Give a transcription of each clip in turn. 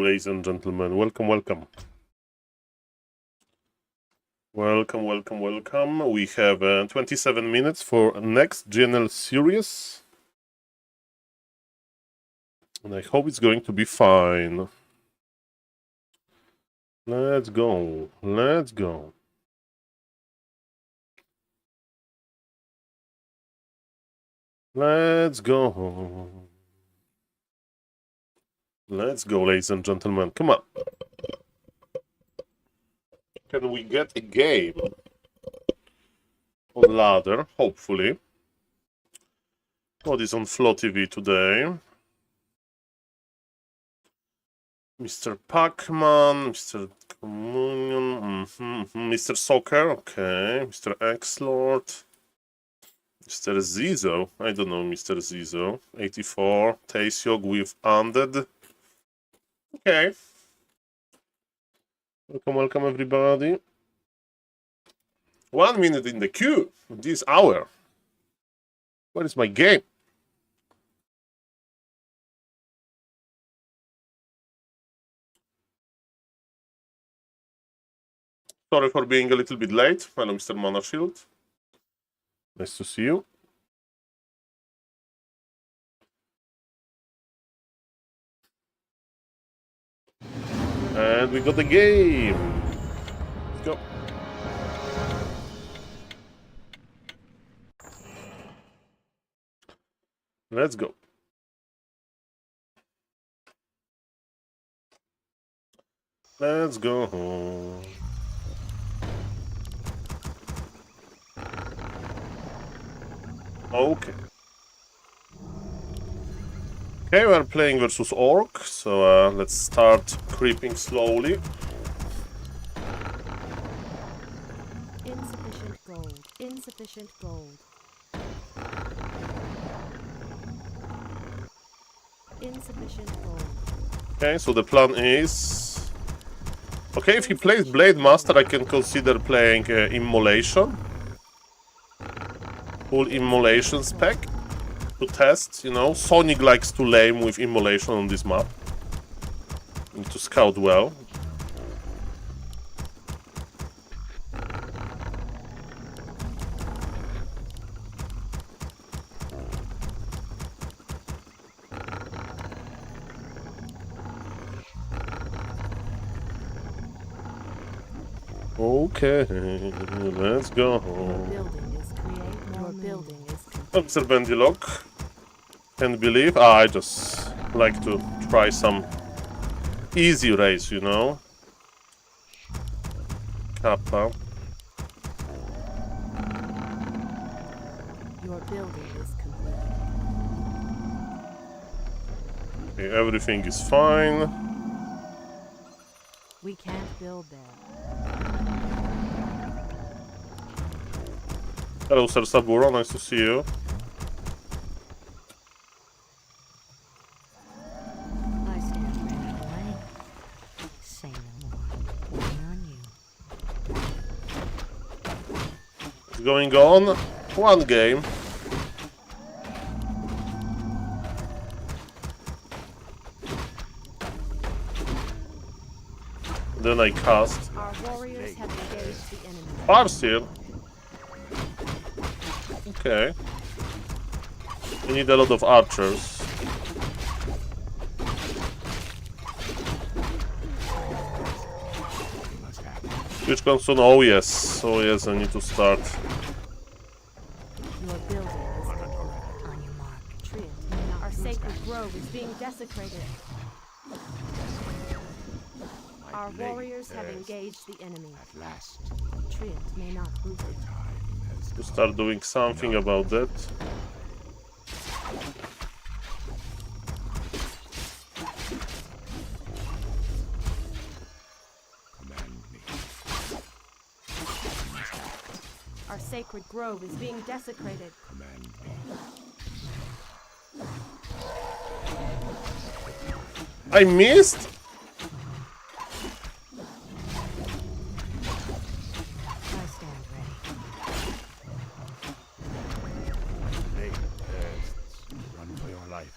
ladies and gentlemen. Welcome, welcome. Welcome, welcome, welcome. We have 27 minutes for next GNL series. And I hope it's going to be fine. Let's go. Let's go. Let's go. Let's go, ladies and gentlemen. Come on. Can we get a game on ladder? Hopefully. What is on Flow TV today? Mr. Pac-Man, Mr. Communion, Mr. Soccer, okay, Mr. X-Lord, Mr. Zizo, I don't know Mr. Zizo, 84, Taesiog with Undead. Okay. Welcome, welcome everybody. 1 minute in the queue, this hour. Where is my game? Sorry for being a little bit late. Hello, Mr. Monashield. Nice to see you. And we got the game. Let's go. Let's go. Let's go. Okay. Okay, we're playing versus Orc, so let's start creeping slowly. Insufficient gold. Insufficient gold. Insufficient gold. Okay, so the plan is... Okay, if he plays Blade Master, I can consider playing Immolation. Full Immolation spec to test, you know. Sonic likes to lame with Immolation on this map. Need to scout well. Okay, let's go. Mr. Bendilock. Can't believe. I just like to try some easy race, you know. Kappa. Your building is complete. Okay, everything is fine. We can't build there. Hello, Sir Saburo. Nice to see you. I stand ready, boy. Say no more. Waiting on you. What's going on? One game. Then I cast. Our warriors have engaged the enemy. Farseer. Okay. We need a lot of archers. Which console? Oh yes. Oh yes, I need to start. Your building is complete. On your mark. Triot. Our sacred grove is being desecrated. Our warriors have engaged the enemy. At last, Triot may not move it. To start doing something about that. command me. Our sacred grove is being desecrated. Command me. I missed? I stand ready. Lay tests. Run for your life.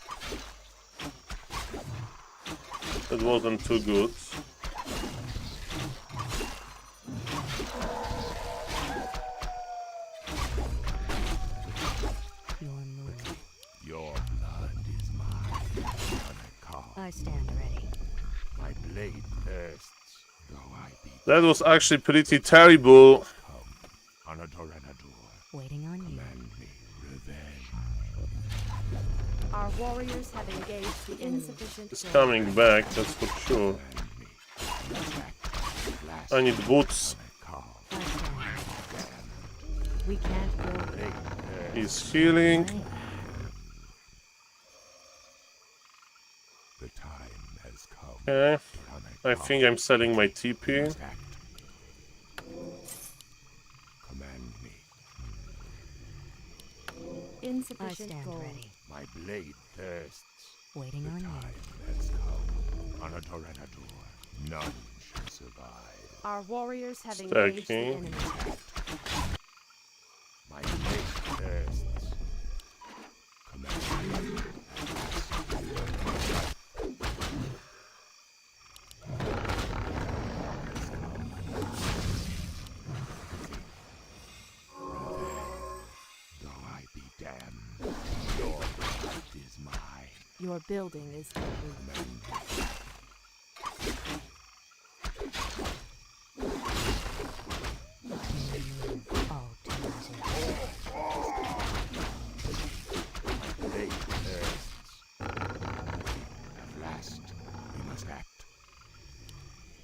That wasn't too good. Your move. Your blood is mine. On a call. I stand ready. My blade thirsts, though I be That was actually pretty terrible. come. On a Torrenador. Waiting on you. Command me. Revenge. Our warriors have engaged the insufficient. It's coming back, that's for sure. Command me. Attack. Blast. I need boots. Call. I stand. We can't go. Blade thirsts. He's healing. The time has come. Okay. On a I call. think I'm selling my TP. Act. Command me. I Insufficient stand gold. ready. My blade thirsts. Waiting The on time you. has come. On a Torrenador. None shall survive. Our warriors have engaged the Stacking. enemy. My blade thirsts. Command me. Though I be damned, your blood is mine. Your building is complete. All too easy. Blade thirsts. At last, we must act.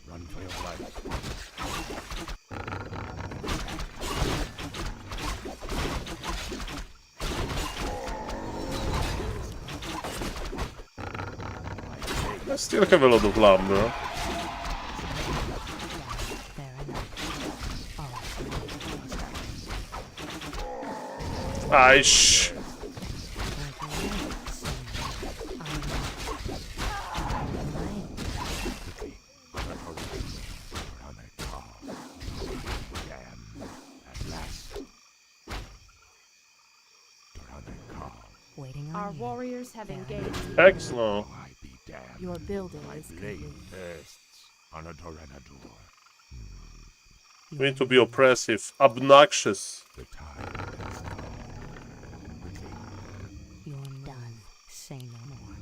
Run for your life. I still have a lot of lumber. Fair enough. All Aish. On a call. Damn. At last. On a call. Waiting on Our you. warriors have engaged. Excellent. Though I be damned. Your building My is blade complete. thirsts. On a Torrenador. We need to be oppressive, obnoxious. The time has come. You're done. Say no more.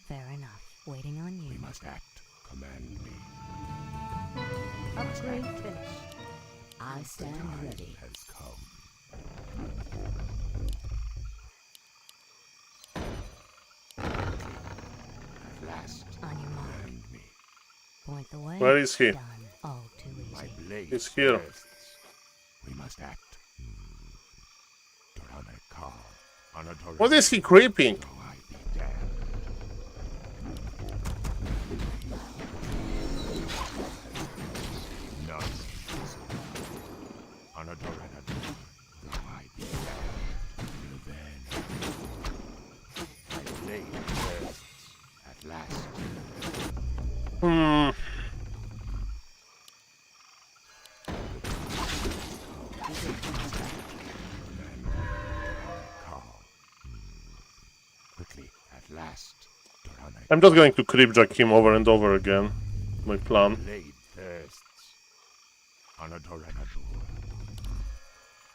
Fair enough. Waiting on you. We must act. Command me. Upgrade finished. I stand Time ready. has come. At last, On your mark. command me. Point the way. Where is he? Done. All too My easy. blade He's here. thirsts. We must act. Torana call. On a Torana. What is he creeping? Though I be damned. None. On a Torana. Though I be damned. Revenge. My blade thirsts. At last. Hmm. Call. Quickly, at last. Torana. I'm just going to creepjack him over and over again. My plan. Blade thirsts. On a Torrenador.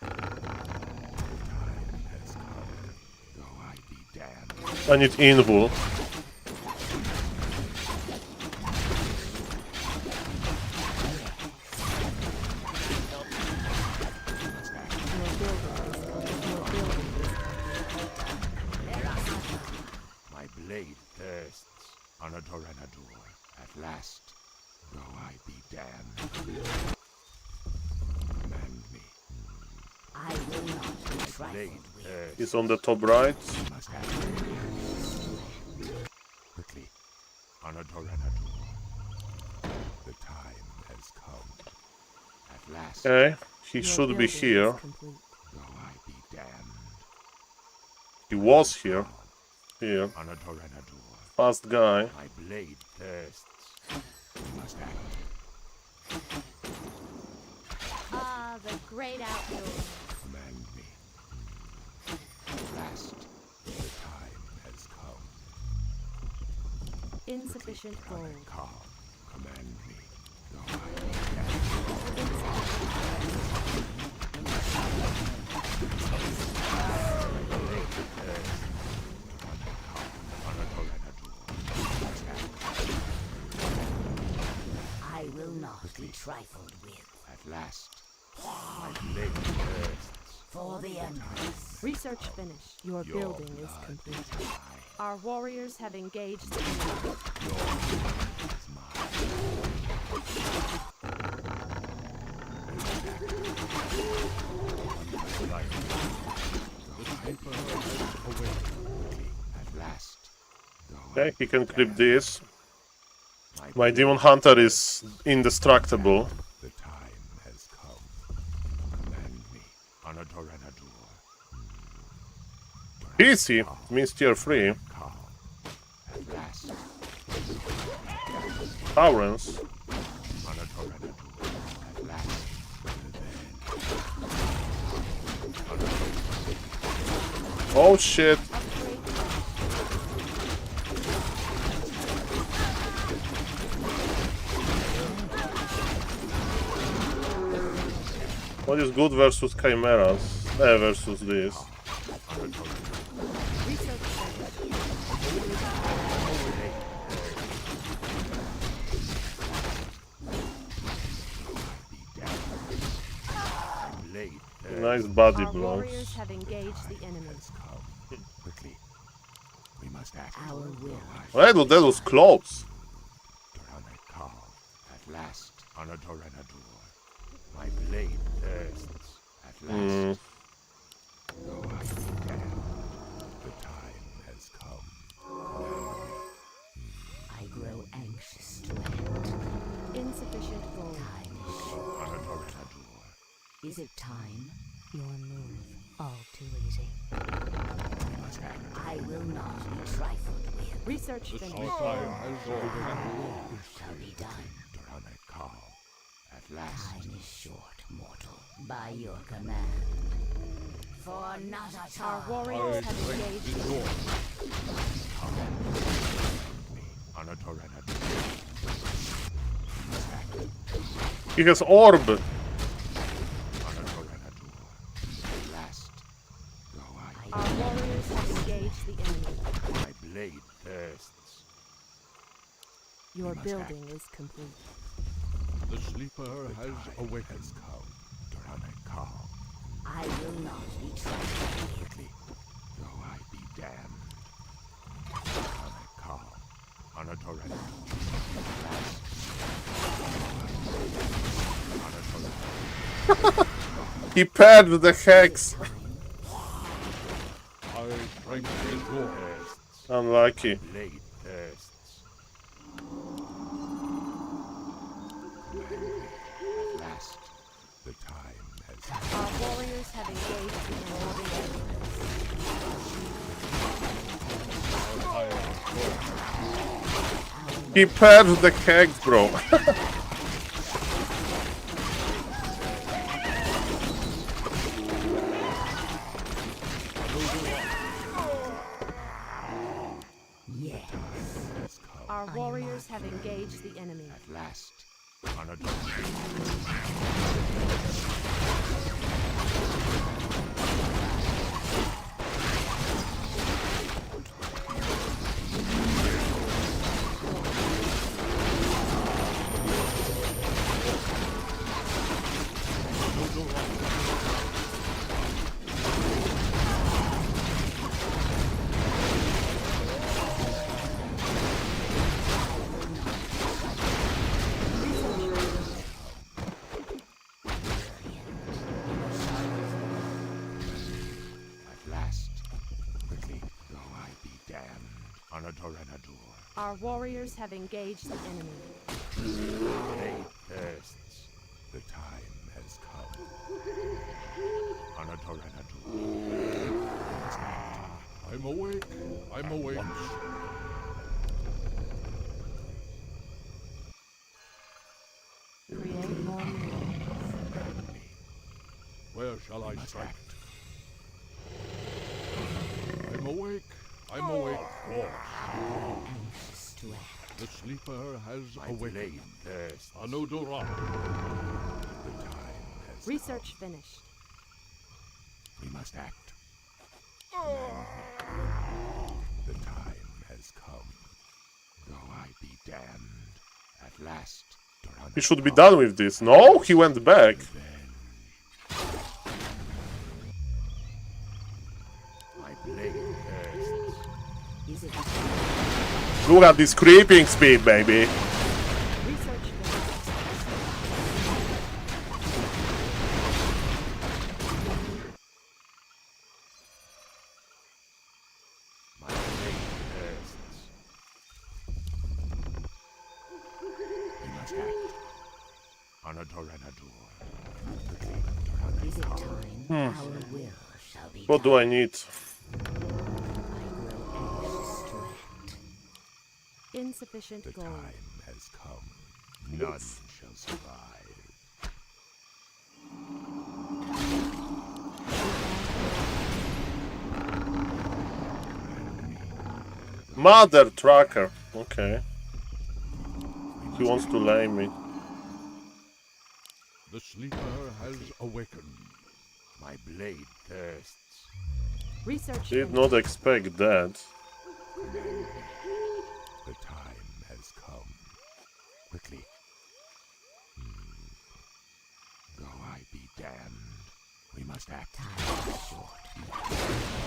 The time has come. Though I be damned. I need invul. My blade thirsts. On a Torrenador. At last. Though I be damned. Command me. I will not be My blade thirsts. He's on the top right. Must act. Quickly. On a Torrenador. The time has come. At last. Okay. He Your should be building is here. complete. Though I be damned. He was here. Here. On a Torrenador. Fast guy. My blade thirsts. We must act. Ah, the great outdoors. Command me. At last, the time has come. Insufficient gold. Call, command me. Though I be I will not be trifled with. at last, my blade bursts. For the Empress. Research finished. Your Your building is blood complete. is mine. Our warriors have engaged the enemy. Is mine. At last, though Okay, he can clip this. my My demon hunter is indestructible. the time has come. Command me, Anatorenadur. Easy, it means tier 3. Call. At last, Taurens. Anatorenadur. At last, Oh shit. What is good versus chimeras? Versus this. Research finished. blade Nice body Our warriors blocks. have engaged the enemy. has come. Quickly, we must act. Our will. That was close. Call. At last, Anatorenadur. My blade thirsts. At last, though I be damned, the time has come. I grow anxious to end. Insufficient gold. Time is short. Anatorenadur. Is it time? Your move. All too easy. We must act. I will not be trifled with. Research finished. Shall be done. Call. At last, Time is short, mortal. By your command. For not a Our time. warriors have engaged the enemy. Anatorenadur. He has orb. Anatorenadur. At last, though I Our warriors have engaged the enemy. my blade thirsts. Your must building is complete. The sleeper has awakened. Has come. Call. I will not be trifled with. Quickly, though I be damned. Call. Anatorenadur. He paired with the hex. My strength is yours. Unlucky. Blade thirsts. At last, the time has come. Our warriors have engaged the enemy. He paired with the hex, bro. Yes. Our warriors have engaged the enemy. At last, Anatorenadur. At last, quickly, though I be damned. Anatorenadur. Our warriors have engaged the enemy. Blade thirsts. The time has come. Anatorenadur. I'm awake. I'm awake. Create more murals. Where shall I strike? I'm awake. I'm awake. Oh, Anxious to act. The sleeper has My awakened. blade thirsts. Anudura. The time has Research finished. come. We must act. The time has come. Though I be damned, at last. He should be done with this. No, he went back. My blade thirsts. Is it Look at this creeping speed, baby. Research finished. My blade thirsts. We must act. Anatorenadur. is it time? Our will shall be What do I need? I grow anxious to act. Insufficient The gold. time has come. None shall survive. Mother tracker. Okay. He wants to lame me. The sleeper has awakened. My blade thirsts. Research Did finished. not expect that. The time has come. Quickly. Though I be damned, we must act. Time is short.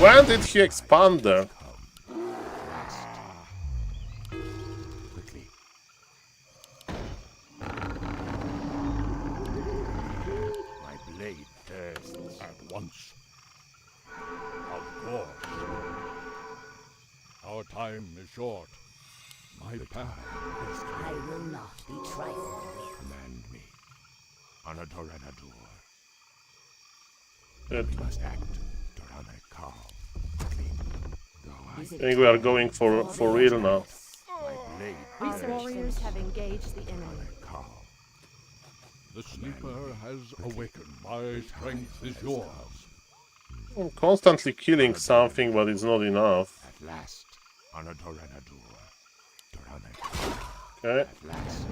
When did he expand there? Quickly. My blade thirsts. At once. Of course. Our time is short. My path is I will not be trifled with. Command me. Anatorenadur. Good. We must act. Durana Kal. Quickly. Though I Is I it think we are going for real now. my blade Our thirsts. warriors have engaged the enemy. Kal. The sleeper has awakened. My strength is yours. I'm constantly killing something, but it's not enough. At last. Anatorenadur. Durana Kal. Okay. At last.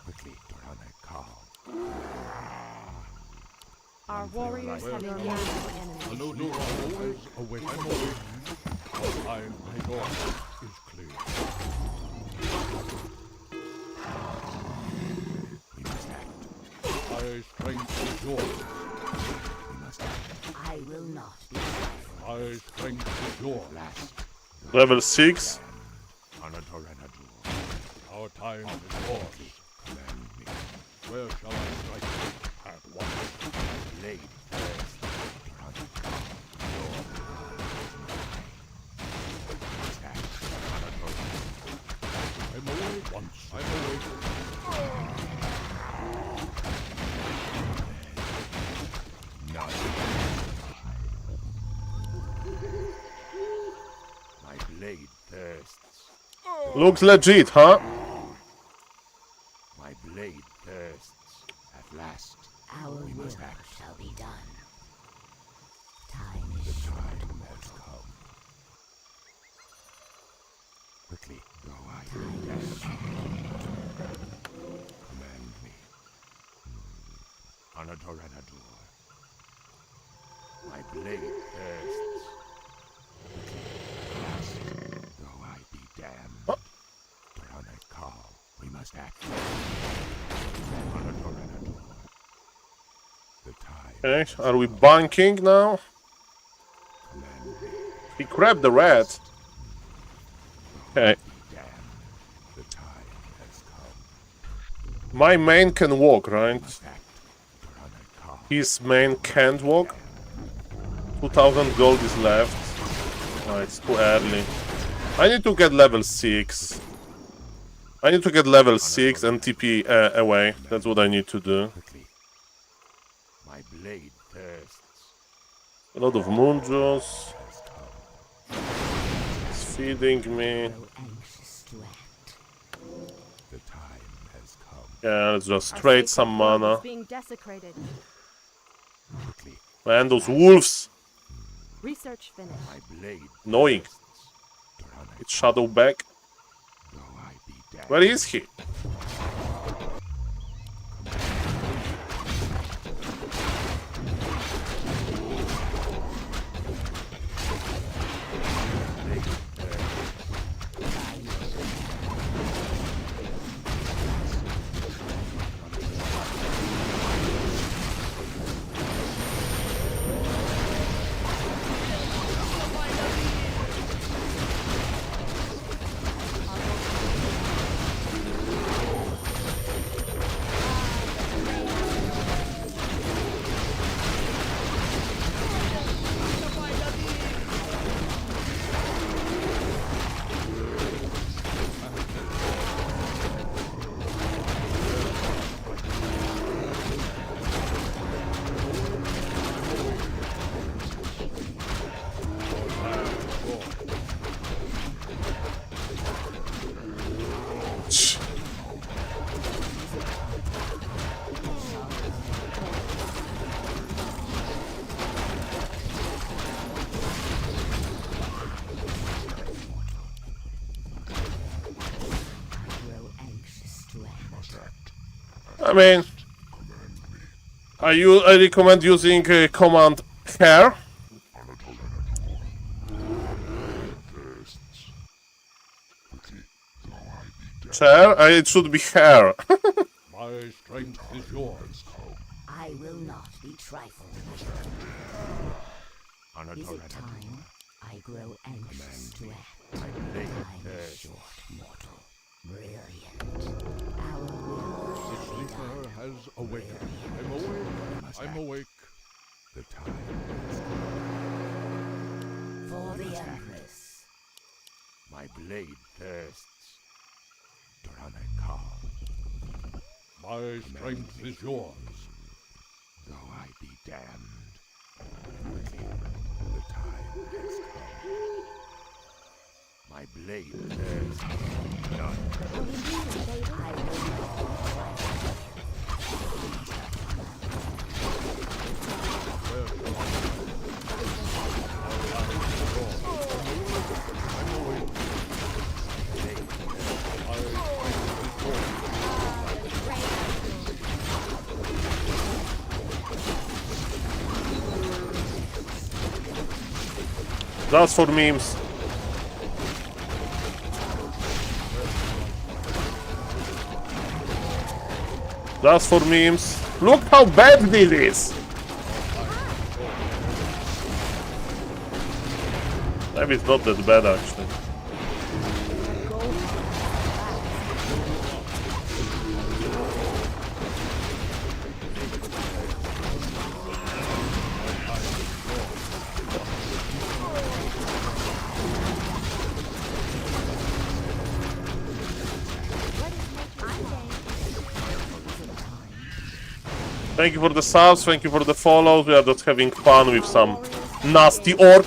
Quickly, Durana Kal. Our warriors have engaged the enemy. Anudura always awakened. Our time is short. Is clear. We must act. My strength is yours. We must act. I will not be trifled. My strength is yours. Last. Level 6. Anatorenadur. Our time is yours. Command me. Where shall I strike? At once. Blade thirsts. Durana Kal. Your blood is mine. We must act. Anatorenadur. I'm awake once. I'm awake. None. My blade thirsts. Looks legit, huh? My blade thirsts. At last, Our we will must act. shall be done. Time The is short. time has come. Quickly, though I be damned. Command me. Anatoranador. My blade thirsts. At last, though I be damned. Toranakal, we must act. Anatoranador. The time. Okay, are we bunking now? Command me. He grabbed the rat. Okay. Damned. The time has come. My main can walk, right? Must act. Toranakal. His main can't walk. 2000 gold is left. Oh, it's too early. I need to get level 6. I need to get level 6 and TP away. That's what I need to do. Quickly. My blade thirsts. A lot of moon juice. Has come. It's feeding me. Grow anxious to act. The time has come. Yeah, let's just Our trade sacred some grove mana. is being desecrated. Quickly. Man, those wolves! Research finished. My blade Annoying. thirsts. Toranakal, It's Shadow back. though I be damned. Where is he? Grow anxious to act. I mean, I recommend using command hair. Chair? It should be hair. My strength is yours. I will not be trifled. Is it time I grow anxious to act? My blade Time is thirsts. short, mortal. Brilliant. Our will The shall be sleeper done. has awakened. I'm awake. I'm awake. The time has come. For the Empress. My blade thirsts. Toranakal, My strength is yours. though I be damned. Quickly, the time has come. My blade thirsts. None. I will not. That's for memes. That's for memes. Look how bad this is! Maybe it's not that bad actually. Thank you for the subs, thank you for the follows. We are just having fun with some nasty orc.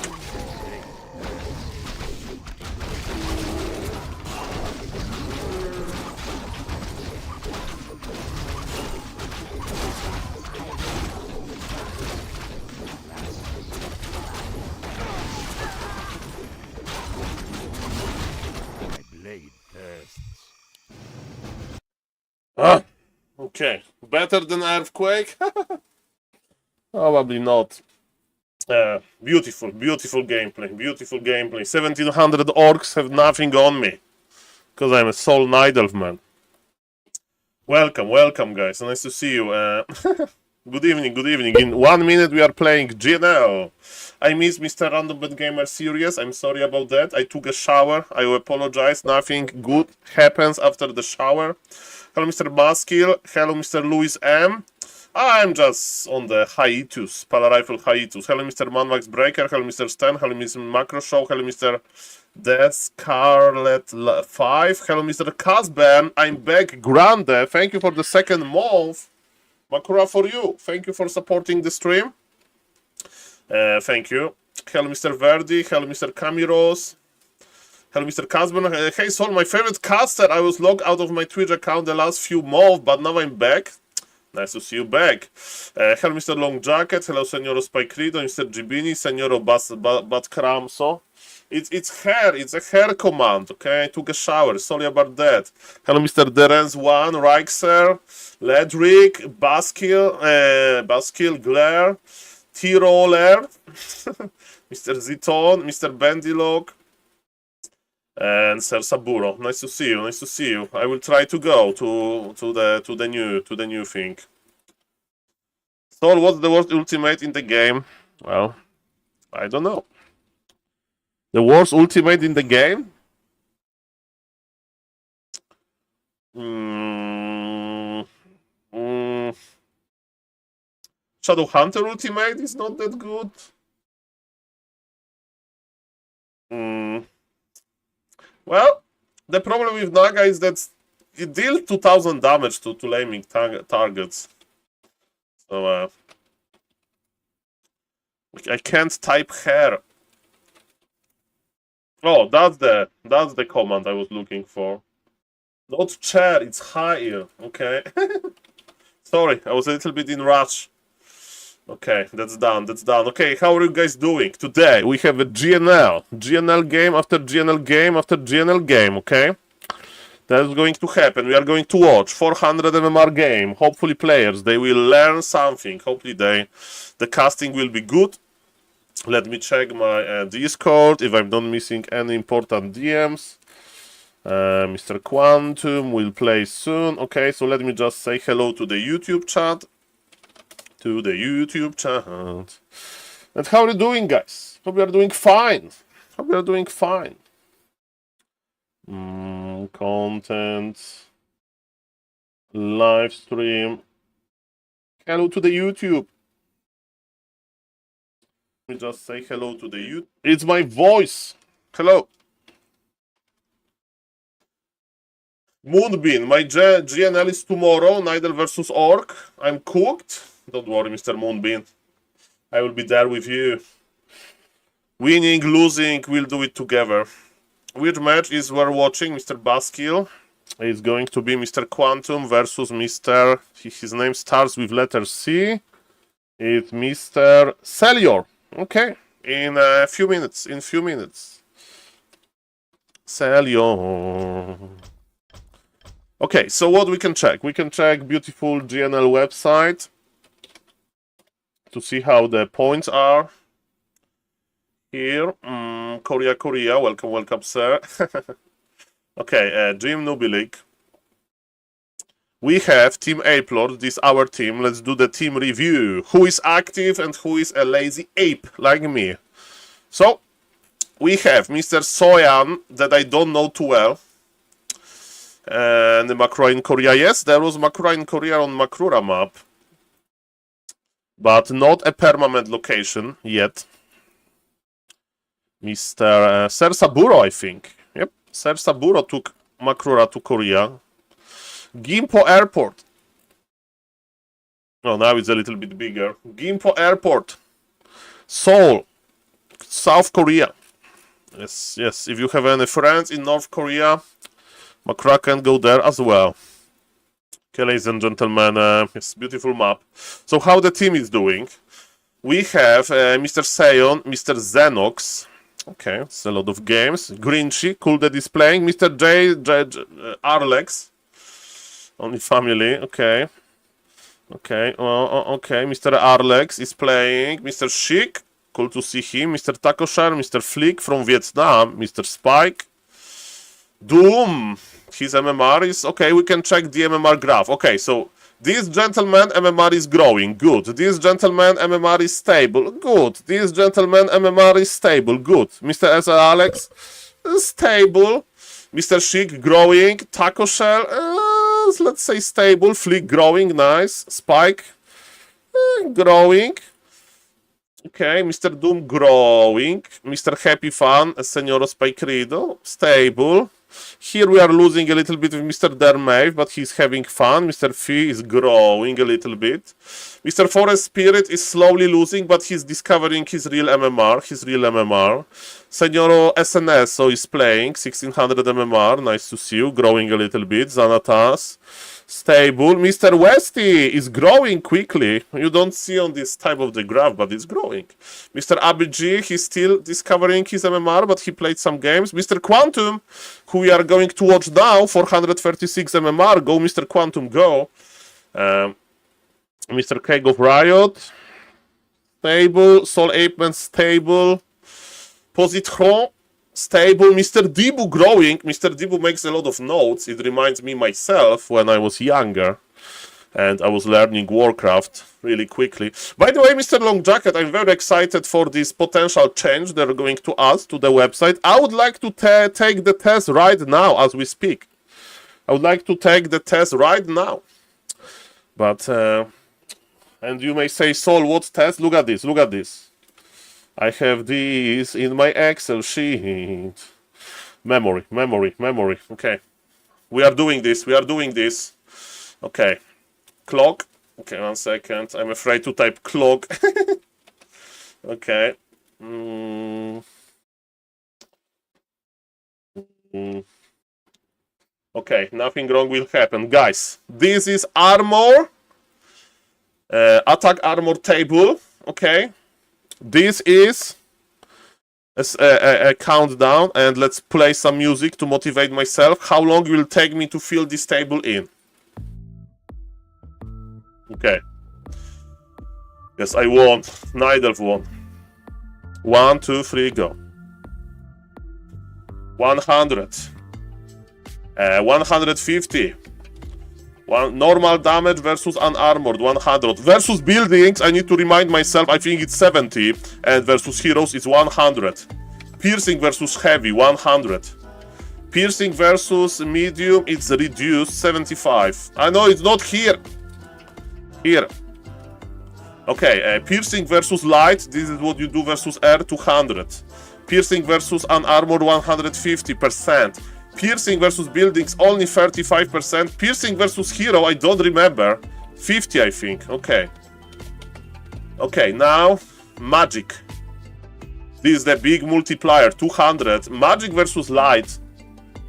Ah, okay. Better than Earthquake? Probably not. Beautiful, beautiful gameplay. Beautiful gameplay. 1700 orcs have nothing on me. Because I'm a Soul Nidelman. Welcome, welcome, guys. Nice to see you. Good evening, good evening. In 1 minute, we are playing GNL. I miss Mr. Random Bad Gamer series. I'm sorry about that. I took a shower. I apologize. Nothing good happens after the shower. Hello, Mr. Baskill. Hello, Mr. Louis M. I'm just on the hiatus, Palarifle hiatus. Hello, Mr. Manvax Breaker. Hello, Mr. Stan. Hello, Mr. Macro Show. Hello, Mr. Death Scarlet 5. Hello, Mr. Casban. I'm back. Grande. Thank you for the second month. Makura for you. Thank you for supporting the stream. Thank you. Hello, Mr. Verdi. Hello, Mr. Camiros. Hello, Mr. Casban. Hey, Sol, my favorite caster. I was logged out of my Twitch account the last few months, but now I'm back. Nice to see you back. Hello, Mr. Long Jacket. Hello, Senoro Spikrido, Mr. Gibini, Senoro Batkramso. It's hair. It's a hair command, okay? I took a shower. Sorry about that. Hello, Mr. Derens1, Reichser, Ledric, Baskill, Glare, T-Roller, Mr. Ziton, Mr. Bendilog, and Sir Saburo. Nice to see you. Nice to see you. I will try to go to the new thing. So, what's the worst ultimate in the game? Well, I don't know. The worst ultimate in the game? Shadow Hunter ultimate is not that good. Well, the problem with Naga is that it deals 2000 damage to laming targets. So, I can't type hair. Oh, that's the command I was looking for. Not chair, it's higher. Okay. Sorry, I was a little bit in rush. Okay, that's done. Okay, how are you guys doing? Today we have a GNL. GNL game after GNL game after GNL game, okay? That's going to happen. We are going to watch 400 MMR game. Hopefully players, they will learn something. Hopefully the casting will be good. Let me check my Discord if I'm not missing any important DMs. Mr. Quantum will play soon. Okay, so let me just say hello to the YouTube chat. And how are you doing, guys? Hope you are doing fine. Content. Live stream. Hello to the YouTube. Let me just say hello to the YouTube. It's my voice. Hello. Moonbeam. My GNL is tomorrow. Nidal versus Orc. I'm cooked. Don't worry, Mr. Moonbeam. I will be there with you. Winning, losing, we'll do it together. Which match is we're watching, Mr. Baskill? It's going to be Mr. Quantum versus Mr. His name starts with letter C. It's Mr. Celior. Okay. In a few minutes. Celior. Okay, so what we can check? We can check beautiful GNL website to see how the points are. Here, Korea, welcome, sir. Okay, Jim Nubilik. We have Team Ape-Lord, this is our team. Let's do the team review. Who is active and who is a lazy ape, like me? So, we have Mr. Soyan, that I don't know too well. And the Makura in Korea. Yes, there was Makura in Korea on Makrura map. But not a permanent location yet. Mr. Sir Saburo, I think. Yep, Sir Saburo took Makrura to Korea. Gimpo Airport. Oh, now it's a little bit bigger. Gimpo Airport. Seoul, South Korea. Yes. If you have any friends in North Korea, Makrura can go there as well. Okay, ladies and gentlemen, it's a beautiful map. So how the team is doing? We have Mr. Seon, Mr. Xenox. Okay, it's a lot of games. Grinchy, cool that is playing. Mr. Arlex. Only family, okay. Okay, okay. Mr. Arlex is playing. Mr. Chic, cool to see him. Mr. Taco Shell, Mr. Flick from Vietnam. Mr. Spike. Doom, his MMR is... Okay, we can check the MMR graph. Okay, so this gentleman MMR is growing. Good. This gentleman MMR is stable. Good. This gentleman MMR is stable. Good. Mr. S. Alex, stable. Mr. Chic growing. Taco Shell, let's say stable. Flick growing. Nice. Spike growing. Okay, Mr. Doom growing. Mr. Happy Fan, Senor Spike Rido, stable. Here we are losing a little bit with Mr. Dermave, but he's having fun. Mr. Fee is growing a little bit. Mr. Forest Spirit is slowly losing, but he's discovering his real MMR. Senor SNSO is playing, 1600 MMR, nice to see you, growing a little bit. Xanatas, stable. Mr. Westy is growing quickly. You don't see on this type of the graph, but it's growing. Mr. ABG, he's still discovering his MMR, but he played some games. Mr. Quantum, who we are going to watch now, 436 MMR. Go, Mr. Quantum, go. Mr. Keg of Riot, stable. Soul Apeman, stable. Positron, stable. Mr. Dibu growing. Mr. Dibu makes a lot of notes. It reminds me myself when I was younger and I was learning Warcraft really quickly. By the way, Mr. Long Jacket, I'm very excited for this potential change they're going to add to the website. I would like to take the test right now as we speak. I would like to take the test right now. But, and you may say, Saul, what test? Look at this, look at this. I have these in my Excel sheet. Memory. Okay. We are doing this. Okay. Clock. Okay, 1 second. I'm afraid to type clock. Okay. Okay, nothing wrong will happen. Guys, this is armor. Attack armor table. Okay. This is a countdown, and let's play some music to motivate myself. How long will it take me to fill this table in? Okay. Yes, I won. Neither won. 1, 2, 3, go. 100. 150. Normal damage versus unarmored, 100. Versus buildings, I need to remind myself, I think it's 70. And versus heroes, it's 100. Piercing versus heavy, 100. Piercing versus medium, it's reduced, 75. I know it's not here. Here. Okay, piercing versus light, this is what you do versus air, 200. Piercing versus unarmored, 150%. Piercing versus buildings, only 35%. Piercing versus hero, I don't remember. 50, I think. Okay. Okay, now, magic. This is the big multiplier, 200. Magic versus light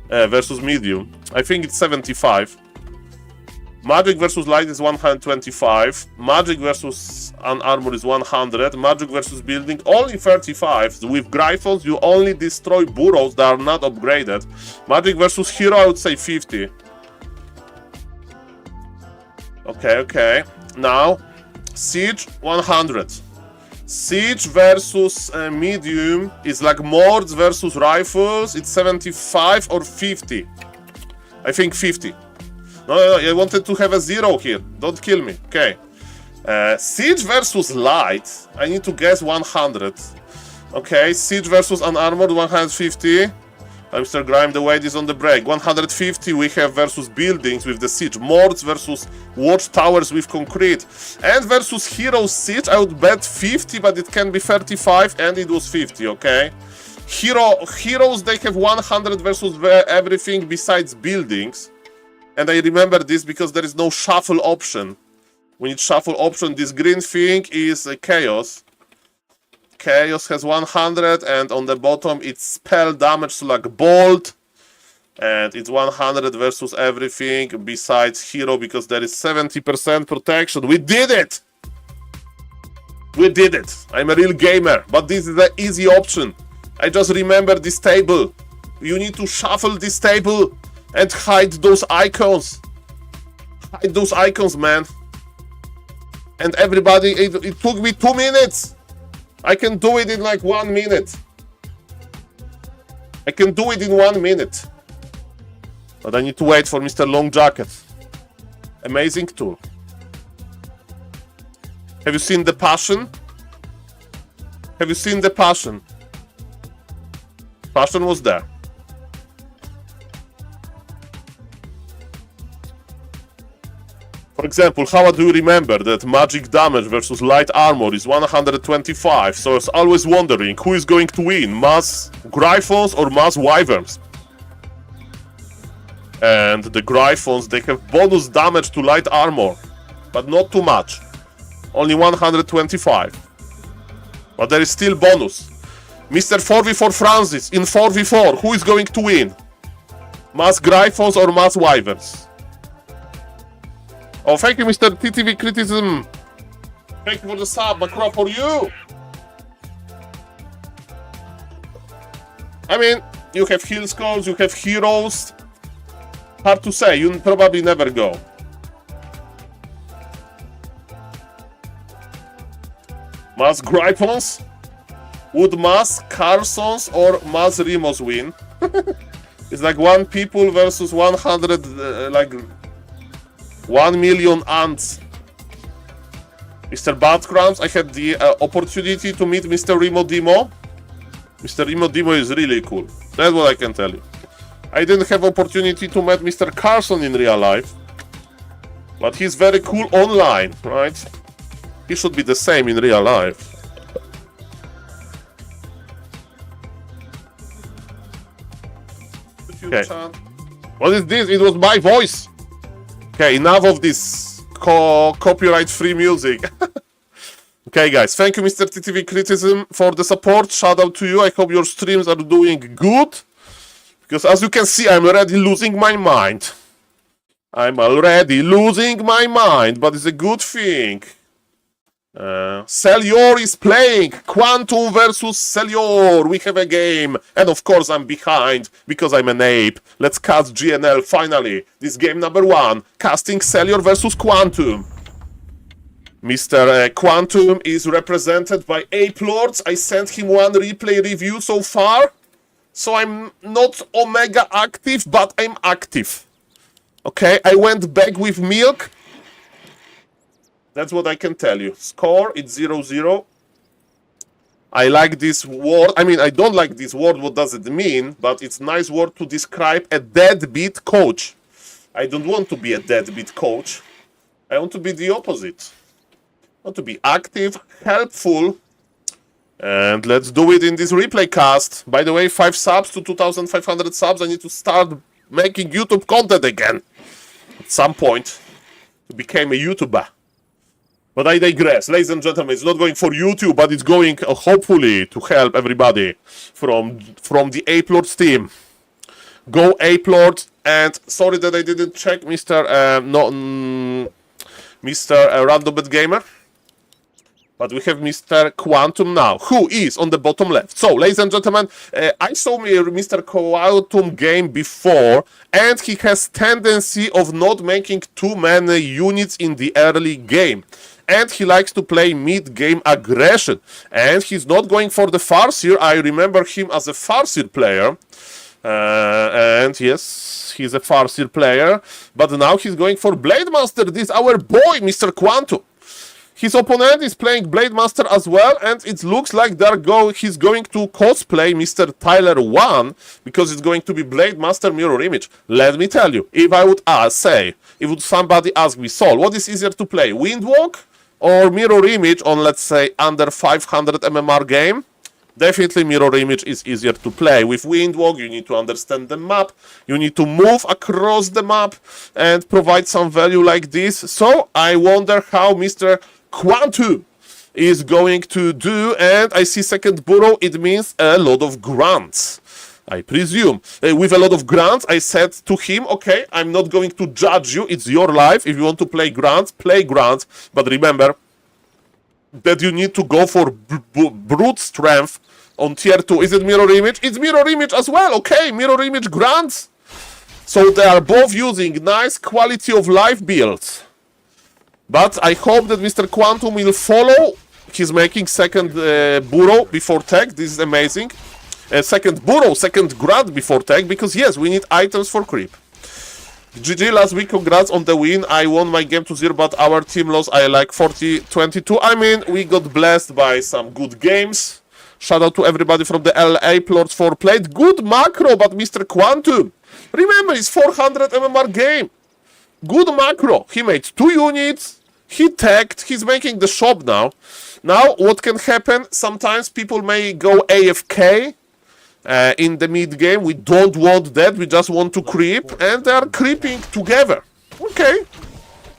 versus medium. I think it's 75. Magic versus light is 125. Magic versus unarmored is 100. Magic versus building, only 35. With Gryphons, you only destroy burrows that are not upgraded. Magic versus hero, I would say 50. Okay, okay. Now, siege, 100. Siege versus medium is like mords versus rifles. It's 75 or 50. I think 50. No, I wanted to have a 0 here. Don't kill me. Okay. Siege versus light. I need to guess 100. Okay. Siege versus unarmored, 150. Mr. Grime, the weight is on the break. 150 we have versus buildings with the siege. Mords versus watchtowers with concrete. And versus heroes siege, I would bet 50, but it can be 35, and it was 50, okay? Heroes, they have 100 versus everything besides buildings. And I remember this because there is no shuffle option. We need shuffle option. This green thing is chaos. Chaos has 100, and on the bottom it's spell damage, so like bolt. And it's 100 versus everything besides hero because there is 70% protection. We did it! We did it! I'm a real gamer, but this is the easy option. I just remember this table. You need to shuffle this table and hide those icons. Hide those icons, man. And everybody, it took me 2 minutes. I can do it in like 1 minute. I can do it in 1 minute. But I need to wait for Mr. Long Jacket. Amazing tool. Have you seen the passion? Have you seen the passion? Passion was there. For example, how do you remember that magic damage versus light armor is 125? So I was always wondering who is going to win, mass Gryphons or mass Wyverns? And the Gryphons, they have bonus damage to light armor, but not too much. Only 125. But there is still bonus. Mr. 4v4 Francis in 4v4, who is going to win? Mass Gryphons or mass Wyverns? Oh, thank you, Mr. TTV Criticism. Thank you for the sub, Macro, for you. I mean, you have heal scrolls, you have heroes. Hard to say, you probably never go. Mass Gryphons? Would Mass Carsons or Mass Rimos win? It's like 1 people versus 100, like 1 million ants. Mr. Badcrams, I had the opportunity to meet Mr. Remo Demo. Mr. Remo Demo is really cool. That's what I can tell you. I didn't have opportunity to meet Mr. Carson in real life. But he's very cool online, right? He should be the same in real life. Okay. What is this? It was my voice. Okay, enough of this copyright-free music. Okay, guys, thank you, Mr. TTV Criticism, for the support. Shout out to you. I hope your streams are doing good. Because as you can see, I'm already losing my mind. I'm already losing my mind, but it's a good thing. Celior is playing. Quantum versus Celior. We have a game. And of course, I'm behind because I'm an ape. Let's cast GNL finally. This game number 1. Casting Celior versus Quantum. Mr. Quantum is represented by Ape Lords. I sent him 1 replay review so far. So I'm not Omega active, but I'm active. Okay, I went back with milk. That's what I can tell you. Score, it's 0-0. I like this word. I mean, I don't like this word. What does it mean? But it's a nice word to describe a deadbeat coach. I don't want to be a deadbeat coach. I want to be the opposite. I want to be active, helpful. And let's do it in this replay cast. By the way, 5 subs to 2,500 subs. I need to start making YouTube content again. At some point. To become a YouTuber. But I digress. Ladies and gentlemen, it's not going for YouTube, but it's going, hopefully, to help everybody from the Ape Lords team. Go Ape Lords. And sorry that I didn't check Mr. Random Bet Gamer. But we have Mr. Quantum now, who is on the bottom left. So, ladies and gentlemen, I saw Mr. Quantum game before, and he has tendency of not making too many units in the early game. And he likes to play mid-game aggression. And he's not going for the Farseer. I remember him as a Farseer player. And yes, he's a Farseer player. But now he's going for Blade Master. This is our boy, Mr. Quantum. His opponent is playing Blade Master as well, and it looks like he's going to cosplay Mr. Tyler 1, because it's going to be Blade Master Mirror Image. Let me tell you, if I would if somebody ask me, Saul, what is easier to play, Windwalk or Mirror Image on, let's say, under 500 MMR game? Definitely Mirror Image is easier to play. With Windwalk, you need to understand the map, you need to move across the map and provide some value like this. So I wonder how Mr. Quantum is going to do, and I see second burrow, it means a lot of grants, I presume. With a lot of grants, I said to him, okay, I'm not going to judge you, it's your life. If you want to play grants, but remember that you need to go for brute strength on tier 2. Is it Mirror Image? It's Mirror Image as well, okay, Mirror Image grants. So they are both using nice quality of life builds. But I hope that Mr. Quantum will follow. He's making second burrow before tech. This is amazing. Second burrow, second grad before tech. Because yes, we need items for creep. GG last week, congrats on the win. I won my game 2-0, but our team lost. I like 40-22. I mean, we got blessed by some good games. Shout out to everybody from the LA Plords for played. Good macro, but Mr. Quantum. Remember, it's 400 MMR game. Good macro. He made 2 units. He tagged. He's making the shop now. Now, what can happen? Sometimes people may go AFK in the mid game. We don't want that. We just want to creep. And they are creeping together. Okay.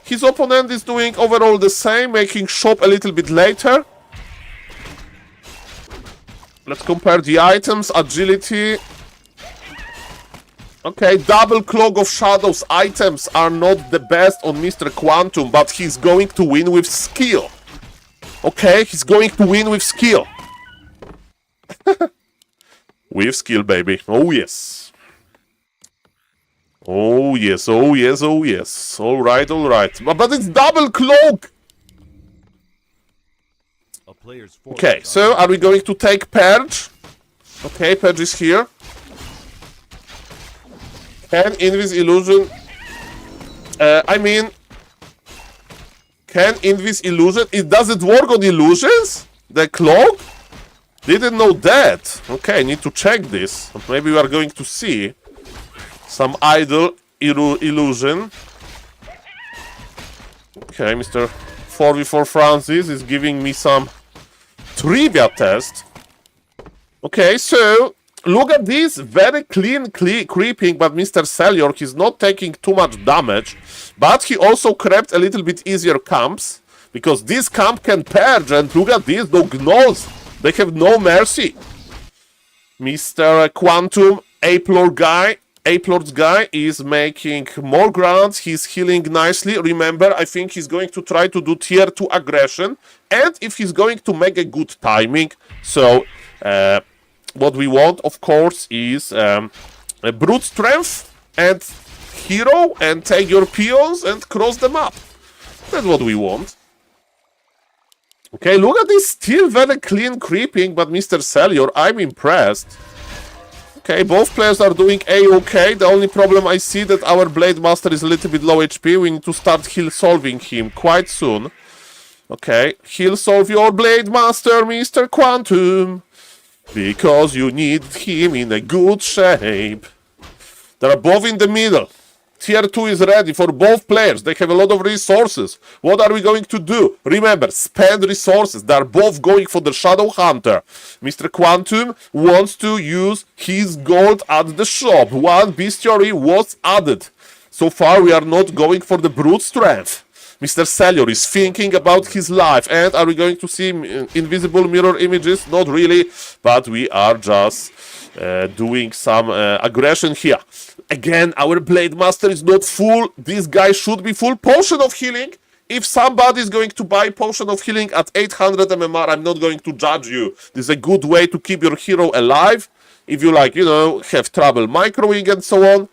His opponent is doing overall the same, making shop a little bit later. Let's compare the items. Agility. Okay, double clog of shadows items are not the best on Mr. Quantum, but he's going to win with skill. Okay, he's going to win with skill. With skill, baby. Oh, yes. Oh, yes, oh, yes, oh, yes. All right, all right. But it's double cloak. Okay, so are we going to take Purge? Okay, Purge is here. Can Invis Illusion... I mean... Can Invis Illusion... Does it work on illusions? The cloak? Didn't know that. Okay, I need to check this. Maybe we are going to see some idle illusion. Okay, Mr. 4v4 Francis is giving me some trivia test. Okay, so look at this very clean creeping, but Mr. Seliork is not taking too much damage, but he also crept a little bit easier camps, because this camp can purge, and look at this, the gnolls, they have no mercy. Mr. Quantum, Ape-Lord's guy is making more grounds, he's healing nicely. Remember, I think he's going to try to do tier 2 aggression, and if he's going to make a good timing, so what we want, of course, is a brute strength and hero, and take your peons and cross them up. That's what we want. Okay, look at this, still very clean creeping, but Mr. Selior, I'm impressed. Okay, both players are doing A-okay. The only problem I see that our Blade Master is a little bit low HP. We need to start heal solving him quite soon. Okay, heal solve your Blade Master, Mr. Quantum. Because you need him in a good shape. They are both in the middle. Tier 2 is ready for both players. They have a lot of resources. What are we going to do? Remember, spend resources. They are both going for the Shadow Hunter. Mr. Quantum wants to use his gold at the shop. 1 bestiary was added. So far, we are not going for the brute strength. Mr. Selior is thinking about his life. And are we going to see invisible mirror images? Not really, but we are just doing some aggression here. Again, our Blade Master is not full. This guy should be full. Potion of healing. If somebody is going to buy Potion of healing at 800 MMR, I'm not going to judge you. This is a good way to keep your hero alive. If you like, you know, have trouble microing and so on.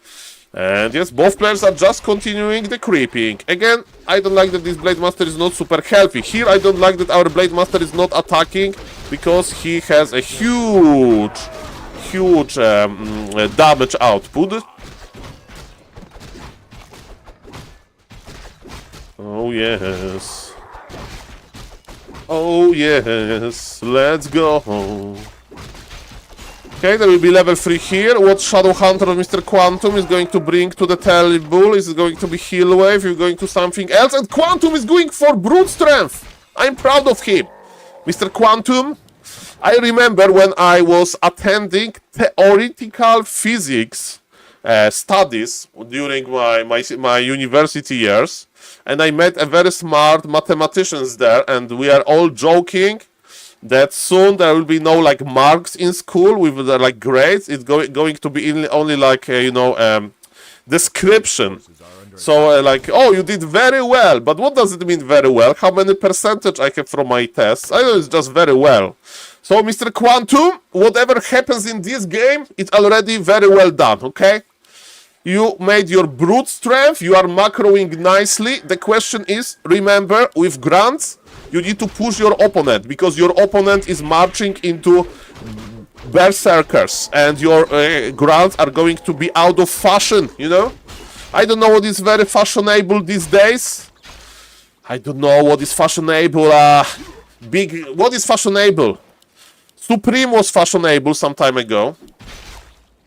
And yes, both players are just continuing the creeping. Again, I don't like that this Blade Master is not super healthy. Here, I don't like that our Blade Master is not attacking, because he has a huge damage output. Oh yes. Oh yes. Let's go. Okay, there will be level 3 here. What Shadow Hunter of Mr. Quantum is going to bring to the table? Is it going to be Heal Wave? Is it going to something else? And Quantum is going for Brute Strength! I'm proud of him! Mr. Quantum, I remember when I was attending theoretical physics studies during my university years, and I met a very smart mathematicians there, and we are all joking that soon there will be no like marks in school with like grades. It's going to be only like description. So like, oh, you did very well, but what does it mean very well? How many percentage I have from my tests? I know it's just very well. So Mr. Quantum, whatever happens in this game, it's already very well done. Okay, You made your brute strength. You are macroing nicely. The question is, remember, with grunts, you need to push your opponent because your opponent is marching into berserkers and your grunts are going to be out of fashion, you know? I don't know what is very fashionable these days. I don't know what is fashionable. What is fashionable? Supreme was fashionable some time ago.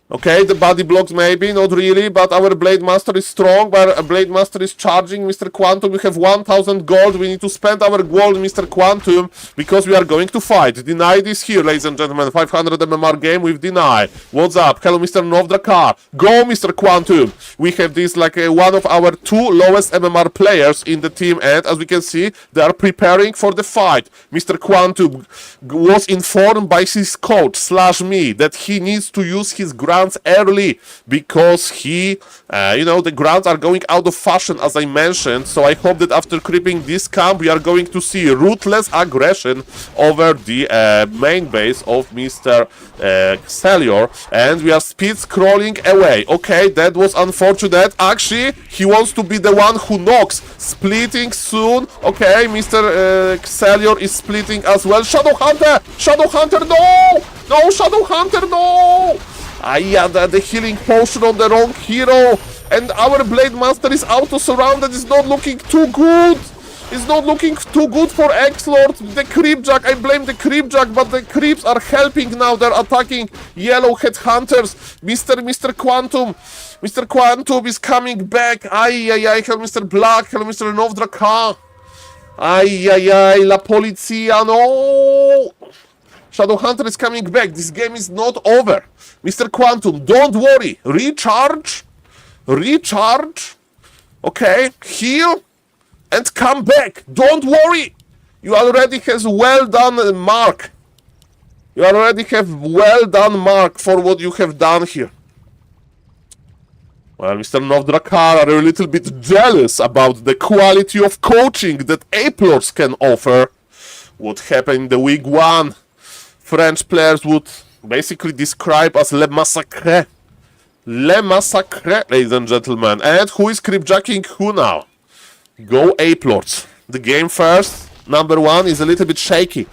Okay, the body blocks maybe, not really, but our Blade Master is strong, but Blade Master is charging. Mr. Quantum, we have 1000 gold, we need to spend our gold, Mr. Quantum, because we are going to fight. Denied is here, ladies and gentlemen, 500 MMR game with Deny. What's up? Hello, Mr. Novdrakar. Go, Mr. Quantum. We have this like one of our 2 lowest MMR players in the team, and as we can see, they are preparing for the fight. Mr. Quantum was informed by his coach / me that he needs to use his grunts early because he, you know, the grunts are going out of fashion as I mentioned. So I hope that after creeping this camp, we are going to see ruthless aggression over the main base of Mr. Celior, and we are speed scrolling away. Okay, that was unfortunate. Actually, he wants to be the one who knocks. Splitting soon. Okay, Mr. Celior is splitting as well. Shadow Hunter! Shadow Hunter, no! No, Shadow Hunter, no! The healing potion on the wrong hero. And our Blade Master is auto-surrounded. It's not looking too good. It's not looking too good for X-Lord. The Creepjack, I blame the Creepjack, but the Creeps are helping now. They're attacking Yellow Headhunters. Mr. Quantum. Mr. Quantum is coming back. Hello, Mr. Black. Hello, Mr. Novdrakar. La Polizia, no! Shadowhunter is coming back. This game is not over. Mr. Quantum, don't worry. Recharge. Recharge. Okay. Heal. And come back. Don't worry. You already have well done mark. You already have well done mark for what you have done here. Well, Mr. Novdrakar are a little bit jealous about the quality of coaching that Aplors can offer. What happened in the week 1? French players would basically describe as Le Massacre. Le Massacre, ladies and gentlemen. And who is creepjacking who now? Go Aplords. The game first, number 1, is a little bit shaky.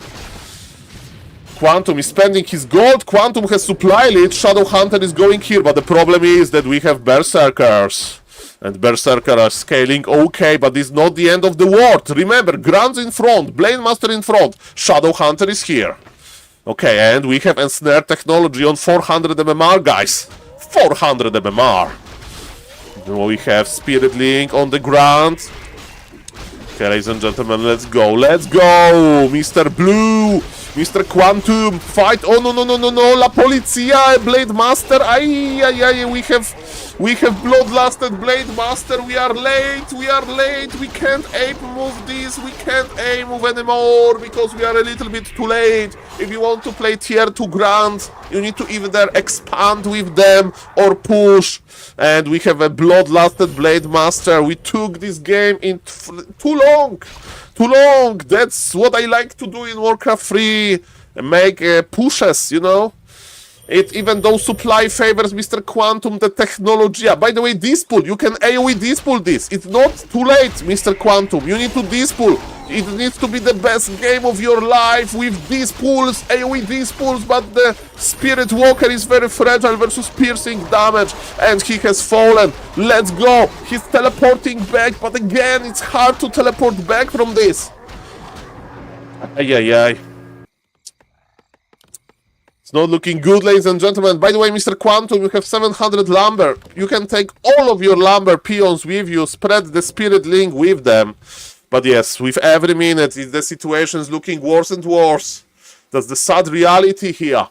Quantum is spending his gold. Quantum has supply lead. Shadow Hunter is going here, but the problem is that we have Berserkers. And Berserker are scaling okay, but this is not the end of the world. Remember, Grunts in front, Blade Master in front, Shadow Hunter is here. Okay, and we have Ensnare technology on 400 MMR, guys. 400 MMR. We have Spirit Link on the ground. Okay, ladies and gentlemen, let's go. Let's go! Mr. Blue! Mr. Quantum! Fight! Oh, no, La Polizia! Blade Master! We have bloodlusted Blade Master! We are late! We can't ape move this! We can't ape move anymore because we are a little bit too late! If you want to play tier 2 Grunts, you need to either expand with them or push. And we have a bloodlusted Blade Master. We took this game in too long! Too long! That's what I like to do in Warcraft 3. Make pushes, you know? Even though supply favors Mr. Quantum, the technology. By the way, Dispool, you can AoE Dispool this. It's not too late, Mr. Quantum. You need to Dispool. It needs to be the best game of your life with Dispools, AoE Dispools, but the Spirit Walker is very fragile versus piercing damage, and he has fallen. Let's go. He's teleporting back, but again, it's hard to teleport back from this. Not looking good, ladies and gentlemen. By the way, Mr. Quantum, you have 700 lumber. You can take all of your lumber peons with you, spread the Spirit Link with them. But yes, with every minute, the situation is looking worse and worse. That's the sad reality here.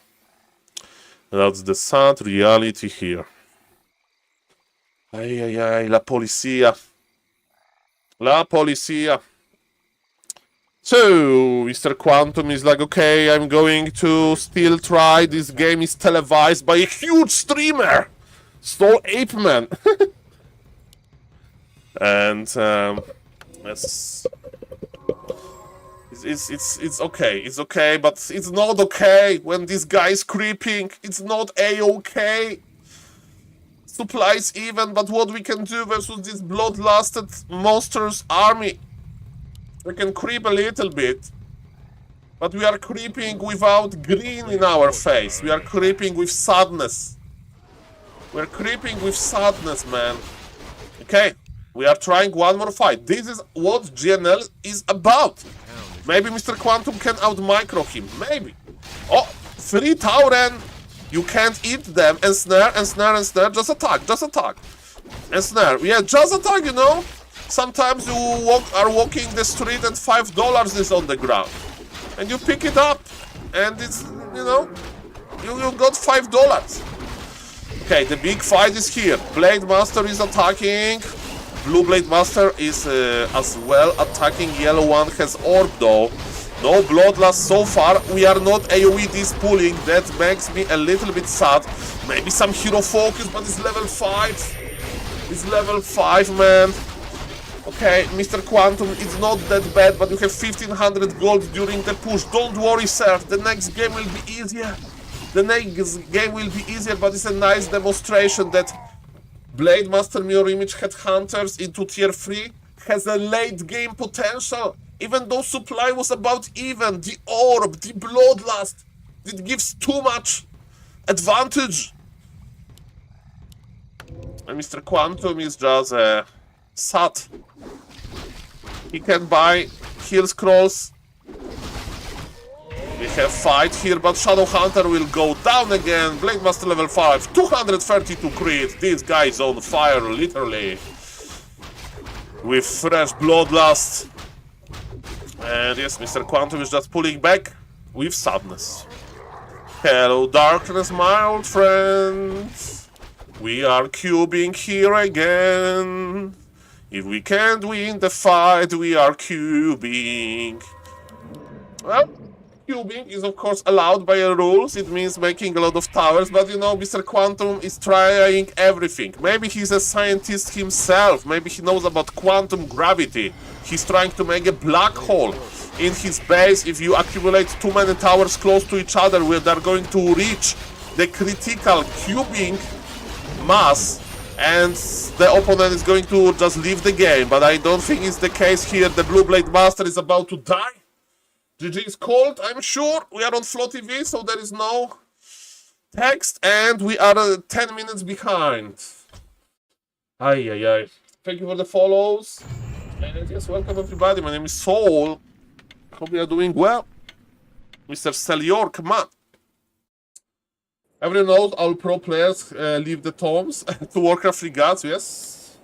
That's the sad reality here. La Polizia. La Polizia. So, Mr. Quantum is like, okay, I'm going to still try. This game is televised by a huge streamer, SaulApeman. And it's okay. It's okay, but it's not okay when this guy is creeping. It's not a-okay. Supplies even, but what we can do versus this bloodlusted monsters army? We can creep a little bit. But we are creeping without green in our face. We are creeping with sadness. We're creeping with sadness, man. Okay, we are trying one more fight. This is what GNL is about. Maybe Mr. Quantum can out-micro him. Maybe. Oh, 3 Tauren. You can't eat them. And snare, and snare, and snare. Just attack, just attack. And snare. Yeah, just attack, you know. Sometimes you are walking the street and $5 is on the ground. And you pick it up. And it's, you know, you got $5. Okay, the big fight is here. Blade Master is attacking. Blue Blade Master is as well attacking. Yellow one has orb though. No bloodlust so far. We are not AoE this pulling. That makes me a little bit sad. Maybe some hero focus, but it's level 5. It's level 5, man. Okay, Mr. Quantum, it's not that bad, but you have 1500 gold during the push. Don't worry, sir. The next game will be easier. The next game will be easier, but it's a nice demonstration that Blade Master Mirror Image Headhunters into tier 3 has a late game potential. Even though supply was about even, the orb, the bloodlust, it gives too much advantage. And Mr. Quantum is just sad. He can buy heal scrolls. We have fight here, but Shadow Hunter will go down again. Blade Master level 5, 232 crit. This guy is on fire, literally. With fresh bloodlust. And yes, Mr. Quantum is just pulling back with sadness. Hello, darkness, my old friends. We are cubing here again. If we can't win the fight, we are cubing. Well, cubing is of course allowed by rules. It means making a lot of towers, but you know, Mr. Quantum is trying everything. Maybe he's a scientist himself. Maybe he knows about quantum gravity. He's trying to make a black hole in his base. If you accumulate too many towers close to each other, where they're going to reach the critical cubing mass, and the opponent is going to just leave the game. But I don't think it's the case here. The Blue Blade Master is about to die. GG is cold, I'm sure. We are on Flow TV, so there is no text, and we are 10 minutes behind. Ay, ay, ay. Thank you for the follows. And yes, welcome everybody. My name is Saul. Hope you are doing well. Mr. Selior, come on. Everyone knows all pro players leave the tombs to Warcraft Regards, yes.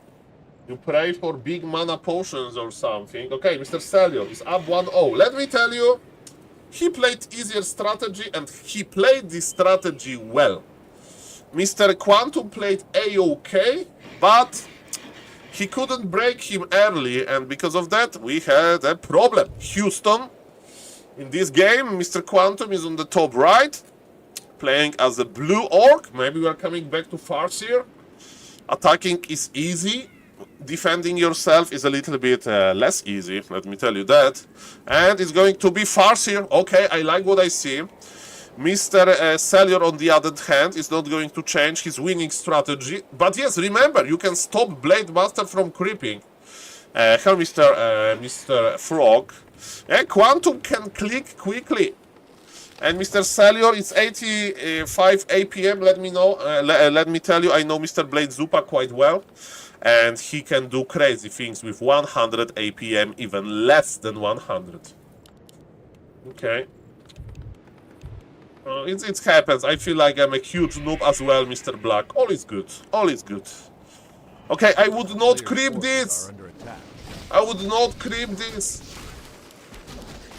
You pray for big mana potions or something. Okay, Mr. Selior is up 1-0. Let me tell you, he played easier strategy and he played this strategy well. Mr. Quantum played A-OK, but he couldn't break him early, and because of that, we had a problem. Houston, in this game, Mr. Quantum is on the top right, playing as a blue orc. Maybe we are coming back to Farseer. Attacking is easy. Defending yourself is a little bit less easy, let me tell you that. And it's going to be Farseer. Okay, I like what I see. Mr. Selior, on the other hand, is not going to change his winning strategy. But yes, remember, you can stop Blade Master from creeping. Hello, Mr. Frog. Quantum can click quickly. And Mr. Selior, it's 85 APM. Let me know. Let me tell you, I know Mr. Blade Zupa quite well. And he can do crazy things with 100 APM, even less than 100. Okay. It happens. I feel like I'm a huge noob as well, Mr. Black. All is good. All is good. Okay, I would not creep this. I would not creep this.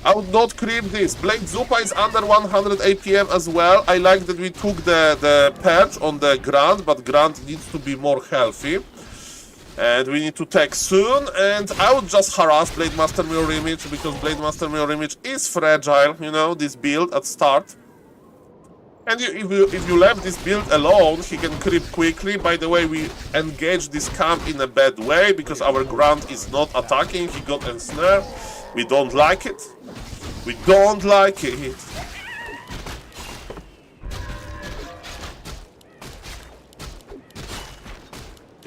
I would not creep this. Blade Zupa is under 100 APM as well. I like that we took the patch on the Grand, but Grand needs to be more healthy. And we need to take soon. And I would just harass Blade Master Mirror Image, because Blade Master Mirror Image is fragile, you know, this build at start. And if you left this build alone, he can creep quickly. By the way, we engaged this camp in a bad way, because our Grand is not attacking. He got ensnared. We don't like it. We don't like it.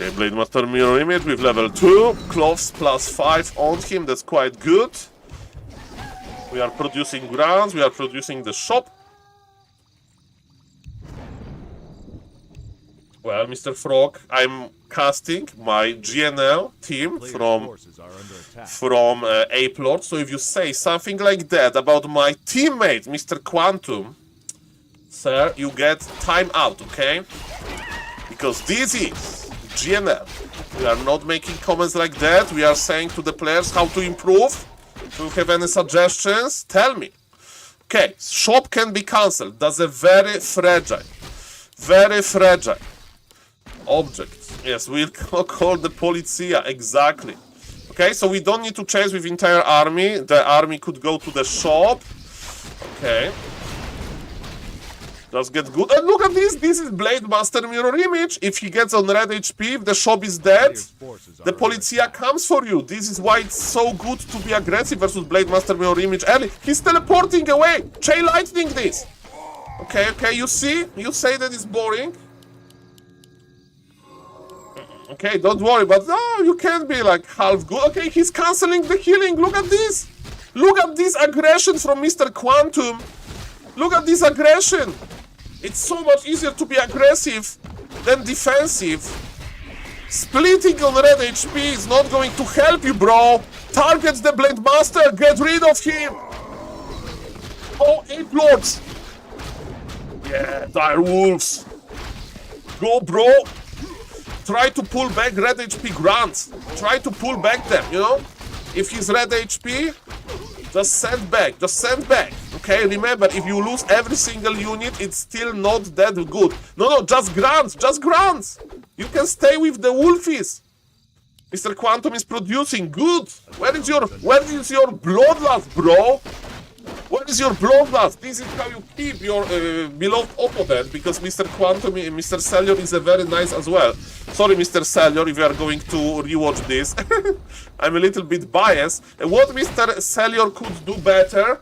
Okay, Blade Master Mirror Image with level 2. Cloths plus 5 on him, that's quite good. We are producing grounds, we are producing the shop. Well, Mr. Frog, I'm casting my GNL team from A-Plot. So if you say something like that about my teammate, Mr. Quantum, sir, you get time out, okay? Because this is GNL. We are not making comments like that. We are saying to the players how to improve. If you have any suggestions, tell me. Okay, shop can be cancelled. That's a very fragile object. Yes, we'll call the Polizia, exactly. Okay, so we don't need to chase with entire army. The army could go to the shop. Okay. Just get good. And look at this. This is Blade Master Mirror Image. If he gets on red HP, if the shop is dead, the Polizia comes for you. This is why it's so good to be aggressive versus Blade Master Mirror Image early. He's teleporting away. Chain lightning this. Okay, okay, you see? You say that it's boring. Okay, don't worry, but no, you can't be like half good. Okay, he's cancelling the healing. Look at this. Look at this aggression from Mr. Quantum. Look at this aggression. It's so much easier to be aggressive than defensive. Splitting on red HP is not going to help you, bro. Target the Blade Master. Get rid of him. Oh, 8 lords. Yeah, dire wolves. Go, bro. Try to pull back red HP grunts. Try to pull back them, you know? If he's red HP, just send back. Just send back. Okay, remember, if you lose every single unit, it's still not that good. No, just grunts. Just grunts. You can stay with the wolfies. Mr. Quantum is producing. Good. Where is your bloodlust, bro? What is your bloodlust? This is how you keep your beloved opponent, because Mr. Quantum, Mr. Celior is a very nice as well. Sorry, Mr. Celior, if you are going to rewatch this. I'm a little bit biased. What Mr. Celior could do better,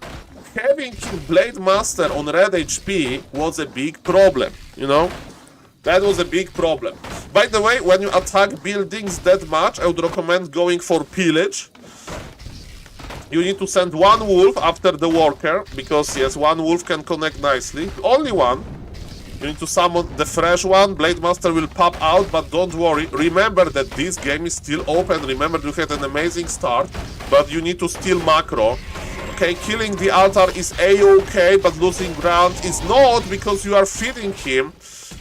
having his Blade Master on red HP was a big problem, you know? That was a big problem. By the way, when you attack buildings that much, I would recommend going for pillage. You need to send one wolf after the worker, because yes, one wolf can connect nicely. Only one. You need to summon the fresh one. Blade Master will pop out, but don't worry. Remember that this game is still open. Remember you had an amazing start, but you need to steal macro. Okay, killing the altar is a-okay, but losing ground is not, because you are feeding him.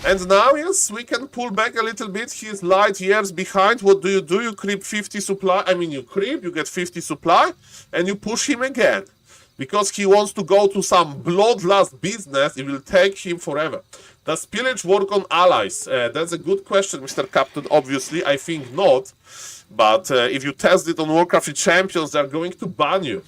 And now, yes, we can pull back a little bit. He is light years behind. What do? You creep 50 supply. I mean, you creep, you get 50 supply, and you push him again. Because he wants to go to some bloodlust business, it will take him forever. Does pillage work on allies? That's a good question, Mr. Captain. Obviously, I think not. But if you test it on Warcraft Champions, they're going to ban you.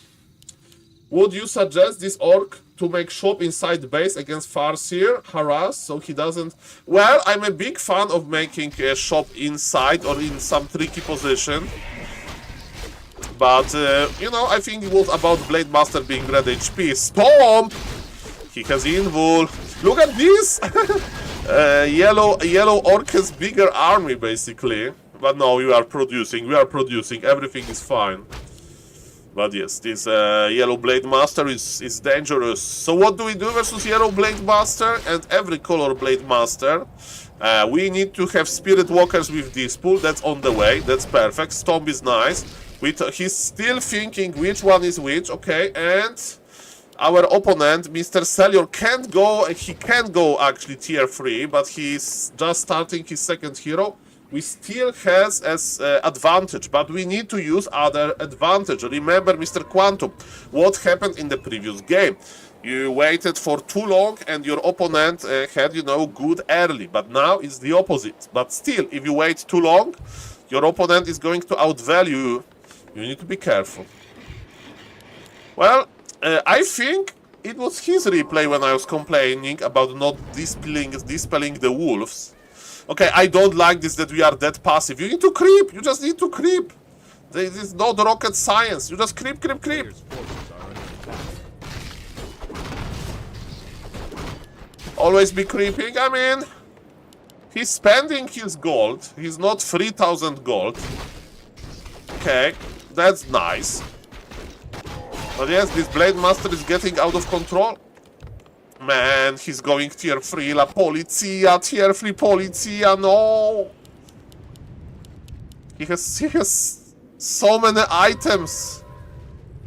Would you suggest this orc to make shop inside base against Farseer, harass, so he doesn't... Well, I'm a big fan of making a shop inside or in some tricky position. But, you know, I think it was about Blade Master being red HP. Stomp! He has invul. Look at this! Yellow orc has bigger army, basically. But no, we are producing, everything is fine. But yes, this Yellow Blade Master is dangerous. So what do we do versus Yellow Blade Master and every color Blade Master? We need to have Spirit Walkers with this pool. That's on the way. That's perfect. Stomp is nice. He's still thinking which one is which. Okay, and our opponent, Mr. Celior, can't go. He can go actually tier 3, but he's just starting his second hero. We still has as advantage, but we need to use other advantage. Remember, Mr. Quantum, what happened in the previous game? You waited for too long and your opponent had, you know, good early, but now it's the opposite. But still, if you wait too long, your opponent is going to outvalue you. You need to be careful. Well, I think it was his replay when I was complaining about not dispelling the wolves. Okay, I don't like this, that we are that passive. You need to creep. You just need to creep. This is not rocket science. You just creep. Always be creeping. I mean, He's spending his gold. He's not 3,000 gold. Okay, that's nice. But yes, this Blade Master is getting out of control. Man, he's going tier 3. La Polizia, tier 3 Polizia, no! He has so many items.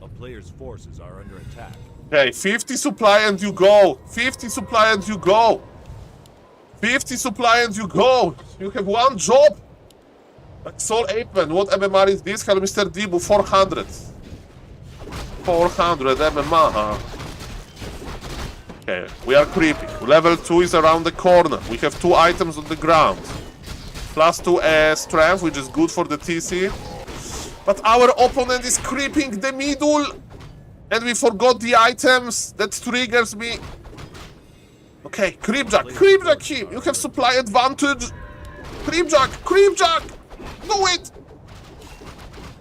A player's forces are under attack. Okay, 50 supply and you go. 50 supply and you go. 50 supply and you go. You have one job. Like SaulPlayerMan, what MMR is this? Hello, Mr. Dibu, 400. 400 MMR, huh? Okay, we are creeping. Level 2 is around the corner. We have 2 items on the ground. Plus 2 strength, which is good for the TC. But our opponent is creeping the middle. And we forgot the items. That triggers me. Okay, Creepjack, Creepjack him. You have supply advantage. Creepjack, Creepjack. Do it.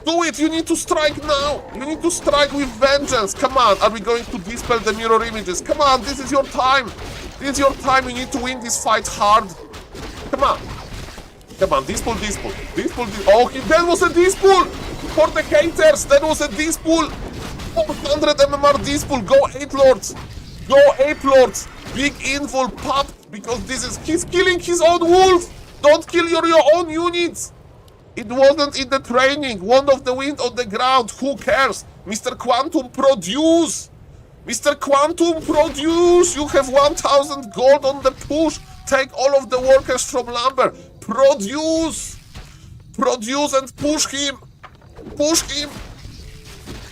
Do it. You need to strike now. You need to strike with vengeance. Come on. Are we going to dispel the mirror images? Come on. This is your time. This is your time. You need to win this fight hard. Come on. Come on. Dispel, Dispel. Dispel, Dispel. Oh, that was a Dispel. For the haters. That was a Dispel. 400 MMR Dispel. Go 8 Lords. Go 8 Lords. Big invul pop. Because this is... He's killing his own wolf. Don't kill your own units. It wasn't in the training. Wand of the wind on the ground. Who cares? Mr. Quantum, produce! Mr. Quantum, produce! You have 1,000 gold on the push. Take all of the workers from lumber. Produce! Produce and push him. Push him.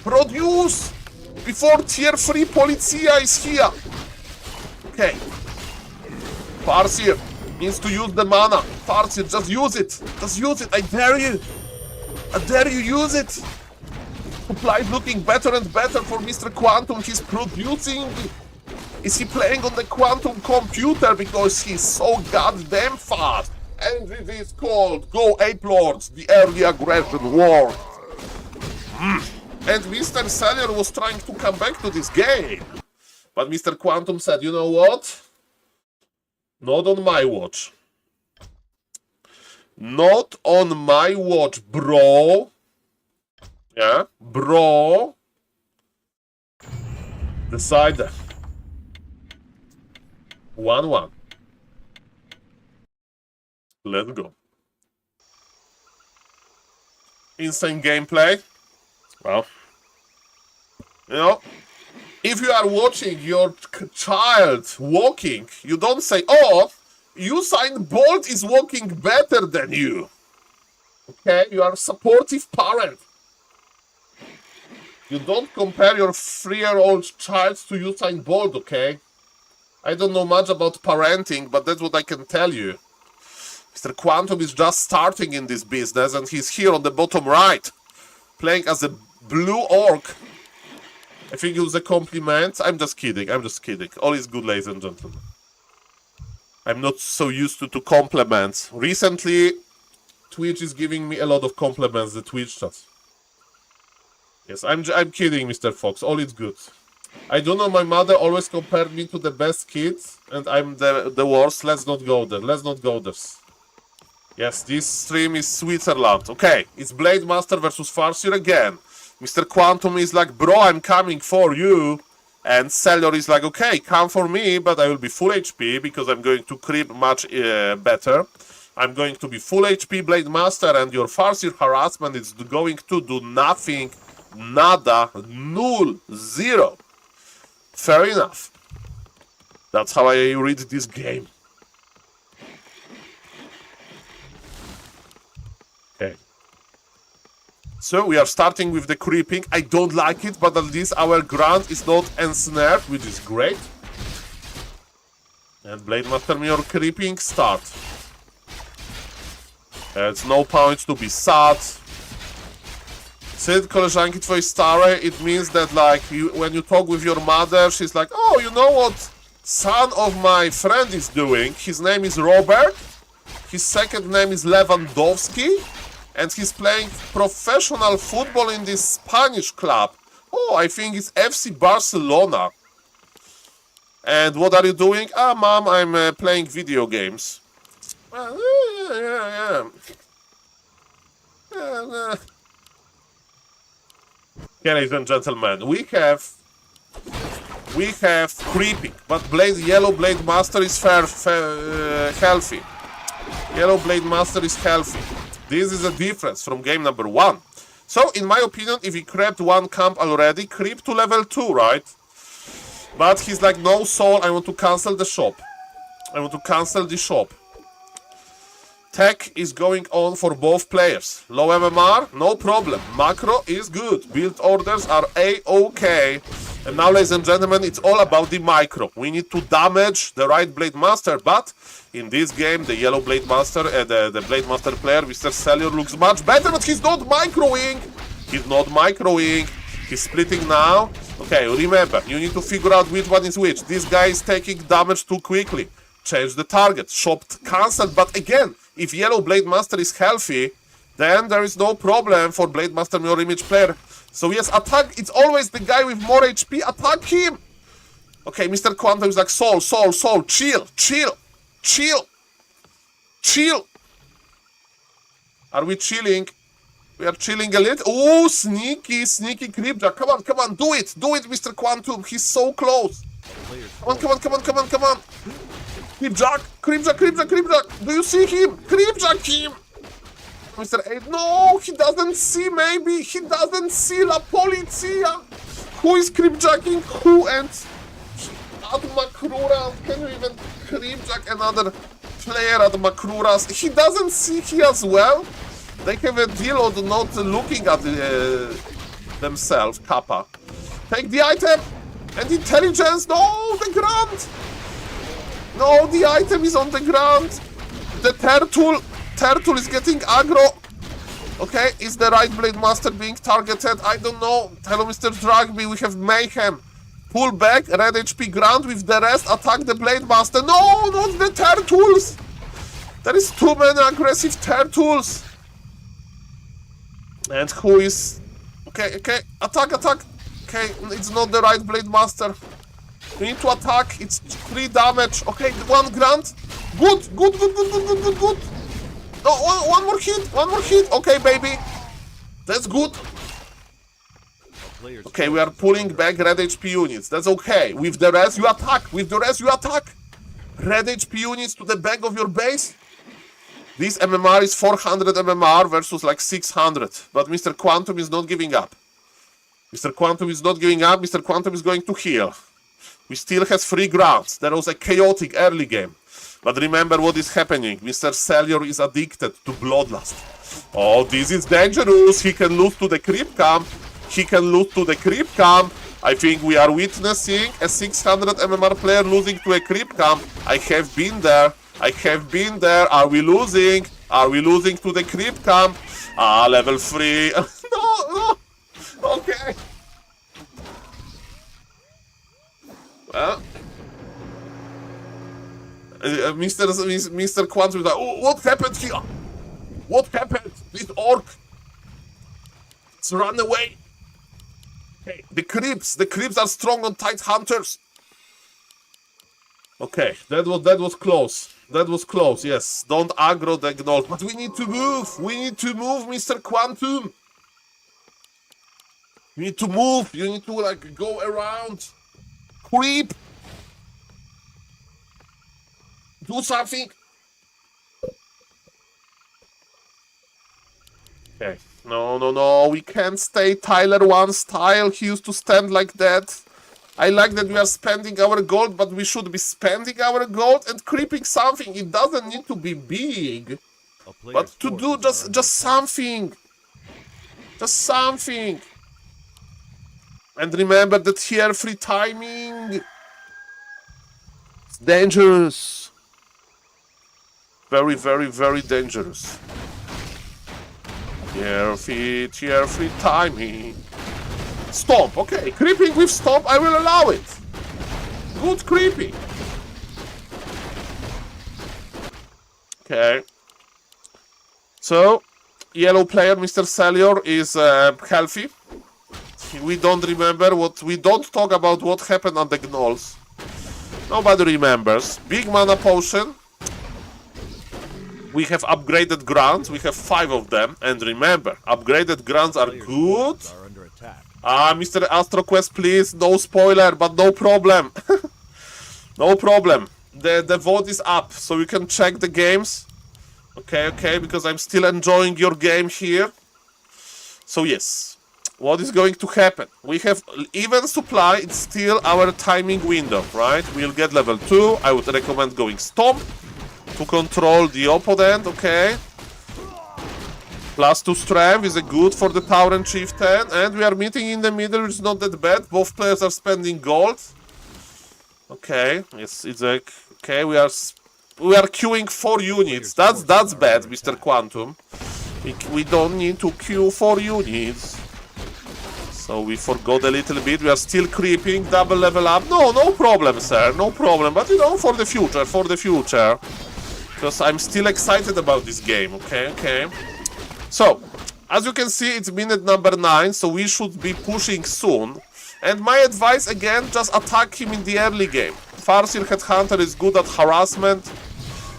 Produce! Before tier 3 Polizia is here. Okay. Farseer needs to use the mana. Farseer, just use it. Just use it. I dare you. I dare you, use it. Supply is looking better and better for Mr. Quantum. He's producing. Is he playing on the quantum computer? Because he's so goddamn fast. And it is called Go Ape Lords, the early aggression war. And Mr. Seller was trying to come back to this game. But Mr. Quantum said, you know what? Not on my watch. Not on my watch, bro. Yeah, bro. Decide. 1-1. Let's go. Insane gameplay. Well, you know, if you are watching your child walking, you don't say, oh, Usain Bolt is walking better than you. Okay, you are a supportive parent. You don't compare your 3-year-old child to Usain Bolt, okay? I don't know much about parenting, but that's what I can tell you. Mr. Quantum is just starting in this business, and he's here on the bottom right, playing as a blue orc. I think it was a compliment. I'm just kidding. I'm just kidding. All is good, ladies and gentlemen. I'm not so used to compliments. Recently, Twitch is giving me a lot of compliments, the Twitch chat. Yes, I'm kidding, Mr. Fox. All is good. I don't know, my mother always compared me to the best kids, and I'm the worst. Let's not go there. Let's not go there. Yes, this stream is Switzerland. Okay, it's Blade Master versus Farseer again. Mr. Quantum is like, bro, I'm coming for you. And Seller is like, okay, come for me, but I will be full HP because I'm going to creep much better. I'm going to be full HP Blade Master, and your Farseer harassment is going to do nothing, nada, null, zero. Fair enough. That's how I read this game. Okay. So we are starting with the creeping. I don't like it, but at least our ground is not ensnared, which is great. And Blade Master, your creeping start. It's no point to be sad. Said koleżanki twojej starej, it means that like when you talk with your mother, she's like, oh, you know what son of my friend is doing? His name is Robert. His second name is Lewandowski. And he's playing professional football in this Spanish club. Oh, I think it's FC Barcelona. And what are you doing? Ah, mom, I'm playing video games. Yeah. Okay, ladies and gentlemen, we have creeping, but Yellow Blade Master is healthy. Yellow Blade Master is healthy. This is a difference from game number 1. So, in my opinion, if he crept 1 camp already, creep to level 2, right? But he's like, no soul, I want to cancel the shop. I want to cancel the shop. Tech is going on for both players. Low MMR, no problem. Macro is good. Build orders are A-OK. And now, ladies and gentlemen, it's all about the micro. We need to damage the right Blade Master, but in this game, the Yellow Blade Master, the Blade Master player, Mr. Cellier, looks much better, but he's not microing. He's not microing. He's splitting now. Okay, remember, you need to figure out which one is which. This guy is taking damage too quickly. Change the target. Shop cancelled, but again, if Yellow Blade Master is healthy, then there is no problem for Blade Master Mirror Image player. So yes, attack, it's always the guy with more HP, attack him! Okay, Mr. Quantum is like, Saul, chill. Are we chilling? We are chilling a little. Oh, sneaky Creepjack. Come on, do it, Mr. Quantum, he's so close. Come on. Creepjack, do you see him? Creepjack him! Mr. 8, no, he doesn't see, maybe. He doesn't see La Polizia. Who is creepjacking who? And at Makruras, can you even creepjack another player at Makruras? He doesn't see he as well. They have a deal of not looking at themselves, Kappa. Take the item and intelligence. No, the ground. No, the item is on the ground. The Turtle is getting aggro. Okay, is the right Blade Master being targeted? I don't know. Hello, Mr. Dragby, we have Mayhem. Pull back, red HP ground with the rest, attack the Blade Master. No, not the Turtles! There is too many aggressive Turtles. And who is... Okay, attack. Okay, it's not the right Blade Master. You need to attack, it's 3 damage. Okay, 1 grunt. Good. No, one more hit. Okay, baby. That's good. Okay, we are pulling back red HP units. That's okay. With the rest, you attack. Red HP units to the back of your base. This MMR is 400 MMR versus like 600. But Mr. Quantum is not giving up. Mr. Quantum is going to heal. We still have 3 grounds. There was a chaotic early game. But remember what is happening. Mr. Cellier is addicted to Bloodlust. Oh, this is dangerous. He can lose to the creep camp. I think we are witnessing a 600 MMR player losing to a creep camp. I have been there. Are we losing? To the creep camp? Ah, level 3. No. Okay. Well. Mr. Quantum is like, oh, what happened here? This orc? It's run away. Okay, the creeps are strong on tight hunters. Okay, that was close. Yes, don't aggro the gnolls, but we need to move. Mr. Quantum. You need to move. You need to like go around. Creep. Do something. Okay. No. We can't stay Tyler 1 style. He used to stand like that. I like that we are spending our gold, but we should be spending our gold and creeping something. It doesn't need to be big. But to do just something. And remember the tier 3 timing. It's dangerous. Very, very, very dangerous. Tier 3 timing. Stomp, okay. Creeping with stomp, I will allow it. Good creeping. Okay. So, yellow player, Mr. Cellier, is healthy. We don't talk about what happened on the gnolls. Nobody remembers. Big mana potion. We have upgraded grunts. We have 5 of them. And remember, upgraded grunts are good. Are under attack. Mr. AstroQuest, please. No spoiler, but no problem. No problem. The vote is up, so you can check the games. Okay, because I'm still enjoying your game here. So yes, what is going to happen? We have even supply. It's still our timing window, right? We'll get level 2. I would recommend going Stomp to control the opponent, okay? +2 strength is a good for the Tower and Chieftain. And we are meeting in the middle, which is not that bad. Both players are spending gold. Okay, yes, it's like... Okay, we are queuing 4 units. That's bad, Mr. Quantum. We don't need to queue 4 units. So we forgot a little bit. We are still creeping. Double level up. No problem, sir. No problem. But you know, for the future. Because I'm still excited about this game. Okay. So, as you can see, it's minute number 9. So we should be pushing soon. And my advice again, just attack him in the early game. Farseer Headhunter is good at harassment.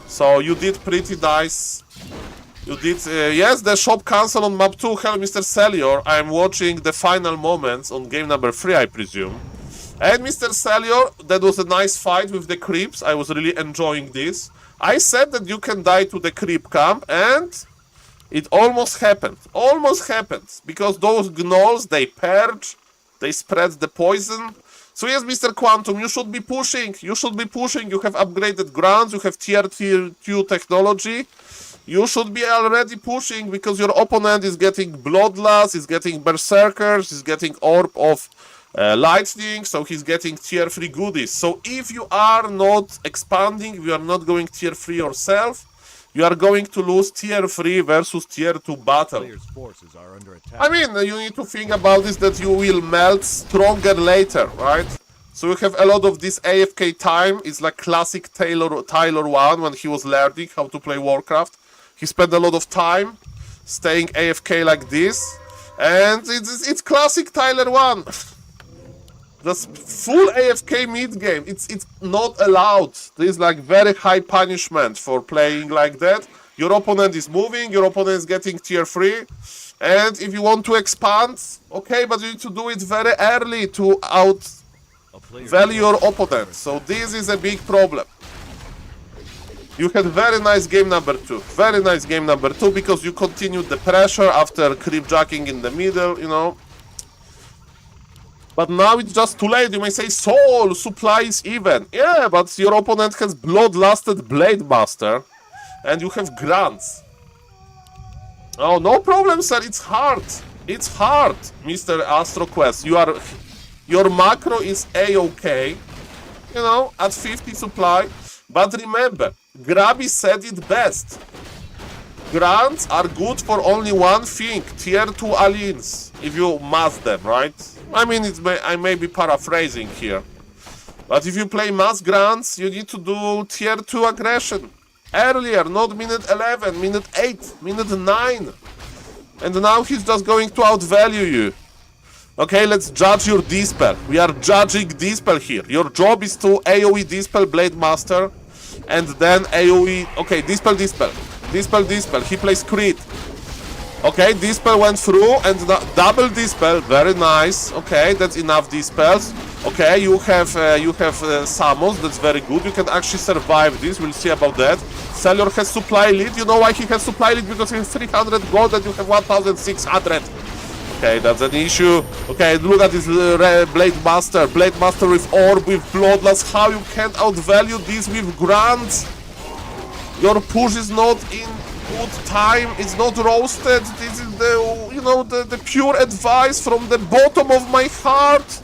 So you did pretty nice. You did, yes, the shop cancel on map 2. Hello, Mr. Celior. I'm watching the final moments on game number 3, I presume. And Mr. Celior, that was a nice fight with the creeps. I was really enjoying this. I said that you can die to the creep camp, and it almost happened. Almost happened. Because those gnolls, they purge, they spread the poison. So yes, Mr. Quantum, you should be pushing. You have upgraded grunts, you have tier 2 technology. You should be already pushing because your opponent is getting Bloodlust, is getting Berserkers, is getting Orb of Lightning, so he's getting tier 3 goodies. So if you are not expanding, you are not going tier 3 yourself, you are going to lose tier 3 versus tier 2 battle. Players' forces are under attack. I mean, you need to think about this, that you will melt stronger later, right? So you have a lot of this AFK time. It's like classic Tyler 1 when he was learning how to play Warcraft. He spent a lot of time staying AFK like this. And it's classic Tyler 1. Just full AFK mid-game. It's not allowed. There's like very high punishment for playing like that. Your opponent is moving, your opponent is getting tier 3. And if you want to expand, okay, but you need to do it very early to outvalue your opponent. So this is a big problem. You had very nice game number 2. Very nice game number 2 because you continued the pressure after creep jacking in the middle, you know. But now it's just too late. You may say, Saul, supply is even. Yeah, but your opponent has Bloodlusted Blade Master. And you have grunts. Oh, no problem, sir. It's hard. It's hard, Mr. AstroQuest. Your macro is A-OK. You know, at 50 supply. But remember, Grabby said it best. Grunts are good for only one thing. Tier 2 aliens. If you mass them, right? I mean, I may be paraphrasing here. But if you play mass grunts, you need to do tier 2 aggression. Earlier, not minute 11, minute 8, minute 9. And now he's just going to outvalue you. Okay, let's judge your Dispel. We are judging Dispel here. Your job is to AoE Dispel Blade Master. And then AoE... Okay, Dispel. He plays Crit. Okay, Dispel went through and double Dispel. Very nice. Okay, that's enough Dispels. Okay, you have summons. That's very good. You can actually survive this. We'll see about that. Celior has supply lead. You know why he has supply lead? Because he has 300 gold and you have 1,600. Okay, that's an issue. Okay, look at this Blade Master. Blade Master with Orb, with Bloodlust. How you can't outvalue this with grunts? Your push is not in good time. It's not roasted. This is the pure advice from the bottom of my heart.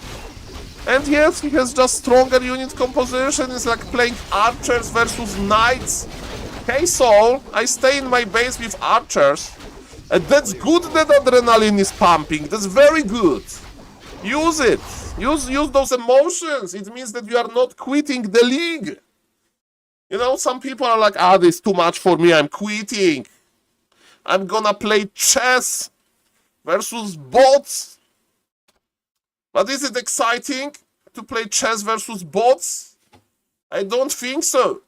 And yes, he has just stronger unit composition. It's like playing archers versus knights. Hey, Saul, I stay in my base with archers. And that's good that adrenaline is pumping. That's very good. Use it. Use those emotions. It means that you are not quitting the league. You know, some people are like, this is too much for me. I'm quitting. I'm gonna play chess versus bots. But is it exciting to play chess versus bots? I don't think so.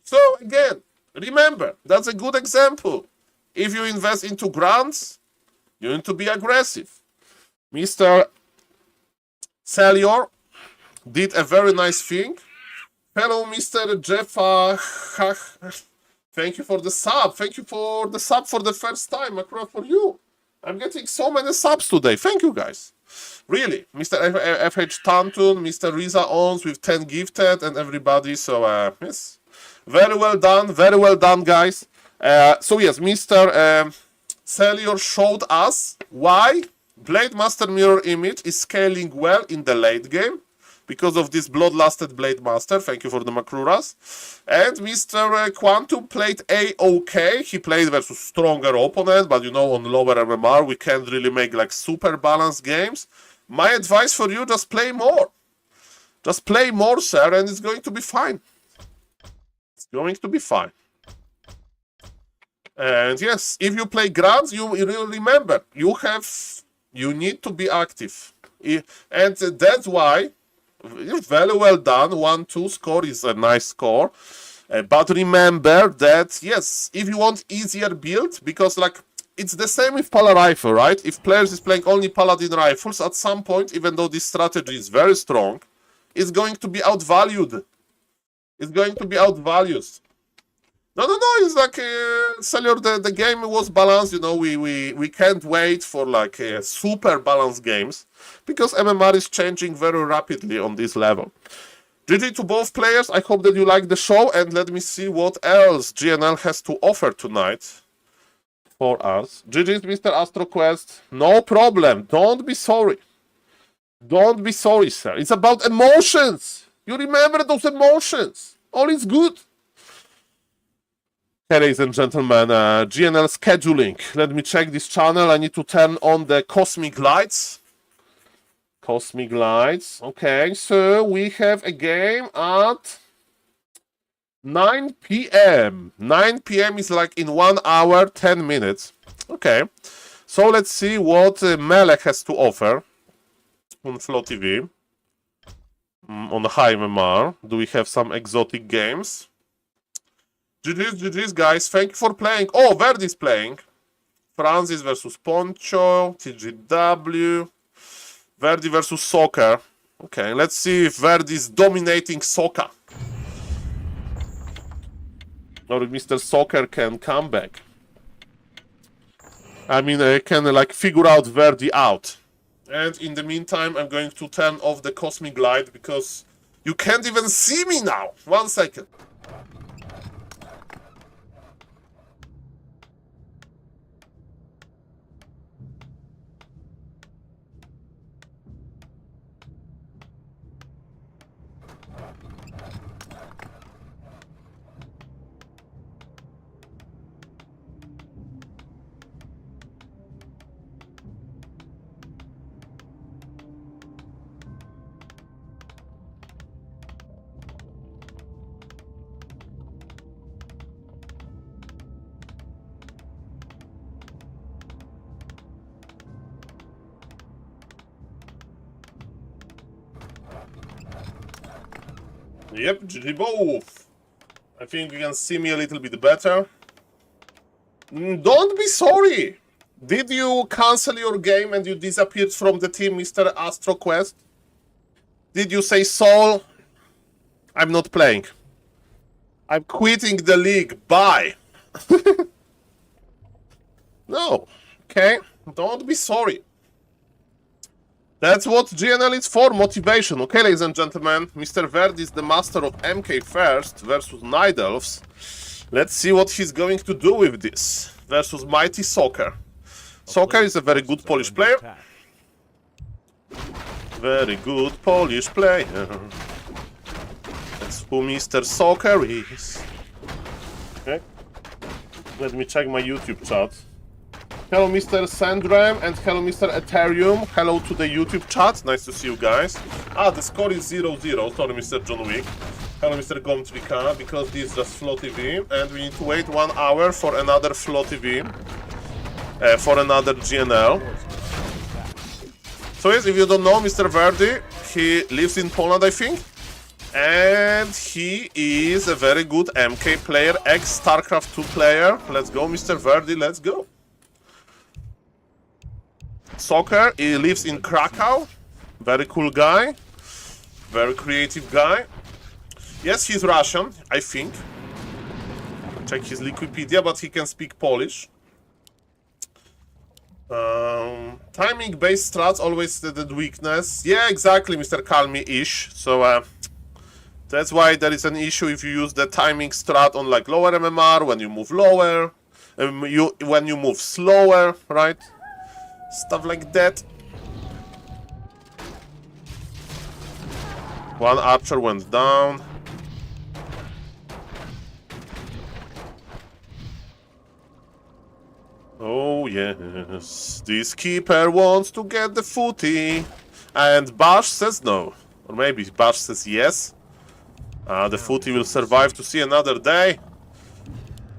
So, again, Remember, that's a good example. If you invest into grants, you need to be aggressive. Mr. Selior did a very nice thing. Hello, Mr. Jeff. Thank you for the sub. Thank you for the sub for the first time. Across for you. I'm getting so many subs today. Thank you, guys. Really. Mr. FH Tantun, Mr. Riza Owns with 10 gifted and everybody. So, yes. Very well done. Very well done, guys. So, yes, Mr. Selior showed us why Blade Master Mirror Image is scaling well in the late game. Because of this Bloodlusted Blade Master. Thank you for the Makruras. And Mr. Quantum played A-OK. He played versus stronger opponent, but you know, on lower MMR, we can't really make like super balanced games. My advice for you, just play more. Just play more, sir, and it's going to be fine. It's going to be fine. And yes, if you play grants, you will remember, you need to be active. And that's why, very well done. 1-2 score is a nice score. But remember that, yes, if you want easier build, because like it's the same with Pala Rifle, right? If players is playing only Paladin Rifles, at some point, even though this strategy is very strong, it's going to be outvalued. It's going to be outvalued. No, it's like, Selior, the game was balanced, you know, we can't wait for like super balanced games, because MMR is changing very rapidly on this level. GG to both players, I hope that you like the show, and let me see what else GNL has to offer tonight for us. GG, Mr. AstroQuest, no problem, don't be sorry. Don't be sorry, sir, it's about emotions. You remember those emotions, all is good. Hey, ladies and gentlemen, GNL scheduling. Let me check this channel. I need to turn on the cosmic lights. Cosmic lights. Okay, so we have a game at 9 p.m. 9 p.m. is like in 1 hour, 10 minutes. Okay, so let's see what Melek has to offer on Flow TV. On the high MMR. Do we have some exotic games? GG's, guys. Thank you for playing. Oh, Verdi's playing. Francis versus Poncho. TGW. Verdi versus Soccer. Okay, let's see if Verdi is dominating Soccer. Or if Mr. Soccer can come back. I mean, I can like figure out Verdi out. And in the meantime, I'm going to turn off the cosmic light because you can't even see me now. 1 second. Yep, GG both. I think you can see me a little bit better. Don't be sorry. Did you cancel your game and you disappeared from the team, Mr. AstroQuest? Did you say, Saul, I'm not playing. I'm quitting the league. Bye. No. Okay? Don't be sorry. That's what GNL is for, motivation. Okay, ladies and gentlemen, Mr. Verdi is the master of MK first versus Night Elves. Let's see what he's going to do with this versus Mighty Soccer. Soccer is a very good Polish player. Very good Polish player. That's who Mr. Soccer is. Okay. Let me check my YouTube chat. Hello, Mr. Sandram, and hello, Mr. Ethereum. Hello to the YouTube chat. Nice to see you guys. Ah, the score is 0-0. Sorry, Mr. John Wick. Hello, Mr. Gomtrika, because this is just Flow TV, and we need to wait 1 hour for another Flow TV, for another GNL. So yes, if you don't know, Mr. Verdi, he lives in Poland, I think. And he is a very good MK player, ex-StarCraft 2 player. Let's go, Mr. Verdi, let's go. Soccer, he lives in Krakow. Very cool guy. Very creative guy. Yes, he's Russian, I think. Check his Wikipedia, but he can speak Polish. Timing-based strats always the weakness. Yeah, exactly, Mr. Calmi-ish. So that's why there is an issue if you use the timing strat on like lower MMR when you move lower, when you move slower, right? Stuff like that. One archer went down. Oh yes, this keeper wants to get the footy. And Bash says no. Or maybe Bash says yes. The footy will survive to see another day.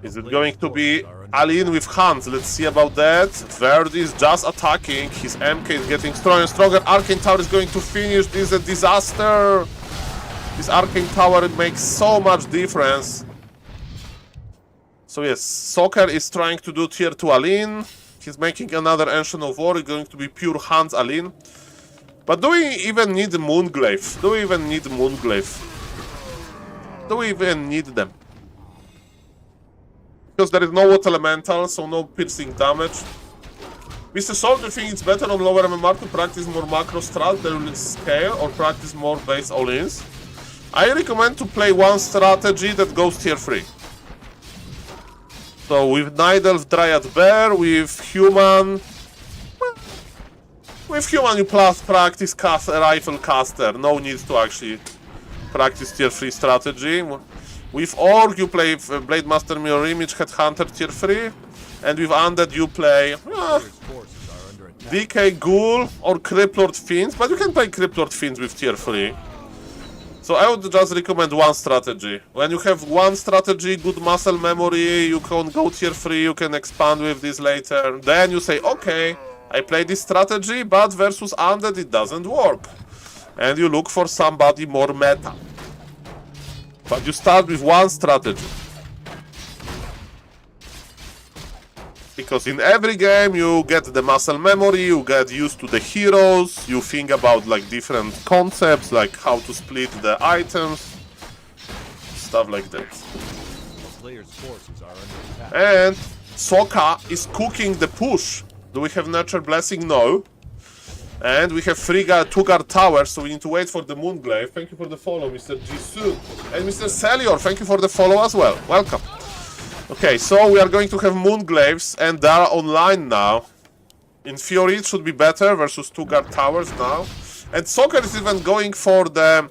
Is it going to be Aline with Hans? Let's see about that. Verdi is just attacking. His MK is getting stronger and stronger. Arcane Tower is going to finish. This is a disaster. This Arcane Tower makes so much difference. So yes, Soccer is trying to do tier 2 Aline. He's making another Ancient of War. It's going to be pure Hans Aline. But do we even need Moonglaive? Do we even need Moonglaive? Do we even need them? Because there is no Water Elemental, so no piercing damage. Mr. Soul, do you think it's better on lower MMR to practice more macro strat than will scale or practice more base all-ins? I recommend to play one strategy that goes tier 3. So with Night Elf, Dryad, Bear, with Human... With Human you plus practice Rifle Caster, no need to actually practice tier 3 strategy. With Orc you play Blade Master Mirror Image, Headhunter tier 3. And with Undead you play DK Ghoul or Criplord Fiends, but you can play Criplord Fiends with tier 3. So I would just recommend one strategy. When you have one strategy, good muscle memory, you can go tier 3, you can expand with this later. Then you say, okay, I play this strategy, but versus Undead it doesn't work. And you look for somebody more meta. But you start with one strategy. Because in every game you get the muscle memory, you get used to the heroes, you think about like different concepts, like how to split the items, stuff like that. And Soka is cooking the push. Do we have Nurture Blessing? No. And we have 2-guard towers, so we need to wait for the Moonglaive. Thank you for the follow, Mr. Jisoo. And Mr. Celior, thank you for the follow as well. Welcome. Okay, so we are going to have Moonglaives, and they are online now. In theory, it should be better versus 2-guard towers now. And Soccer is even going for the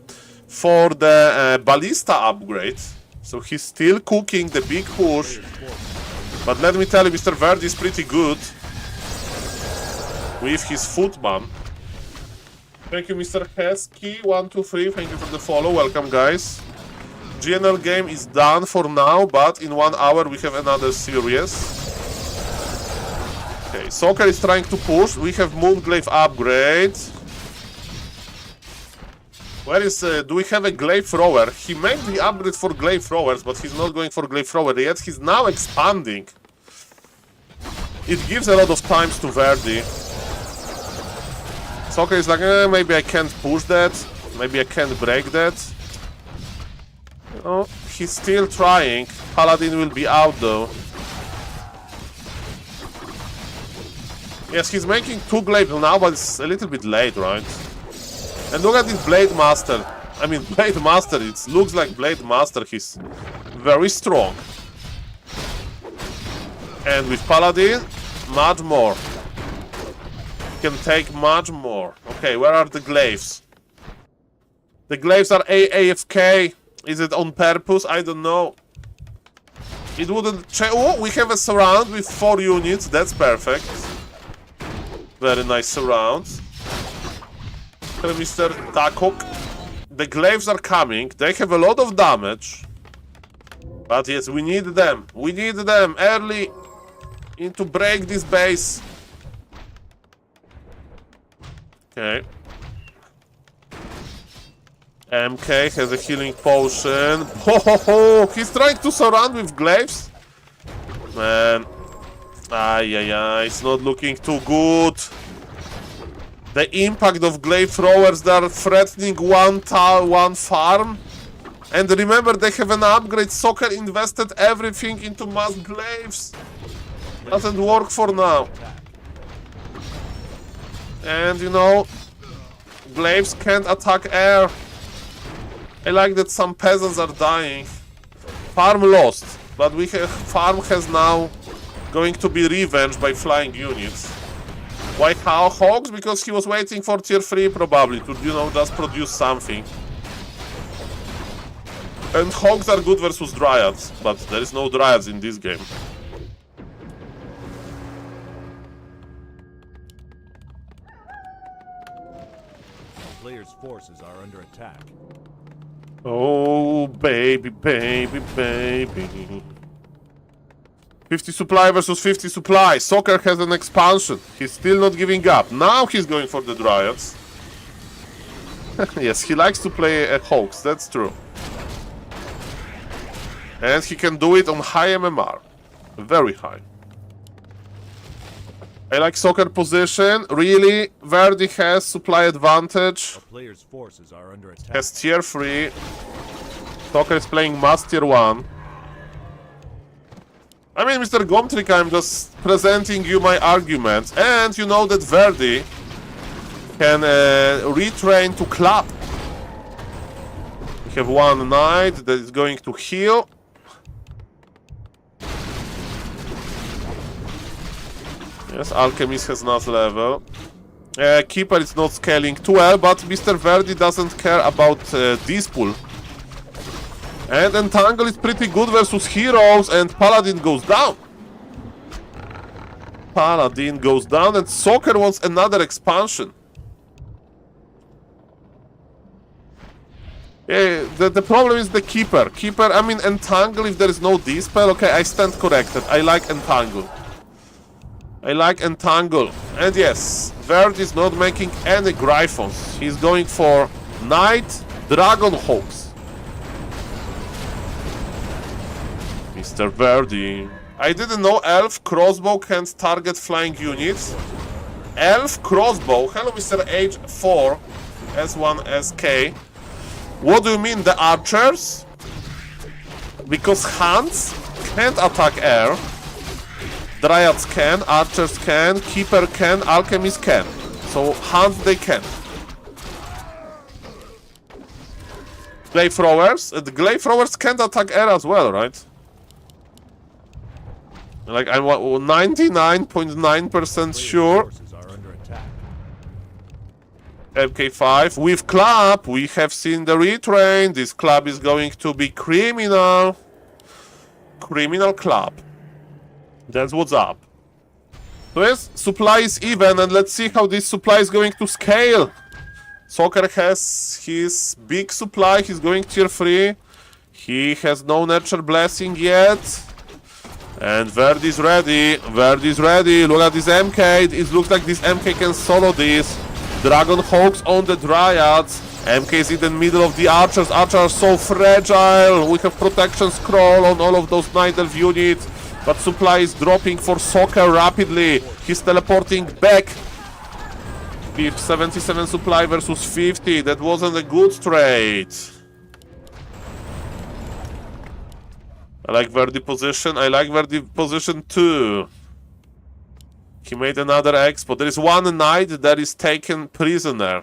Ballista upgrade. So he's still cooking the big push. But let me tell you, Mr. Verdi is pretty good with his Footman. Thank you, Mr. Hesky123. Thank you for the follow. Welcome, guys. GNL game is done for now, but in 1 hour we have another series. Okay, Soccer is trying to push. We have Moonglaive upgrade. Where is... do we have a Glaive Thrower? He made the upgrade for Glaive Throwers, but he's not going for Glaive Thrower yet. He's now expanding. It gives a lot of times to Verdi. Soccer is like, maybe I can't push that. Maybe I can't break that. Oh, he's still trying. Paladin will be out though. Yes, he's making 2 glaives now, but it's a little bit late, right? And look at this Blade Master. I mean, Blade Master, it looks like Blade Master, he's very strong. And with Paladin, much more. He can take much more. Okay, where are the glaives? The glaives are AFK. Is it on purpose? I don't know. It wouldn't change. Oh, we have a surround with 4 units. That's perfect. Very nice surround. Hello, Mr. Takok. The glaives are coming. They have a lot of damage. But yes, we need them. We need them early in to break this base. Okay. MK has a healing potion. Ho ho ho! He's trying to surround with glaives. Man. It's not looking too good. The impact of glaive throwers that are threatening one farm. And remember, they have an upgrade. Soccer invested everything into mass glaives. Doesn't work for now. And you know, glaives can't attack air. I like that some peasants are dying. Farm lost, but farm has now going to be revenged by flying units. Why how hogs? Because he was waiting for tier 3 probably to, you know, just produce something. And hogs are good versus dryads, but there is no dryads in this game. Player's forces are under attack. Oh, baby, baby, baby. 50 supply versus 50 supply. Soccer has an expansion. He's still not giving up. Now he's going for the dryads. Yes, he likes to play hogs, that's true. And he can do it on high MMR. Very high. I like soccer position. Really, Verdi has supply advantage. The player's forces are under attack. Has tier 3. Soccer is playing mass tier 1. I mean, Mr. Gomtrick, I'm just presenting you my arguments. And you know that Verdi can retrain to club. We have one knight that is going to heal. Yes, Alchemist has not level. Keeper is not scaling too well, but Mr. Verdi doesn't care about this pool. And Entangle is pretty good versus heroes, and Paladin goes down. Paladin goes down, and Soccer wants another expansion. The problem is the Keeper. Keeper, I mean Entangle, if there is no Dispel, okay, I stand corrected. I like Entangle. I like Entangle. And yes, Verd is not making any Gryphons. He's going for Knight, Dragon Hawks. Mr. Verdi. I didn't know Elf Crossbow can't target flying units. Elf Crossbow. Hello, Mr. H4 S1SK. What do you mean, the archers? Because Hunts can't attack air. Dryads can, archers can, keeper can, alchemist can. So Hunts they can. Glaive throwers? The glaive throwers can't attack air as well, right? Like, I'm 99.9% sure. MK5 with club. We have seen the retrain. This club is going to be criminal. Criminal club. That's what's up. So yes, supply is even, and let's see how this supply is going to scale. Soccer has his big supply. He's going tier 3. He has no Nature Blessing yet. And Verdi's ready. Verdi's ready. Look at this MK. It looks like this MK can solo this. Dragon Hawks on the Dryads. MK is in the middle of the Archers. Archers are so fragile. We have Protection Scroll on all of those Night Elf units. But supply is dropping for Soccer rapidly. He's teleporting back. 77 supply versus 50. That wasn't a good trade. I like Verdi position. I like Verdi position too. He made another expo. There is one knight that is taken prisoner.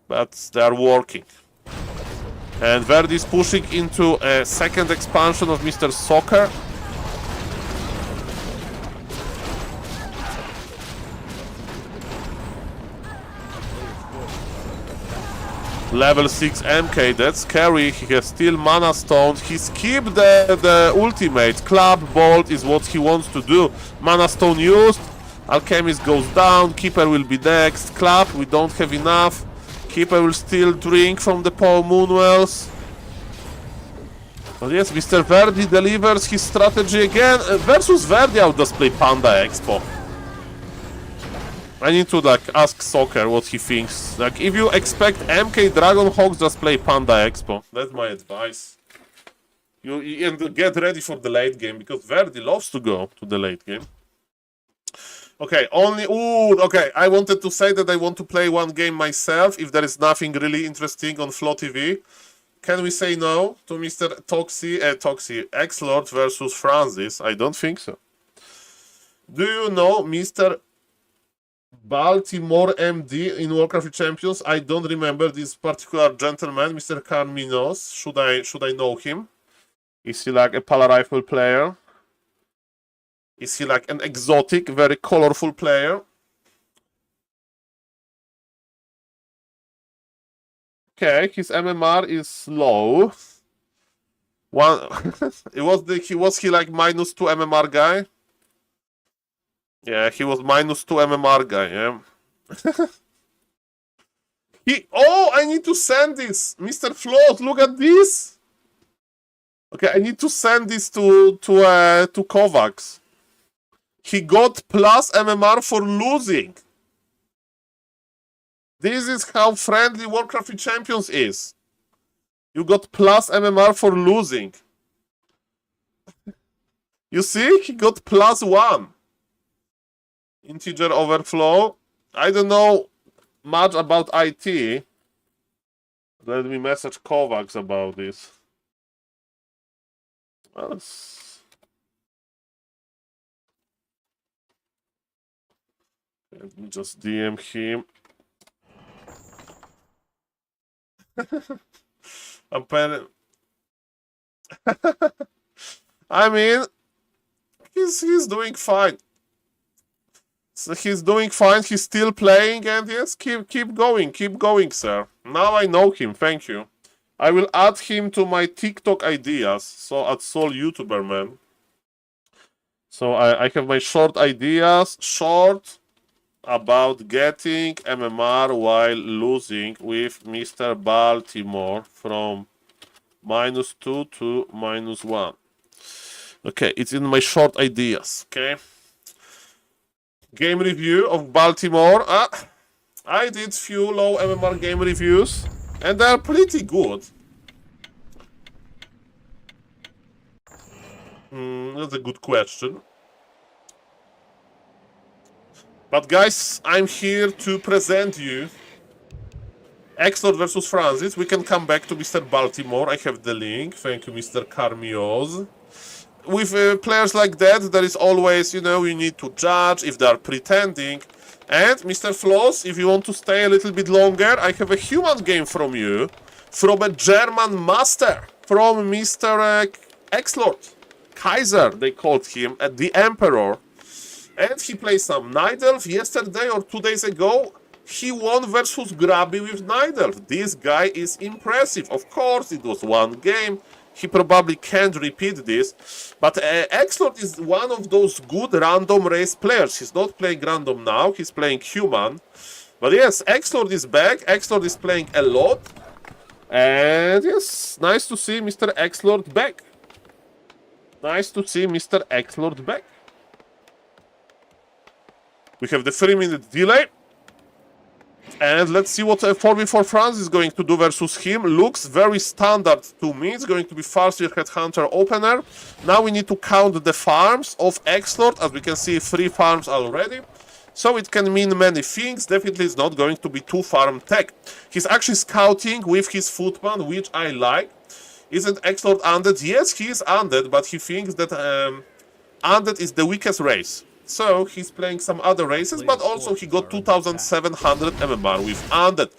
But they are working. And Verdi is pushing into a second expansion of Mr. Soccer. Level 6 MK, that's scary. He has still mana stones. He skipped the ultimate. Club Bolt is what he wants to do. Mana stone used. Alchemist goes down. Keeper will be next. Club, we don't have enough. Keeper will still drink from the Paul Moonwells. But yes, Mr. Verdi delivers his strategy again. Versus Verdi, I'll just play Panda Expo. I need to like ask Soccer what he thinks. Like, if you expect MK Dragonhawks, just play Panda Expo. That's my advice. And get ready for the late game, because Verdi loves to go to the late game. Okay, okay, I wanted to say that I want to play one game myself if there is nothing really interesting on Flow TV. Can we say no to Mr. Toxie, X-Lord versus Francis? I don't think so. Do you know Mr. Baltimore MD in Warcraft Champions? I don't remember this particular gentleman, Mr. Carminos. Should I know him? Is he like a Pala Rifle player? Is he like an exotic, very colorful player? Okay, his MMR is low. Was he like -2 MMR guy? Yeah, he was -2 MMR guy, yeah. I need to send this! Mr. Float, look at this! Okay, I need to send this to Kovacs. He got plus MMR for losing. This is how friendly Warcraft Champions is. You got plus MMR for losing. You see? He got +1. Integer overflow. I don't know much about IT. Let me message Kovacs about this. Let me just DM him. I mean, he's doing fine. So he's doing fine. He's still playing, and yes, keep going, sir. Now I know him. Thank you. I will add him to my TikTok ideas. So at SaulYouTuberMan. So I have my short ideas. Short about getting MMR while losing with Mr. Baltimore from -2 to -1. Okay, it's in my short ideas. Okay. Game review of Baltimore. I did few low MMR game reviews, and they're pretty good. That's a good question. But guys, I'm here to present you X-Lord versus Francis. We can come back to Mr. Baltimore. I have the link. Thank you, Mr. Carmios. With players like that, there is always, you need to judge if they are pretending. And Mr. Floss, if you want to stay a little bit longer, I have a human game from you. From a German master. From Mr. X-Lord. Kaiser, they called him, the Emperor. And he played some Night Elf yesterday or 2 days ago. He won versus Grabby with Night Elf. This guy is impressive. Of course, it was one game. He probably can't repeat this. But X-Lord is one of those good random race players. He's not playing random now. He's playing human. But yes, X-Lord is back. X-Lord is playing a lot. And yes, nice to see Mr. X-Lord back. Nice to see Mr. X-Lord back. We have the 3-minute delay. And let's see what 4v4 France is going to do versus him. Looks very standard to me. It's going to be Farseer Headhunter opener. Now we need to count the farms of X-Lord. As we can see, 3 farms already. So it can mean many things. Definitely it's not going to be 2-farm tech. He's actually scouting with his footman, which I like. Isn't X-Lord undead? Yes, he is undead, but he thinks that undead is the weakest race. So he's playing some other races, but also he got 2700 MMR with undead.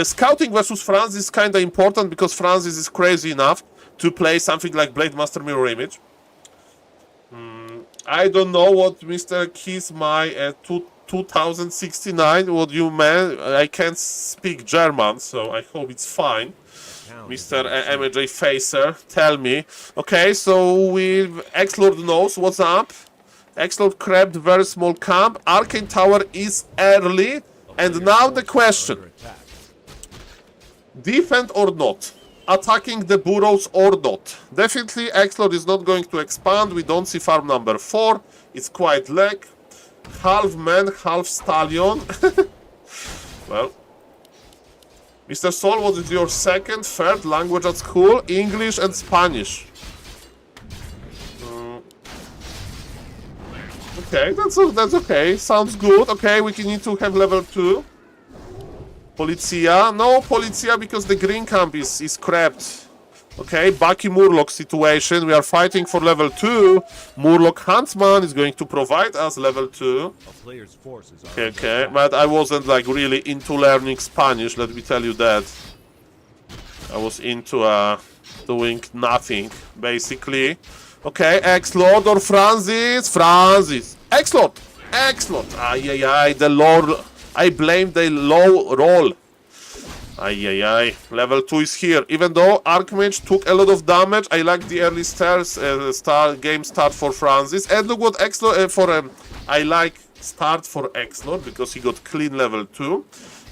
Scouting versus Francis is kind of important because Francis is crazy enough to play something like Blade Master Mirror Image. I don't know what Mr. Kiss my 2069, what you meant. I can't speak German, so I hope it's fine. Mr. MJ Facer, tell me. Okay, so X-Lord knows what's up. X-Lord crept very small camp. Arcane Tower is early. And now the question. Defend or not? Attacking the burrows or not? Definitely X-Lord is not going to expand. We don't see farm number 4. It's quite lag. half man, half stallion. Well, Mr. Saul, what is your second, third language at school? English and Spanish. Okay, that's okay. Sounds good. Okay, we need to have level 2. Polizia. No, Polizia, because the green camp is crapped. Okay, Bucky Murloc situation. We are fighting for level 2. Murloc Huntsman is going to provide us level 2. Okay, but I wasn't like really into learning Spanish, let me tell you that. I was into doing nothing, basically. Okay, X-Lord or Francis? Francis. X-Lord! X-Lord! Ay, the low... I blame the low roll. Ay. Level 2 is here. Even though Archmage took a lot of damage, I like the early game start for Francis. And look what X-Lord I like start for X-Lord because he got clean level 2.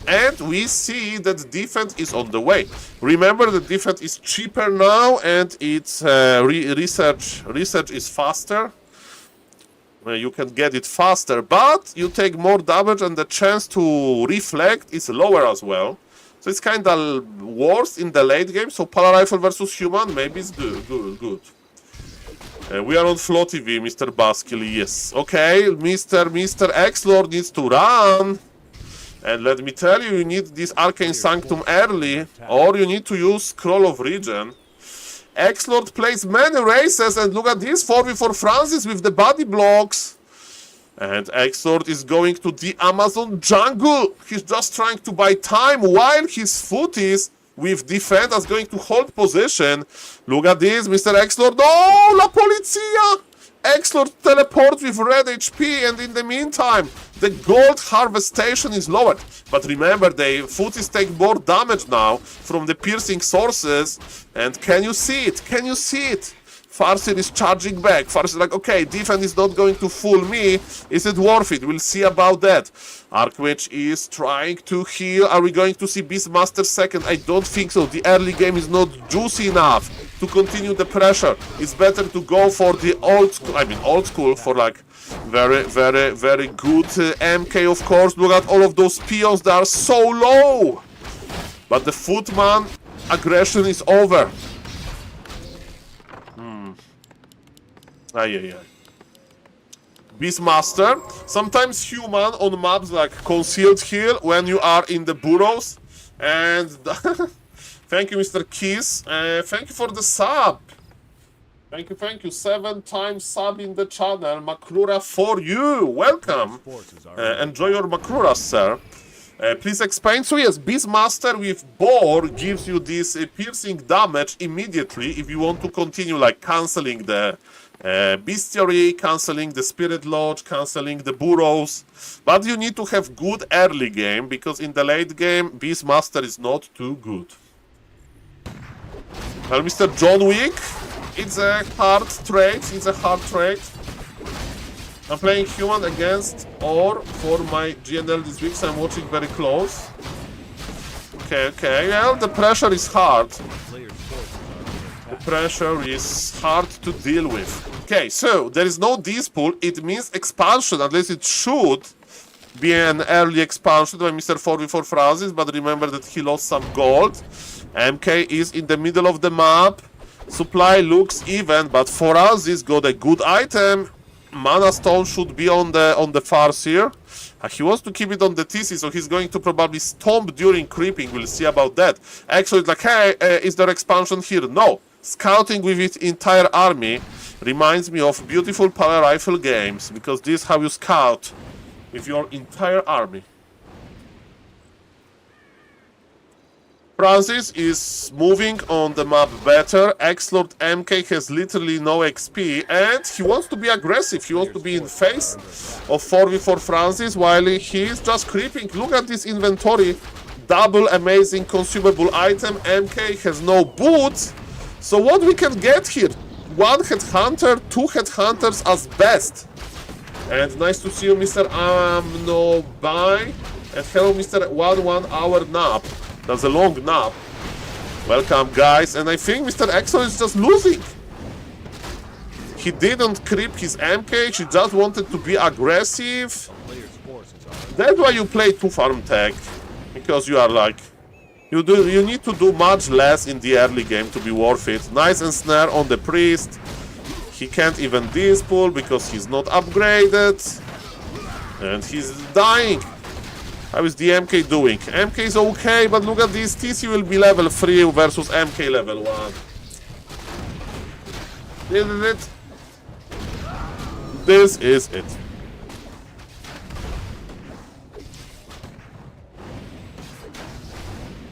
And we see that defense is on the way. Remember, the defense is cheaper now, and its research is faster. You can get it faster, but you take more damage, and the chance to reflect is lower as well. So it's kind of worse in the late game. So Polar Rifle versus Human, maybe it's good. We are on Flow TV, Mr. Baskill, yes. Okay, Mr. X-Lord needs to run. And let me tell you, you need this Arcane Sanctum early, or you need to use Scroll of Regen. X-Lord plays many races, and look at this 4v4 Francis with the body blocks. And X-Lord is going to the Amazon jungle. He's just trying to buy time while his footies with defense is going to hold position. Look at this, Mr. X-Lord. Oh, La Polizia! X-Lord teleports with red HP, and in the meantime, the gold harvestation is lowered. But remember, the footies take more damage now from the piercing sources. And can you see it? Can you see it? Farseer is charging back. Farseer is like, okay, defense is not going to fool me. Is it worth it? We'll see about that. Archmage is trying to heal. Are we going to see Beastmaster second? I don't think so. The early game is not juicy enough to continue the pressure. It's better to go for the old school, for like very good MK, of course. Look at all of those peons, they are so low. But the Footman aggression is over. Ay. Beastmaster. Sometimes Human on maps like Concealed Hill when you are in the burrows. And thank you, Mr. Keys. Thank you for the sub. Thank you. 7 times sub in the channel. Makrura for you. Welcome. Enjoy your Makrura, sir. Please explain. So yes, Beastmaster with Boar gives you this piercing damage immediately if you want to continue like cancelling the Bestiary, cancelling the Spirit Lodge, cancelling the Burrows. But you need to have good early game, because in the late game, Beastmaster is not too good. Well, Mr. John Wick, it's a hard trade. I'm playing Human against Or for my GNL this week, so I'm watching very close. Okay, well, the pressure is hard. The pressure is hard to deal with. Okay, so there is no Dispool. It means expansion. At least it should be an early expansion by Mr. 4v4 Francis, but remember that he lost some gold. MK is in the middle of the map. Supply looks even, but for us, this got a good item. Mana Stone should be on the Farseer. He wants to keep it on the TC, so he's going to probably stomp during creeping. We'll see about that. Actually, it's like, hey, is there expansion here? No. Scouting with its entire army reminds me of beautiful Power Rifle games, because this is how you scout with your entire army. Francis is moving on the map better. X-Lord MK has literally no XP, and he wants to be aggressive. He wants to be in face of 4v4 Francis while he is just creeping. Look at this inventory. Double amazing consumable item. MK has no boots. So what we can get here? 1 headhunter, 2 headhunters as best. And nice to see you, Mr. Amnobai. And hello, Mr. 1 hour nap. That's a long nap. Welcome, guys. And I think Mr. Exo is just losing. He didn't creep his MK, he just wanted to be aggressive. Player's forces are That's why you play 2 farm tech. Because you are like... You need to do much less in the early game to be worth it. Nice and snare on the priest. He can't even dispull because he's not upgraded. And he's dying. How is the MK doing? MK is okay, but look at this. TC will be level 3 versus MK level 1. This is it. This is it.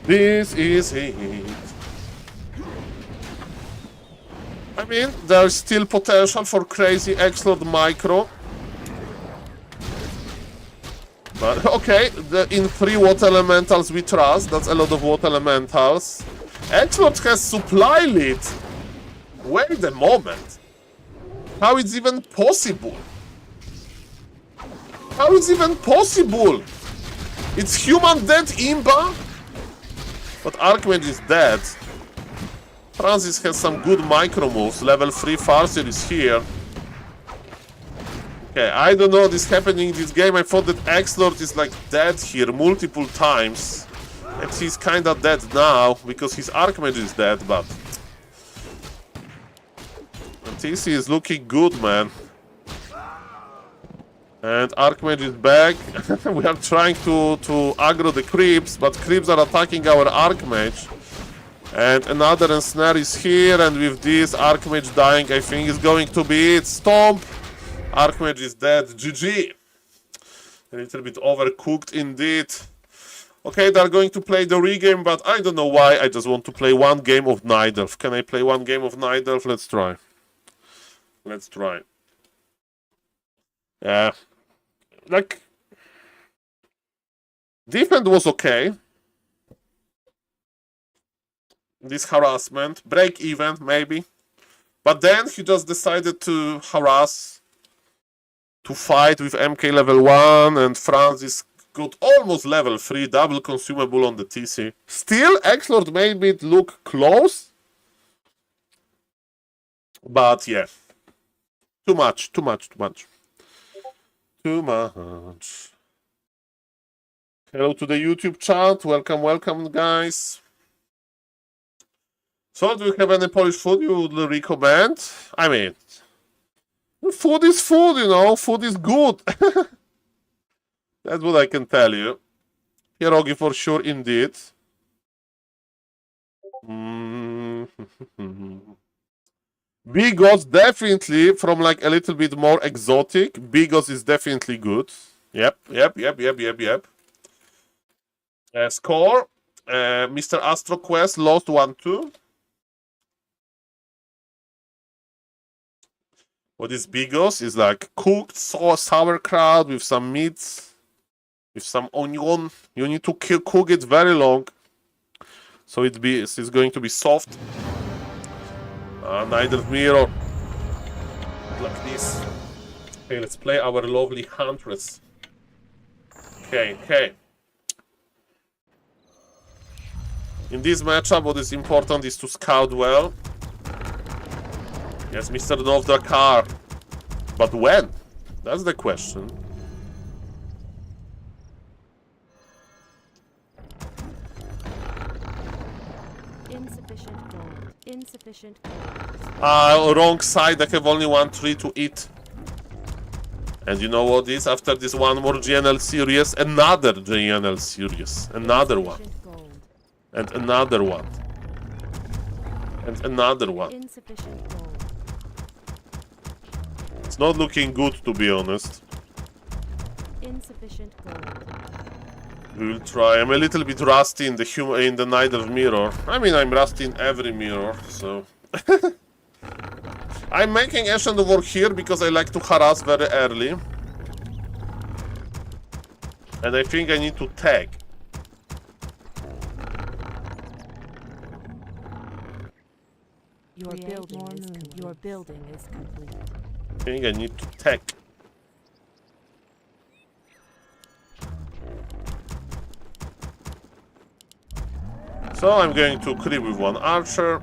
This is it. I mean, there's still potential for crazy X-Lord micro. But, okay, in 3 water elementals we trust. That's a lot of water elementals. X-Lord has supply lead. Wait a moment. How is even possible? How is even possible? It's human dead Imba? But Archmage is dead. Francis has some good micro moves. Level 3 Farseer is here. Okay, I don't know what is happening in this game. I thought that X-Lord is like dead here multiple times. And he's kinda dead now because his Archmage is dead, but... And TC is looking good, man. And Archmage is back. We are trying to aggro the creeps, but creeps are attacking our Archmage. And another ensnare is here, and with this Archmage dying, I think is going to be it. Stomp! Archmage is dead. GG! A little bit overcooked indeed. Okay, they're going to play the regame, but I don't know why. I just want to play 1 game of Night Elf. Can I play 1 game of Night Elf? Let's try. Let's try. Yeah. Like... Defense was okay. This harassment. Break even, maybe. But then he just decided to harass. To fight with MK level 1. And Francis got almost level 3. Double consumable on the TC. Still, X-Lord made it look close. But yeah. Too much, too much, too much. Too much. Hello to the YouTube chat. Welcome, welcome, guys. So, do you have any Polish food you would recommend? I mean, food is food, you know. Food is good. That's what I can tell you. Pierogi for sure, indeed. Bigos definitely from like a little bit more exotic. Bigos is definitely good. Yep. Score. Mr. Astro Quest lost 1-2. What is Bigos? Is like cooked sauerkraut with some meat, with some onion. You need to cook it very long, so it's going to be soft. Night of Mirror. Like this. Okay, let's play our lovely Huntress. Okay. In this matchup, what is important is to scout well. Yes, Mr. Novdrakar. But when? That's the question. Insufficient gold. Insufficient gold. Wrong side. I have only 1 tree to eat. And you know what is? After this one more GNL series, another GNL series. Another one. Gold. And another one. And another one. Insufficient gold. It's not looking good, to be honest. Insufficient gold. We will try. I'm a little bit rusty in the Night of Mirror. I mean, I'm rusty in every mirror, so... I'm making Ashen War here because I like to harass very early. And I think I need to tag. Your building is complete. I think I need to tag. So I'm going to creep with 1 archer.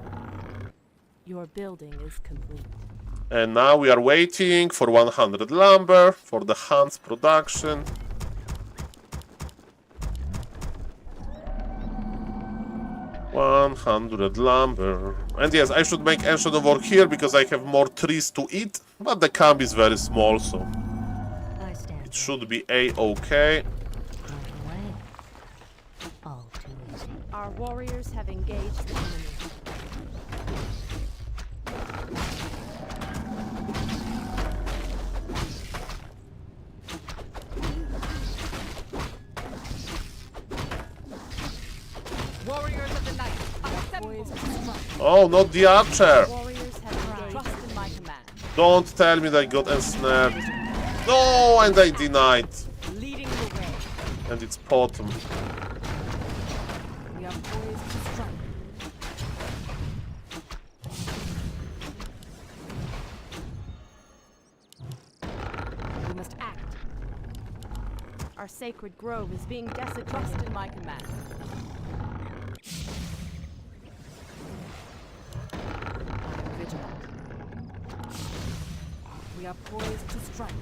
Your building is complete. And now we are waiting for 100 lumber for the Hans production. $100 lumber. And yes, I should make Ancient of War here because I have more trees to eat, but the camp is very small, so I stand it should be a-okay. away. All too easy. Our warriors have engaged the enemy. Warriors of the night, assemble! Oh, not the archer! Warriors have engaged. Trust in my command. Don't tell me that I got ensnared. No, and I denied. Leading the way. And it's bottom. We are poised to strike. We must act. Our sacred grove is being Trust desecrated. in my command. I am vigilant. We are poised to strike.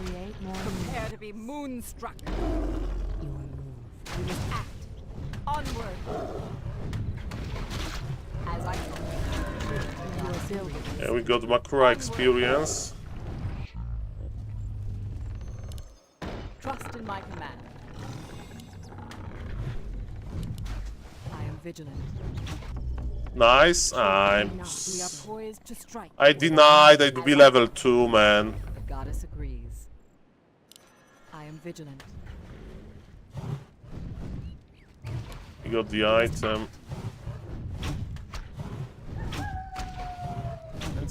Create more. Prepare to be moonstruck. Your move. We must act. Onward. As I Your building. Yeah, we got Makura experience. trust in my command. I am vigilant. Nice. We are I'm. poised to strike. I denied I'd be level 2, man. The goddess agrees. I am vigilant. You got the item.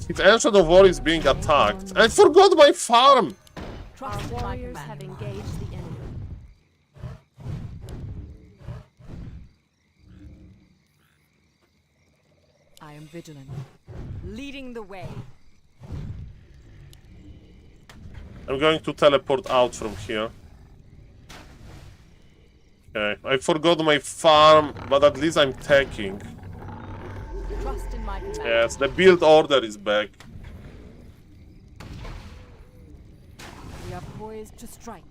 Its Ancient of War is being attacked. I forgot my farm! Our Trust in my warriors have command. engaged the enemy. I am vigilant. Leading the way. I'm going to teleport out from here. Okay, I forgot my farm, but at least I'm taking. Trust in my command. Yes, the build order is back. We are poised to strike.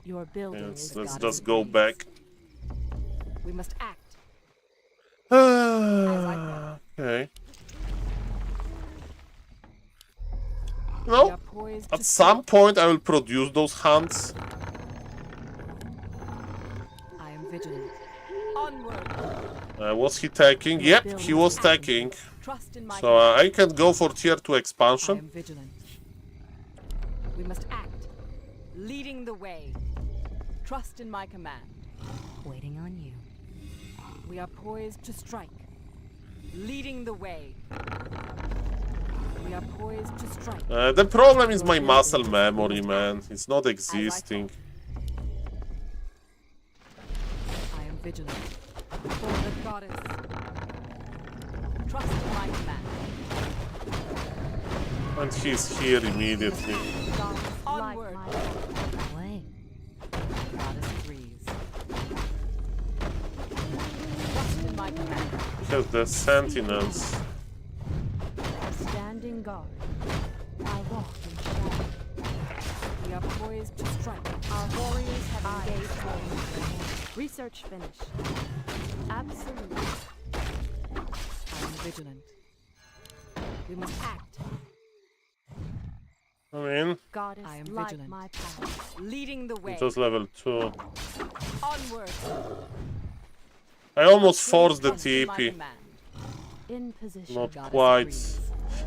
Your building Yes, is let's goddess just go agrees. back. We must act. Okay. We No, are poised at to some point I will produce those hunts. I am vigilant. Onward. Was he taking? Yep, he was taking. Trust in my So I can go for tier 2 I expansion. am vigilant. We must act. Leading the way. Trust in my command. Waiting on you. We are poised to strike. Leading the way. We are poised to strike. The problem is my muscle memory, man. It's not existing. I am vigilant. For the goddess. Trust in my command. And he's here immediately. Goddess, like onward. my Away. Goddess agrees. Trust in my command. Because the sentinels. standing guard. I walk in shadow. We are poised to strike. Our warriors have engaged warriors. Research finished. Absolutely. I am vigilant. We must act. I mean, Goddess, I am light vigilant. my path. Leading the way. it was level 2. Onward. I almost forced the Trust in my TP. command. In position. Not Goddess quite. agrees.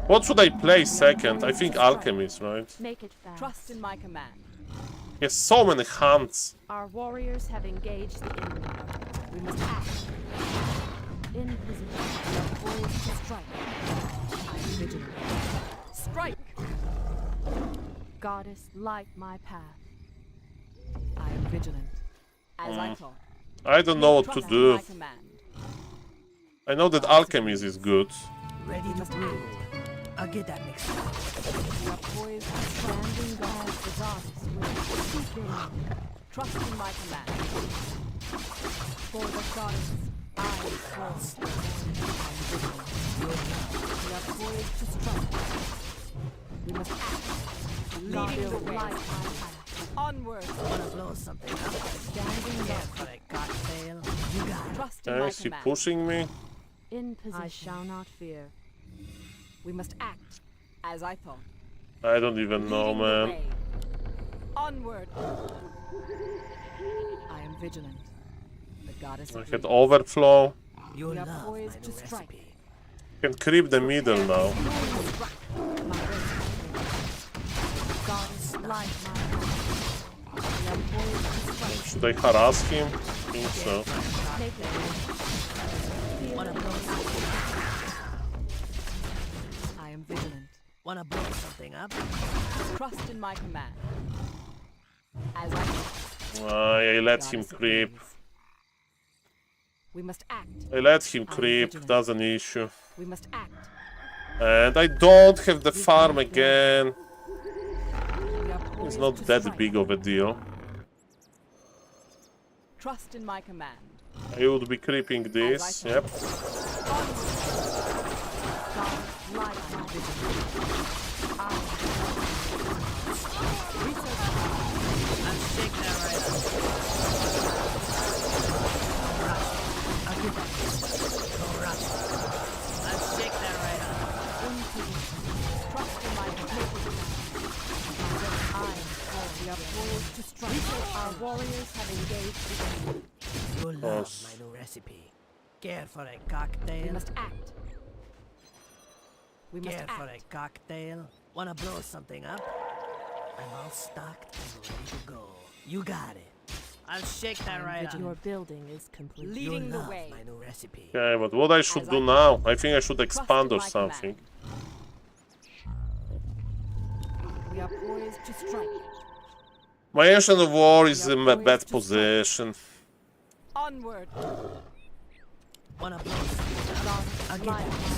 What should I play second? I think Alchemist, right? Make it fast. Trust in my command. He has so many hunts. Our warriors have engaged the enemy. We must act. In position. We are poised to strike. I am vigilant. Strike. Goddess, light my path. I am vigilant. As I thought. I don't know what to Trust in do. my command. I know that Alchemist is good. Ready to move. I'll get that mixed up. We are poised to strike. Standing guard, the goddess will seek your name. Trust in my command. For the goddess, I trust. I am vigilant. We are poised to strike. Leading the way. Light my path. Onward. Wanna blow something up? Standing Here guard. for a cocktail. You got it. Trust in Okay, my is he command. pushing me? In position. I shall not fear. We must act as I thought. I don't even know, Leading the man. way. Onward. I am vigilant. The goddess I of had war. overflow. You We are love my poised new to strike. recipe. Can creep the middle now. My goddess light my path. We are poised to strike. Should I harass him? I think so. Make it. Wanna blow something? I am vigilant. Wanna blow something up? Trust in my command. As I thought. I let him Goddess of creep. winds. We must act. I let him creep, that's an issue. We must act. And I don't have the farm again. We are It's poised not to that strike. big of a deal. Trust in my command. I would be creeping this, yep. Light my I'll shake that right up. I'll give that. Go rush. I'll shake that right up. Trust in my command. We are poised to strike. Our warriors have engaged the enemy. You love Course. my new recipe. Care for a We cocktail? must act. We must Care for a act. cocktail? Wanna blow something up? I'm all stocked and ready to go. You got it. I'll shake that right up. Your building is complete. You Leading the love way. my new recipe. Okay, but what I should do now? I think I should expand or something. We are poised to strike. My Ancient of War is in a bad position. Onward. Wanna blow something up? I'll give Light that.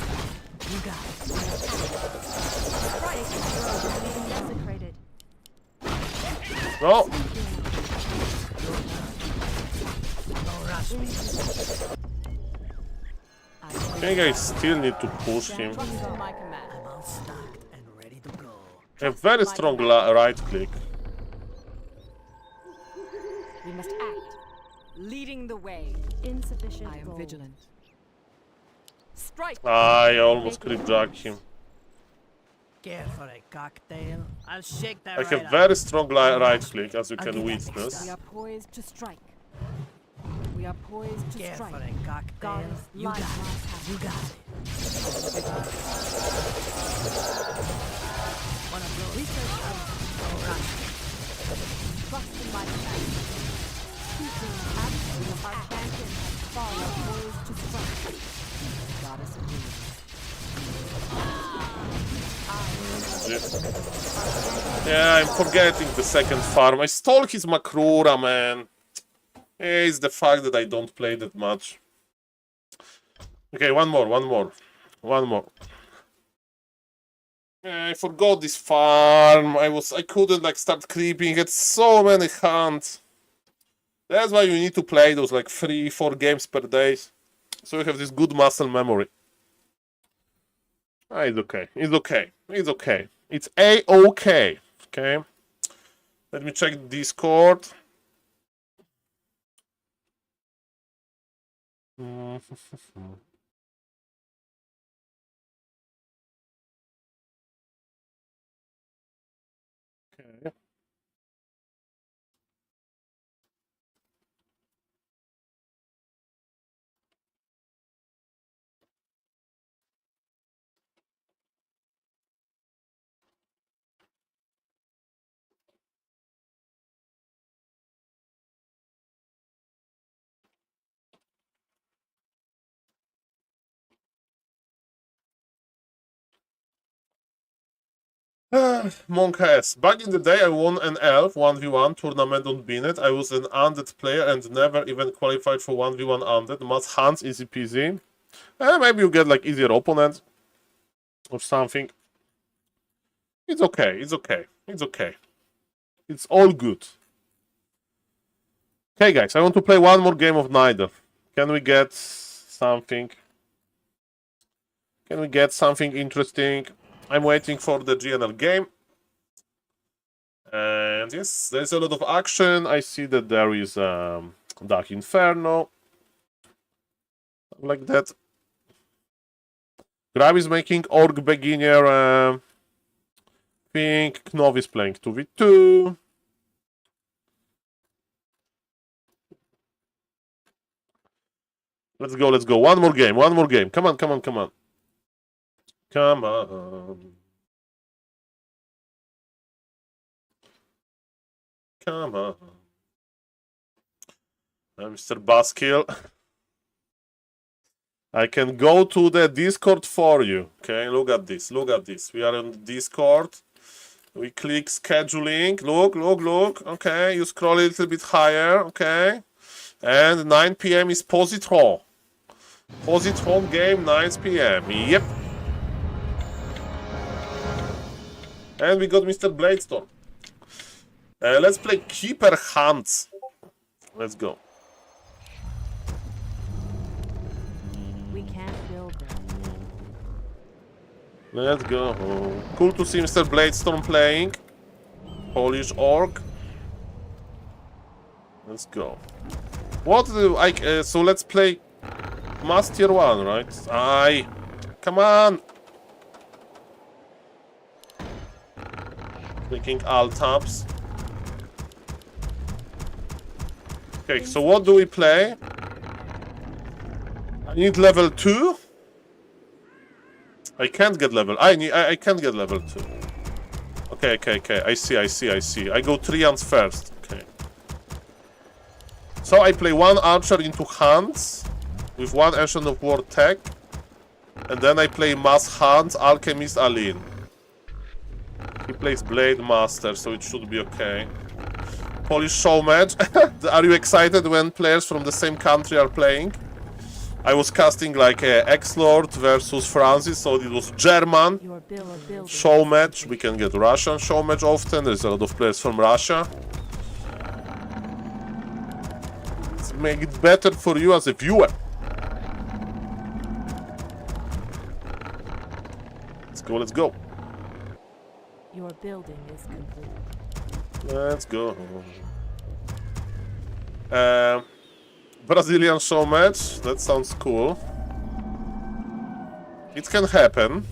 You got it. being desecrated. No! No rush me. I think I still need to push him. Trust in my command. I'm all stocked and ready to go. I have very strong right click. We must act. Leading the way. Insufficient I am gold. vigilant. Strike. I almost creep jacked him. Care for a cocktail? I'll shake that I right have up. very strong right click, as you I'll can give that next witness. We are poised to strike. We are poised to Care for strike. a cocktail? Goddess, You light got my it. path. You got it. Wanna blow Research out. No rush. Trust in my command. Our champion has We fallen. are poised to strike. Goddess of winds. Yeah, I'm forgetting the second farm. I stole his Makrura, man. It's the fact that I don't play that much. Okay, one more. I forgot this farm. I couldn't like start creeping. Had so many hunts. That's why you need to play those like 3-4 games per day. So you have this good muscle memory. Ah, it's okay. It's A-OK. Okay. Let me check Discord. Okay. Monk S. Back in the day, I won an elf 1v1 tournament on Binet. I was an undead player and never even qualified for 1v1 undead. Must hands, easy peasy. Maybe you get like easier opponents or something. It's okay. It's all good. Okay, guys, I want to play one more game of Neither. Can we get something? Interesting? I'm waiting for the GNL game. And yes, there's a lot of action. I see that there is Dark Inferno. Like that. Grab is making Orc Beginner thing. Knov is playing 2v2. Let's go, let's go. One more game, one more game. Come on, come on, come on. Come on. Come on. Mr. Buskill. I can go to the Discord for you. Okay, look at this, look at this. We are on Discord. We click scheduling. Look, look, look. Okay, you scroll a little bit higher. Okay. And 9 p.m. is Positron. Positron game, 9 p.m. Yep. And we got Mr. Bladestorm. Let's play Keeper Hunts. Let's go. We can't build them. Let's go. Cool to see Mr. Bladestorm playing. Polish orc. Let's go. What do I... so let's play Mass Tier 1, right? Aye. Come on. Clicking Alt tabs. Okay, so what do we play? I need level 2. I can't get level. I can't get level 2. Okay, okay, okay. I see. I go Treants first. Okay. So I play one archer into hands with one Ancient of War tech, and then I play Mass Hands, Alchemist, Aline. He plays Blade Master, so it should be okay. Polish show match. Are you excited when players from the same country are playing? I was casting like X-Lord versus Francis, so it was German show match. We can get Russian show match often. There's a lot of players from Russia. Let's make it better for you as a viewer. Let's go, let's go. Your building is complete. Let's go. Brazilian show match. That sounds cool. It can happen.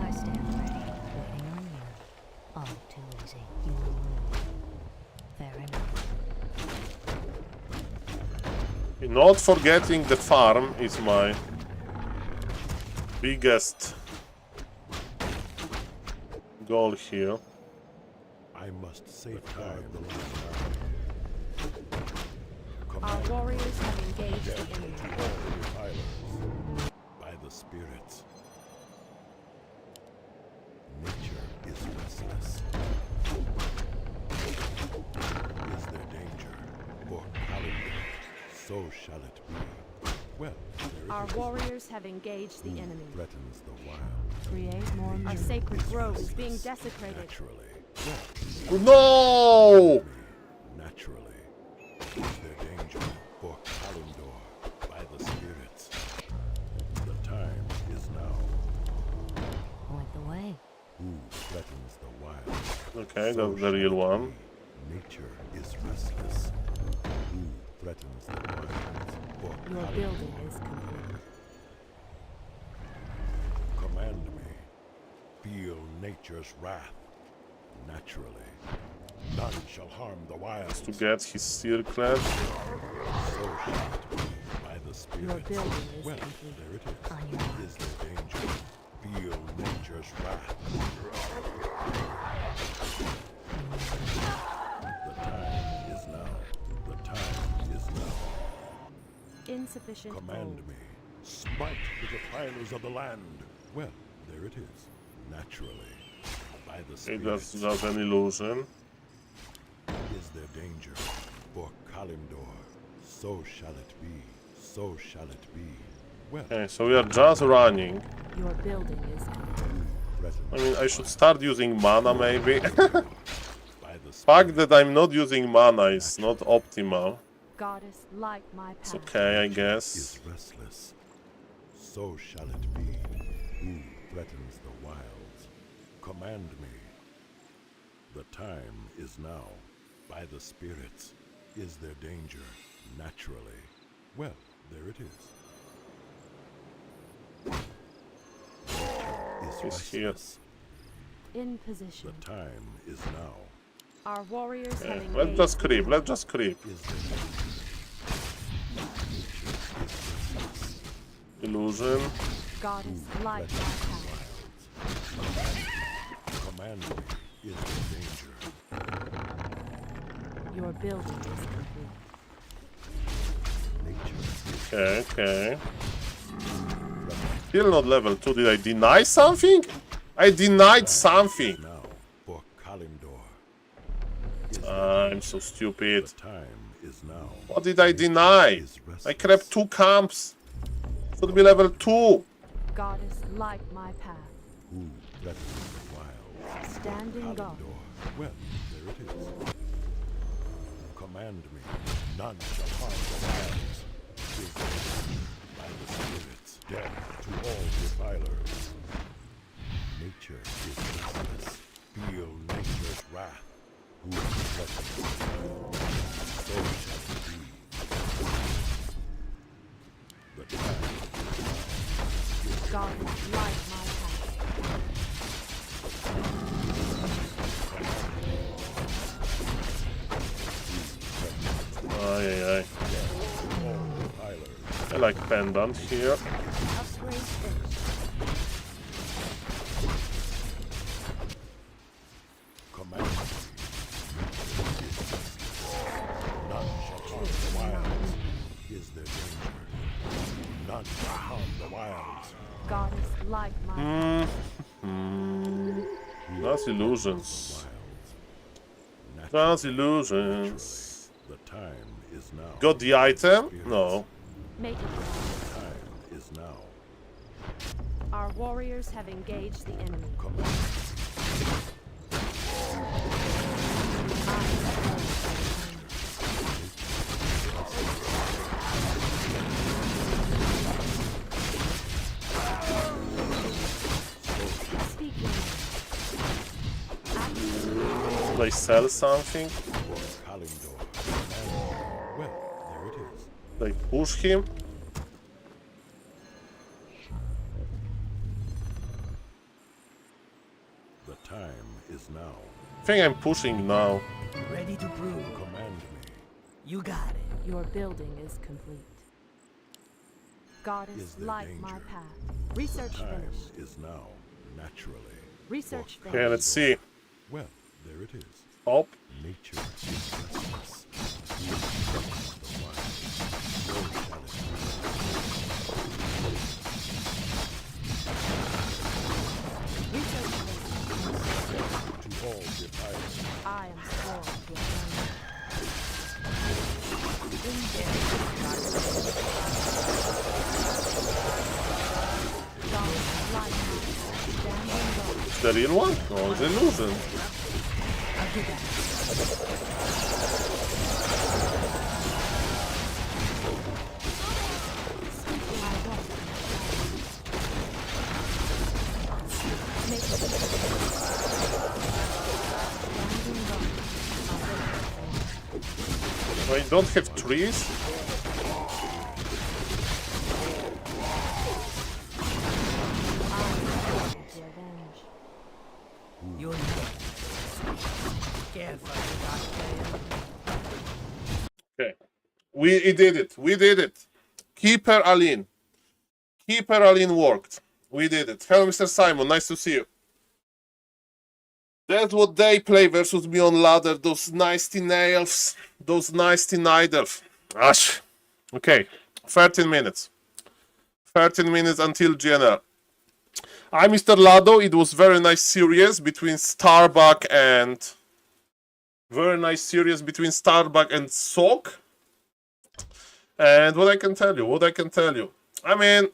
I stand ready, waiting on you. All too easy. You will move. Fair enough. Not forgetting the farm is my biggest goal here. I must safeguard the land. Our warriors have engaged the enemy. Islands by the spirits. Nature is restless. Is there danger for calendar? So shall it be. Well, there Our it is. warriors have engaged the enemy. Threatens the wild. Create more. Our sacred grove is being desecrated. Naturally. No! Naturally. Is there danger for Kalendor by the spirits? The time is now. Point the way. Who threatens the wild? Okay, that's the real one. Nature is restless. Who threatens the wild? For Your building is complete. command me. Feel nature's wrath. Naturally. None shall harm the wild. To get his steel clad. So shall it be by the Your spirits. building is Well, complete. there it is. On your mark. Is there danger? Feel nature's wrath. The time is now. The time is now. Insufficient Command gold. me. Smite the defilers of the land. Well, there it is. Naturally. By the Okay, spirits. that's just an illusion. Is there danger for Kalendor? So shall it be. So shall it be. Well, Okay, so we are just running. Your building is complete. threatened I mean, I should start using mana maybe. by the Fact that I'm not using mana is not optimal. Goddess, light my It's path. okay, I is guess. restless. so shall it be. Who threatens the wilds? Command me. The time is now. By the spirits, is there danger? Naturally. Well, there it is. He's here. In position. The time is now. Our warriors Yeah, have let's engaged. just creep. Let's just creep. Is there Illusion. Goddess light my path. command me? Is there danger? Your building is complete. Nature Okay. Still not level 2. Did I deny something? I denied something. now for Kalindor. I'm so stupid. The time is now. What did I deny? I crept 2 camps. Should be level 2. Goddess light my path. Who threatens the wild? Standing guard. Kalindor. Well, there it is. Command me. None shall harm the wilds. Is by the spirits, death to all defilers. Nature is restless. Feel nature's wrath. Who threatens the wild? So shall it be. The time Goddess light my path. Ay, ay, ay. all defilers. I like pendant here. Upgrade finished. Command me. None shall harm the wilds. Is there danger? None shall harm the wilds. Goddess light my path. That's illusions. Wilds. That's illusions. The time is now. Got the item? No. Make it fast. Time is now. Our warriors have engaged the enemy. Speaking. Did I sell something? Kalindor. Well, there it is. Did I push him? The time is now. I think I'm pushing now. Ready to brew. Command me. You got it. Your building is complete. Goddess Is there light my danger? path. Research Time finished. is now. Naturally. Research For Okay, let's see. Well, there it is. Up. Nature is restless. Who threatens the wild? So shall it Research finished. be. To all defilers. I am sworn to avenge. Goddess light my path. Standing guard. It's the real one? No, it's illusion. I'll do that. I don't have trees. You're careful, Okay. We did it. We did it. Keeper Aline. Keeper Aline worked. We did it. Hello, Mr. Simon. Nice to see you. That's what they play versus me on ladder. Those nasty elves. Those nasty night elf. Ash. Okay. 13 minutes. 13 minutes until GNL. I'm Mr. Lado. It was very nice series between Starbuck and... Very nice series between Starbuck and Sock. And what I can tell you. I mean,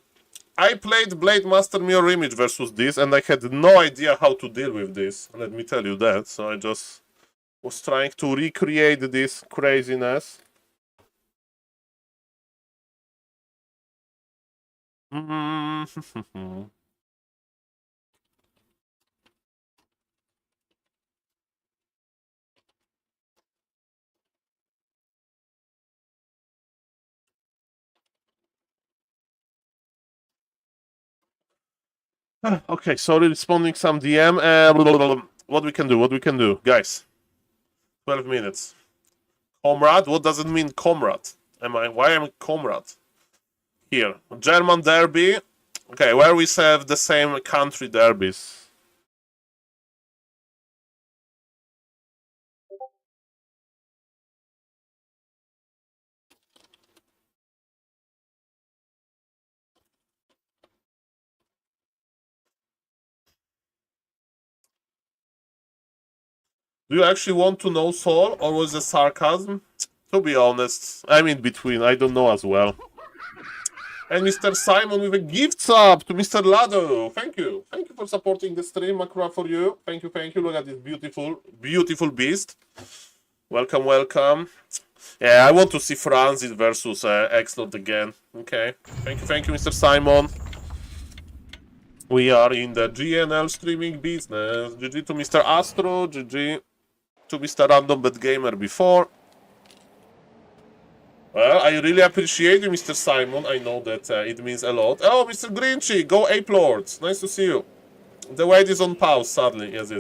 I played Blade Master Mirror Image versus this, and I had no idea how to deal with this. Let me tell you that. So I just was trying to recreate this craziness. Okay, sorry, responding some DM. What we can do, guys? 12 minutes. Comrade? What does it mean, comrade? Why am I comrade? Here, German derby. Okay, where we have the same country derbies. Do you actually want to know, Saul, or was it sarcasm? To be honest, I'm in between. I don't know as well. And Mr. Simon with a gift sub to Mr. Lado. Thank you. Thank you for supporting the stream. Makura for you. Thank you, thank you. Look at this beautiful, beautiful beast. Welcome, welcome. Yeah, I want to see Francis versus X-Lord again. Okay. Thank you, Mr. Simon. We are in the GNL streaming business. GG to Mr. Astro. GG to Mr. Random Bet Gamer before. Well, I really appreciate you, Mr. Simon. I know that it means a lot. Oh, Mr. Grinchy, go Ape Lords. Nice to see you. The wait is on pause, sadly. Yes.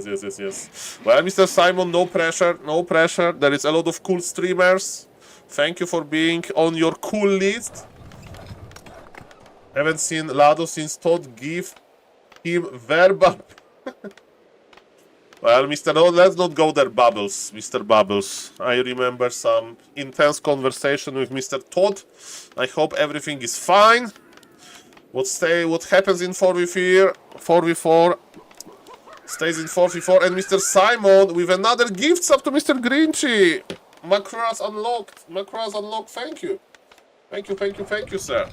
Well, Mr. Simon, no pressure, no pressure. There is a lot of cool streamers. Thank you for being on your cool list. Haven't seen Lado since Todd give him verbal. Well, Mr. No, let's not go there, Bubbles, Mr. Bubbles. I remember some intense conversation with Mr. Todd. I hope everything is fine. What happens in 4v4 stays in 4v4. And Mr. Simon with another gift sub to Mr. Grinchy. Macross unlocked. Thank you. Thank you, sir.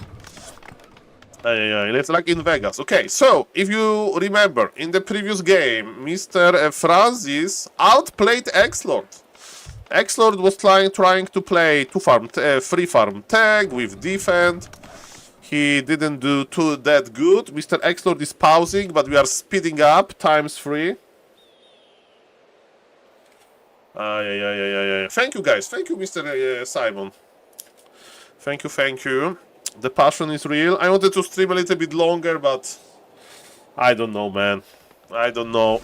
It's like in Vegas. Okay, so if you remember, in the previous game, Mr. Francis outplayed X-Lord. X-Lord was trying to play free farm tag with defend. He didn't do that good. Mr. X-Lord is pausing, but we are speeding up ×3. Thank you, guys. Thank you, Mr. Simon. Thank you. The passion is real. I wanted to stream a little bit longer, but I don't know, man. I don't know.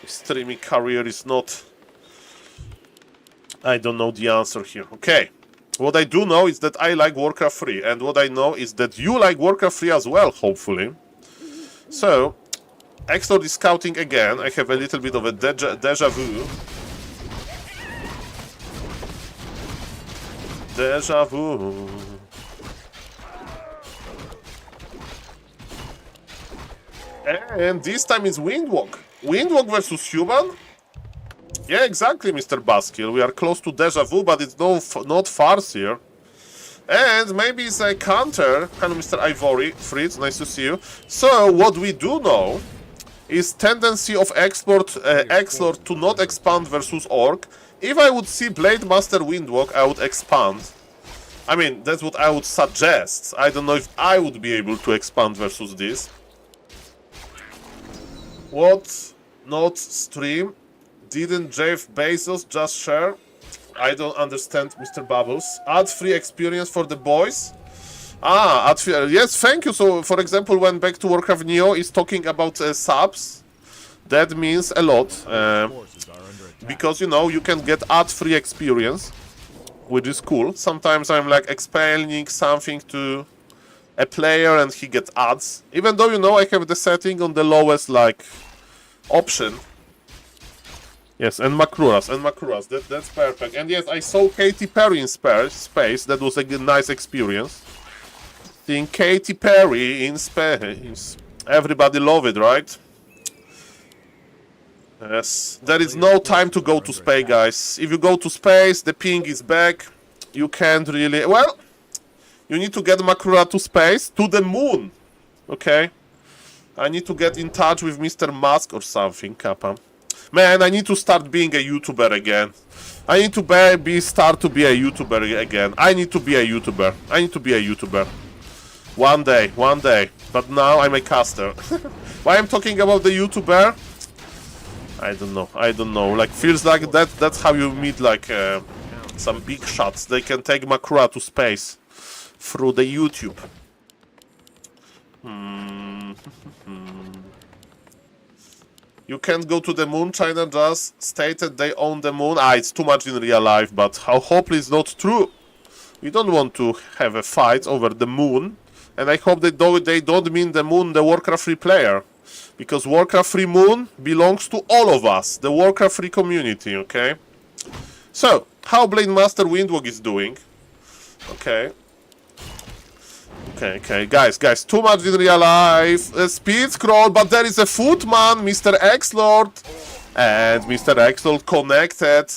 Streaming career is not... I don't know the answer here. Okay. What I do know is that I like Warcraft 3, and what I know is that you like Warcraft 3 as well, hopefully. So, X-Lord is scouting again. I have a little bit of a deja vu. Deja vu. And this time it's Windwalk. Windwalk versus human? Yeah, exactly, Mr. Baskill. We are close to deja vu, but it's not farce here. And maybe it's a counter. Hello, Mr. Ivory. Fritz, nice to see you. So, what we do know is tendency of X-Lord to not expand versus Orc. If I would see Blade Master Windwalk, I would expand. I mean, that's what I would suggest. I don't know if I would be able to expand versus this. What? Not stream? Didn't Jeff Bezos just share? I don't understand, Mr. Bubbles. Add free experience for the boys? Ah, add free... Yes, thank you. So, for example, when Back to Warcraft Neo is talking about subs, that means a lot. Because, you know, you can get add free experience, which is cool. Sometimes I'm like explaining something to a player and he gets ads. Even though, you know, I have the setting on the lowest, like, option. Yes, and Makruras. That's perfect. And yes, I saw Katy Perry in space. That was a nice experience. Seeing Katy Perry in space. Everybody love it, right? Yes. There is no time to go to space, guys. If you go to space, the ping is back. You can't really... Well, you need to get Makrura to space, to the moon. Okay? I need to get in touch with Mr. Musk or something, Kappa. Man, I need to start being a YouTuber again. I need to start to be a YouTuber again. I need to be a YouTuber. One day. But now I'm a caster. Why I'm talking about the YouTuber? I don't know. Like, feels like that's how you meet, like, some big shots. They can take Makura to space through the YouTube. You can't go to the moon. China just stated they own the moon. It's too much in real life, but hopefully it's not true. We don't want to have a fight over the moon, and I hope they don't mean the moon, the Warcraft 3 player, because Warcraft 3 moon belongs to all of us, the Warcraft 3 community. Okay. So how Blade Master Windwalk is doing? Okay, guys, too much in real life. Speed scroll, but there is a footman, Mr. X-Lord. And Mr. X-Lord connected.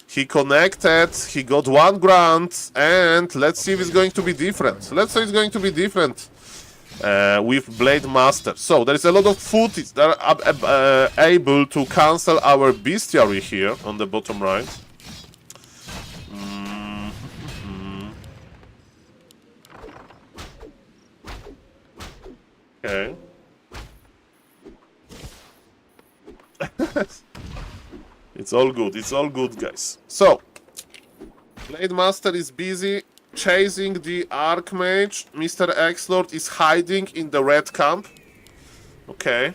He connected, he got 1 grand, and let's see if it's going to be different. Let's say it's going to be different with Blade Master. So there is a lot of footage that are able to cancel our bestiary here on the bottom right. Okay. It's all good, guys. So, Blade Master is busy chasing the Archmage. Mr. X-Lord is hiding in the red camp. Okay.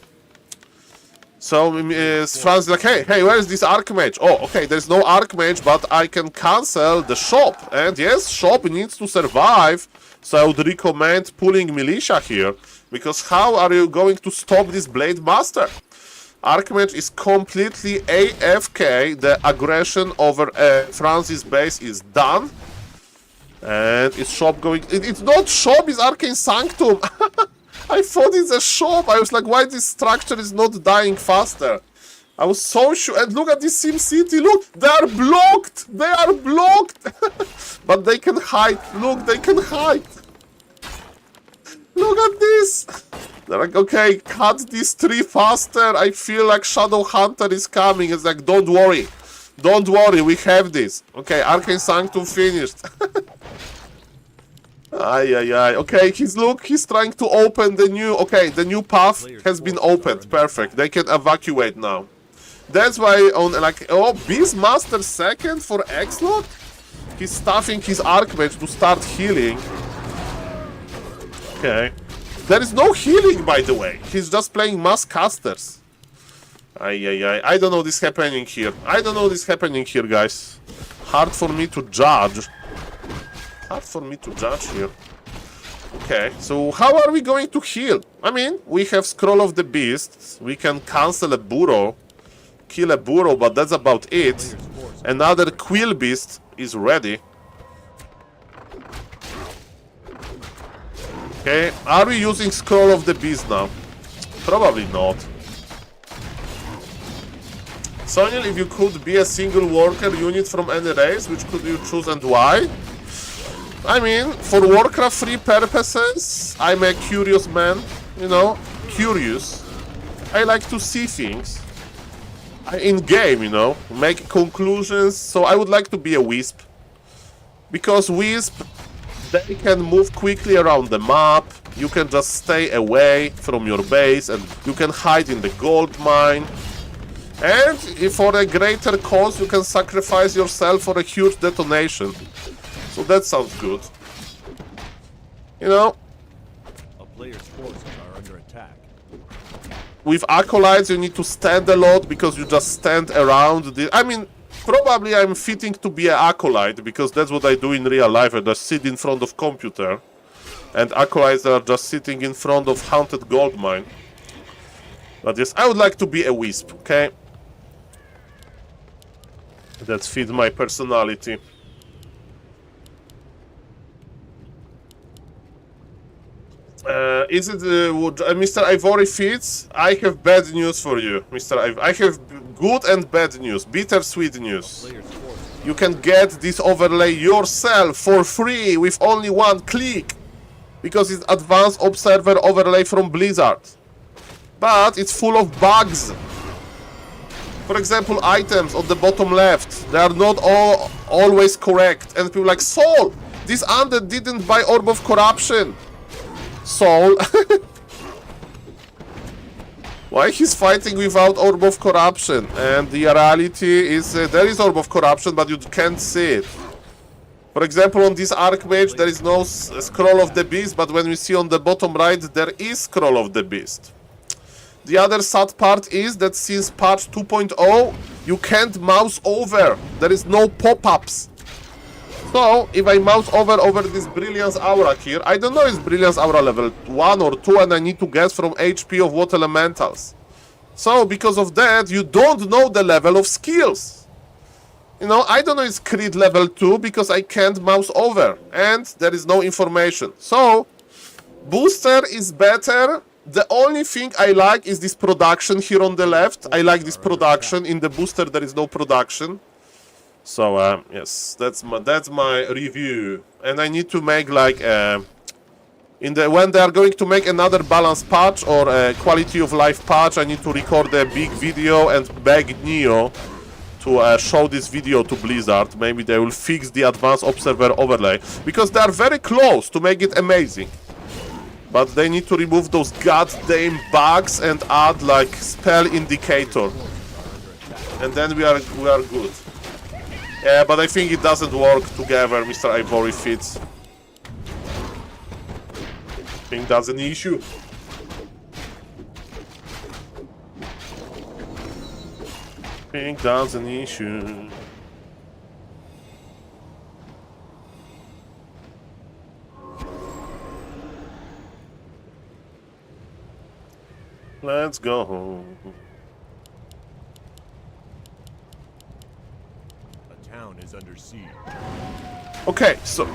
So, Fran's like, hey, where is this Archmage? Oh, okay, there's no Archmage, but I can cancel the shop. And yes, shop needs to survive. So I would recommend pulling Militia here. Because how are you going to stop this Blade Master? Archmage is completely AFK. The aggression over Francis' base is done. And is shop going... It's not shop, it's Arcane Sanctum. I thought it's a shop. I was like, why this structure is not dying faster? I was so sure. And look at this Sim City. Look, they are blocked. They are blocked. But they can hide. Look, they can hide. Look at this. They're like, okay, cut this tree faster. I feel like Shadow Hunter is coming. It's like, don't worry. Don't worry, we have this. Okay, Arcane Sanctum finished. Okay, he's trying to open the new... Okay, the new path has been opened. Perfect. They can evacuate now. That's why on, like... Oh, Beastmaster second for X-Lord? He's stuffing his Archmage to start healing. Okay. There is no healing, by the way. He's just playing mass casters. I don't know this happening here. I don't know this happening here, guys. Hard for me to judge. Hard for me to judge here. Okay, so how are we going to heal? I mean, we have Scroll of the Beasts. We can cancel a burrow. Kill a burrow, but that's about it. Another Quill Beast is ready. Okay, are we using Scroll of the Beast now? Probably not. Soniel, if you could be a single worker unit from any race, which could you choose and why? I mean, for Warcraft 3 purposes, I'm a curious man, you know, curious. I like to see things. In-game, you know, make conclusions, so I would like to be a Wisp. Because Wisp, they can move quickly around the map, you can just stay away from your base, and you can hide in the gold mine. And if for a greater cause, you can sacrifice yourself for a huge detonation. So that sounds good. You know, A player's forces are under attack. with Acolytes, you need to stand a lot because you just stand around. I mean, probably I'm fitting to be an Acolyte because that's what I do in real life. I just sit in front of computer. And Acolytes are just sitting in front of Haunted Goldmine. But yes, I would like to be a Wisp, okay? That fits my personality. Is it Mr. Ivory fits? I have bad news for you, Mr. I have good and bad news, bittersweet news. You can get this overlay yourself for free with only one click. Because it's Advanced Observer overlay from Blizzard. But it's full of bugs. For example, items on the bottom left, they are not always correct. And people are like, Saul, This undead didn't buy Orb of Corruption. Soul. Why he's fighting without Orb of Corruption? And the reality is there is Orb of Corruption, but you can't see it. For example, on this Archmage, there is no Scroll of the Beast, but when we see on the bottom right, there is Scroll of the Beast. The other sad part is that since patch 2.0, you can't mouse over. There is no pop-ups. So, if I mouse over this Brilliance Aura here, I don't know if Brilliance Aura level 1 or 2, and I need to guess from HP of what elementals. So, because of that, you don't know the level of skills. You know, I don't know it's Creed level 2 because I can't mouse over, and there is no information. So, Booster is better. The only thing I like is this production here on the left. I like this production. In the Booster, there is no production. So, yes, that's my review. And I need to make like when they are going to make another balance patch or a quality of life patch, I need to record a big video and beg Neo to show this video to Blizzard. Maybe they will fix the advanced observer overlay, because they are very close to make it amazing. But they need to remove those goddamn bugs and add like spell indicator, and then we are good. Yeah, but I think it doesn't work together, Mr. Ivory Fits. I think that's an issue. I think that's an issue. Let's go home. A town is under siege. Okay, so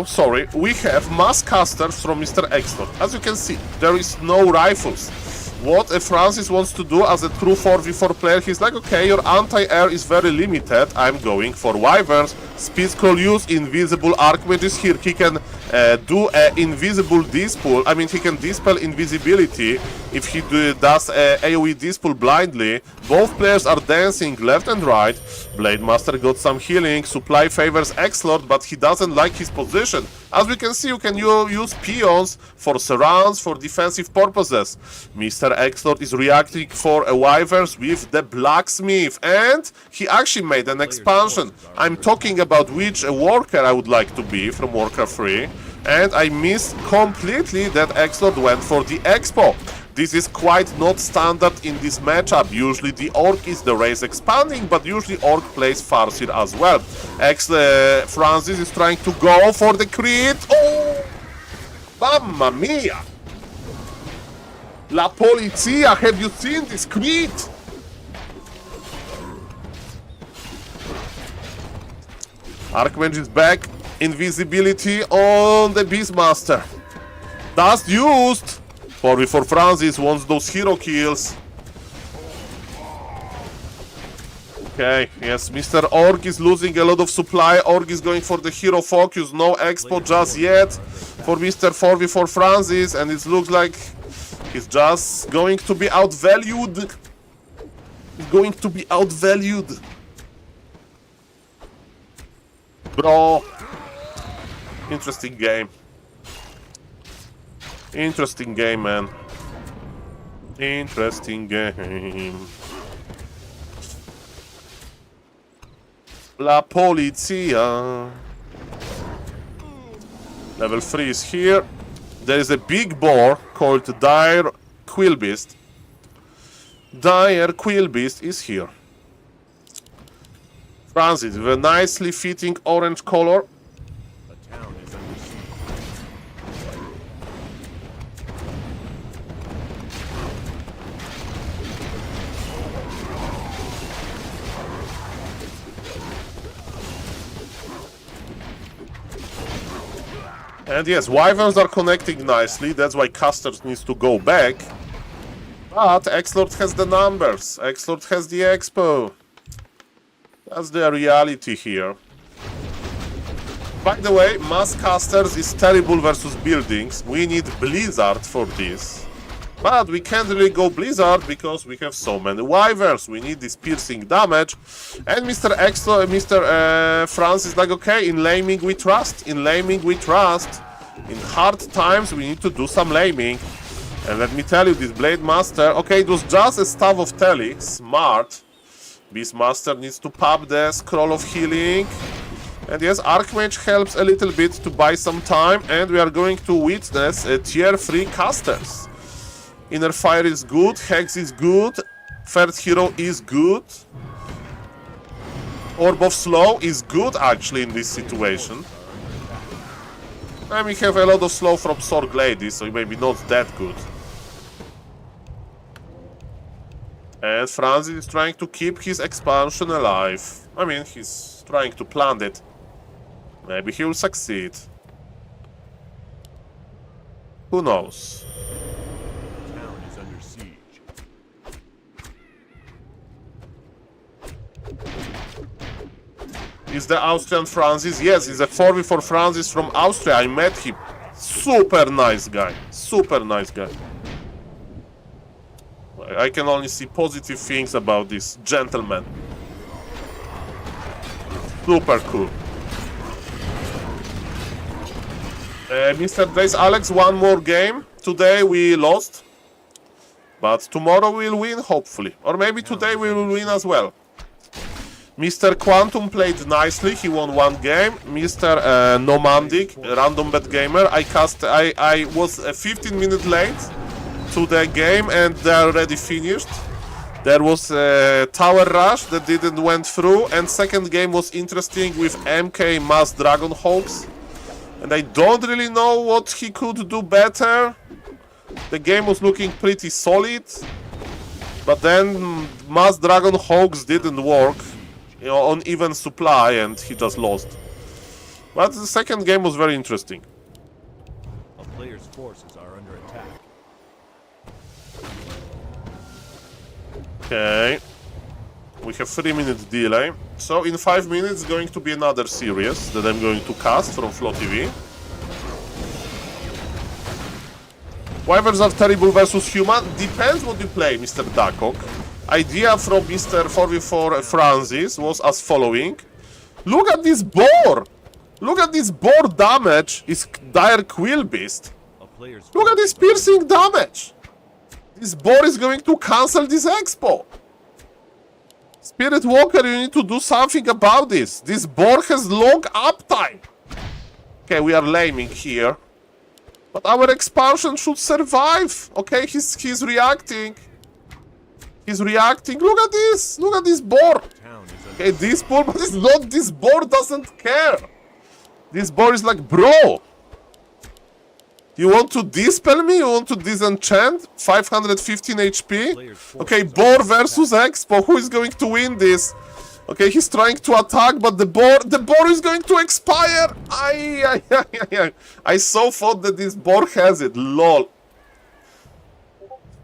sorry, we have mass casters from Mr. Expert. As you can see, there is no rifles. What Francis wants to do as a true 4v4 player, he's like, okay, your anti-air is very limited, I'm going for Wyverns. Speed Scroll use invisible Archmages here, he can do an invisible Dispel, I mean he can Dispel invisibility if he does AoE Dispel blindly. Both players are dancing left and right. Blade Master got some healing, Supply favors X-Lord, but he doesn't like his position. As we can see, you can use peons for surrounds, for defensive purposes. Mr. X-Lord is reacting for a Wyverns with the Blacksmith, and he actually made an expansion. I'm talking about which worker I would like to be from Worker 3, and I missed completely that X-Lord went for the Expo. This is quite not standard in this matchup. Usually the Orc is the race expanding, but usually Orc plays Farseer as well. Francis is trying to go for the crit. Oh! Mamma mia! La Polizia, have you seen this crit? Archmage is back. Invisibility on the Beastmaster. Dust used. 4v4 Francis wants those hero kills. Okay, yes, Mr. Orc is losing a lot of supply. Orc is going for the hero focus. No expo just yet for Mr. 4v4 Francis, and it looks like he's just going to be outvalued. He's going to be outvalued. Bro. Interesting game. Interesting game, man. Interesting game. La Polizia. Level 3 is here. There is a big boar called Dire Quillbeast. Dire Quillbeast is here. Francis with a nicely fitting orange color. A town is under siege. And yes, Wyverns are connecting nicely, that's why Casters needs to go back. But X-Lord has the numbers, X-Lord has the expo. That's the reality here. By the way, mass casters is terrible versus buildings. We need Blizzard for this. But we can't really go Blizzard because we have so many Wyverns. We need this piercing damage. And Mr. Franz is like, okay, in laming we trust. In laming we trust. In hard times we need to do some laming. And let me tell you, this Blade Master, okay, it was just a Staff of Tele. Smart. Beastmaster needs to pop the Scroll of Healing. And yes, Archmage helps a little bit to buy some time. And we are going to witness tier 3 casters. Inner Fire is good, Hex is good, Third Hero is good. Orb of Slow is good actually in this situation. And we have a lot of slow from Sorg Lady, so maybe not that good. And Franz is trying to keep his expansion alive. I mean, he's trying to plant it. Maybe he will succeed. Who knows? The town is under siege. Is the Austrian Francis? Yes, he's a 4v4 Francis from Austria. I met him. Super nice guy. Super nice guy. I can only see positive things about this gentleman. Super cool. Mr. Jace Alex, one more game. Today we lost. But tomorrow we'll win, hopefully. Or maybe today we will win as well. Mr. Quantum played nicely. He won one game. Mr. Nomandic, random bet gamer. I was 15 minutes late to the game and they already finished. There was a tower rush that didn't went through, and second game was interesting with MK Mass Dragon Hawks. And I don't really know what he could do better. The game was looking pretty solid, but then Mass Dragon Hawks didn't work, you know, on even supply, and he just lost. But the second game was very interesting. A player's forces are under attack. Okay, we have 3 minutes delay, so in 5 minutes going to be another series that I'm going to cast from Flow TV. Wyverns are terrible versus human. Depends what you play, Mr. Dakok. Idea from Mr. 4v4 Francis was as following. Look at this boar! Look at this boar damage! Is Dire Quill Beast. Look at this piercing damage! This boar is going to cancel this expo. Spirit Walker, you need to do something about this. This boar has long uptime. Okay, we are laming here. But our expansion should survive. Okay, he's reacting. He's reacting. Look at this. Look at this boar. Okay, this boar, but it's not. This boar doesn't care. This boar is like, bro. You want to dispel me? You want to disenchant? 515 HP? Okay, boar versus expo. Who is going to win this? Okay, he's trying to attack, but the boar is going to expire. I so thought that this boar has it. Lol.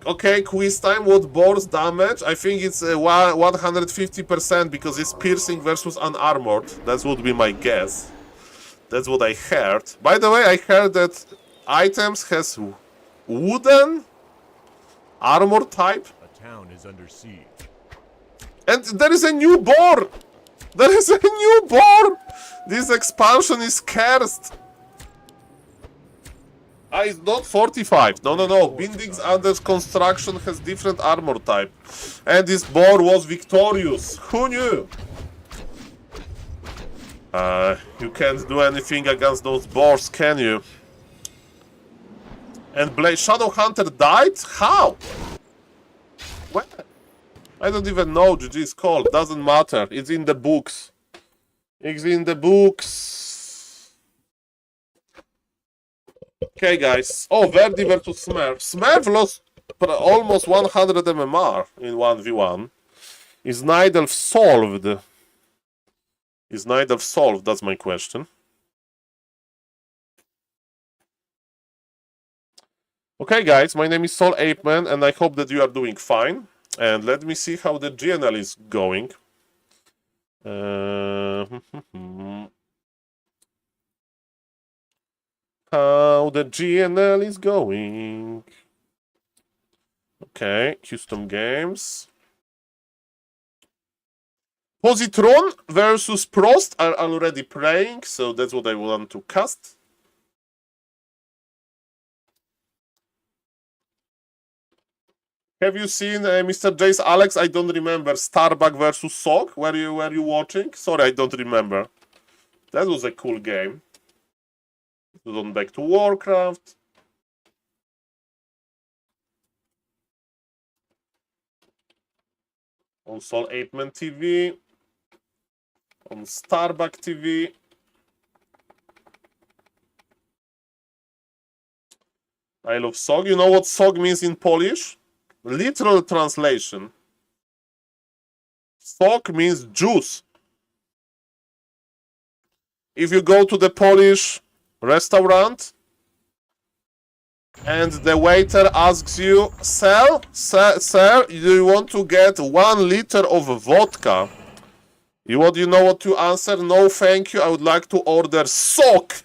Okay, quiz time. What boar's damage? I think it's 150% because it's piercing versus unarmored. That would be my guess. That's what I heard. By the way, I heard that items has wooden armor type. A town is under siege. And there is a new boar! There is a new boar! This expansion is cursed. It's not 45. No. Bindings under construction has different armor type. And this boar was victorious. Who knew? You can't do anything against those boars, can you? And Shadow Hunter died? How? When? I don't even know GG's called. Doesn't matter. It's in the books. It's in the books. Okay, guys. Oh, Verdi versus Smurf. Smurf lost almost 100 MMR in 1v1. Is Night Elf solved? Is Night Elf solved? That's my question. Okay, guys. My name is SaulApeman, and I hope that you are doing fine. And let me see how the GNL is going. How the GNL is going. Okay, custom games. Positron versus Prost are already playing, so that's what I want to cast. Have you seen Mr. Jace Alex? I don't remember. Starbuck versus Sog. Were you watching? Sorry, I don't remember. That was a cool game. It was on Back to Warcraft. On SaulPlayerMan TV. On Starbuck TV. I love Sog. You know what Sog means in Polish? Literal translation. Sok means juice. If you go to the Polish restaurant and the waiter asks you, sir, do you want to get 1 liter of vodka? You know what to answer? No, thank you. I would like to order sok.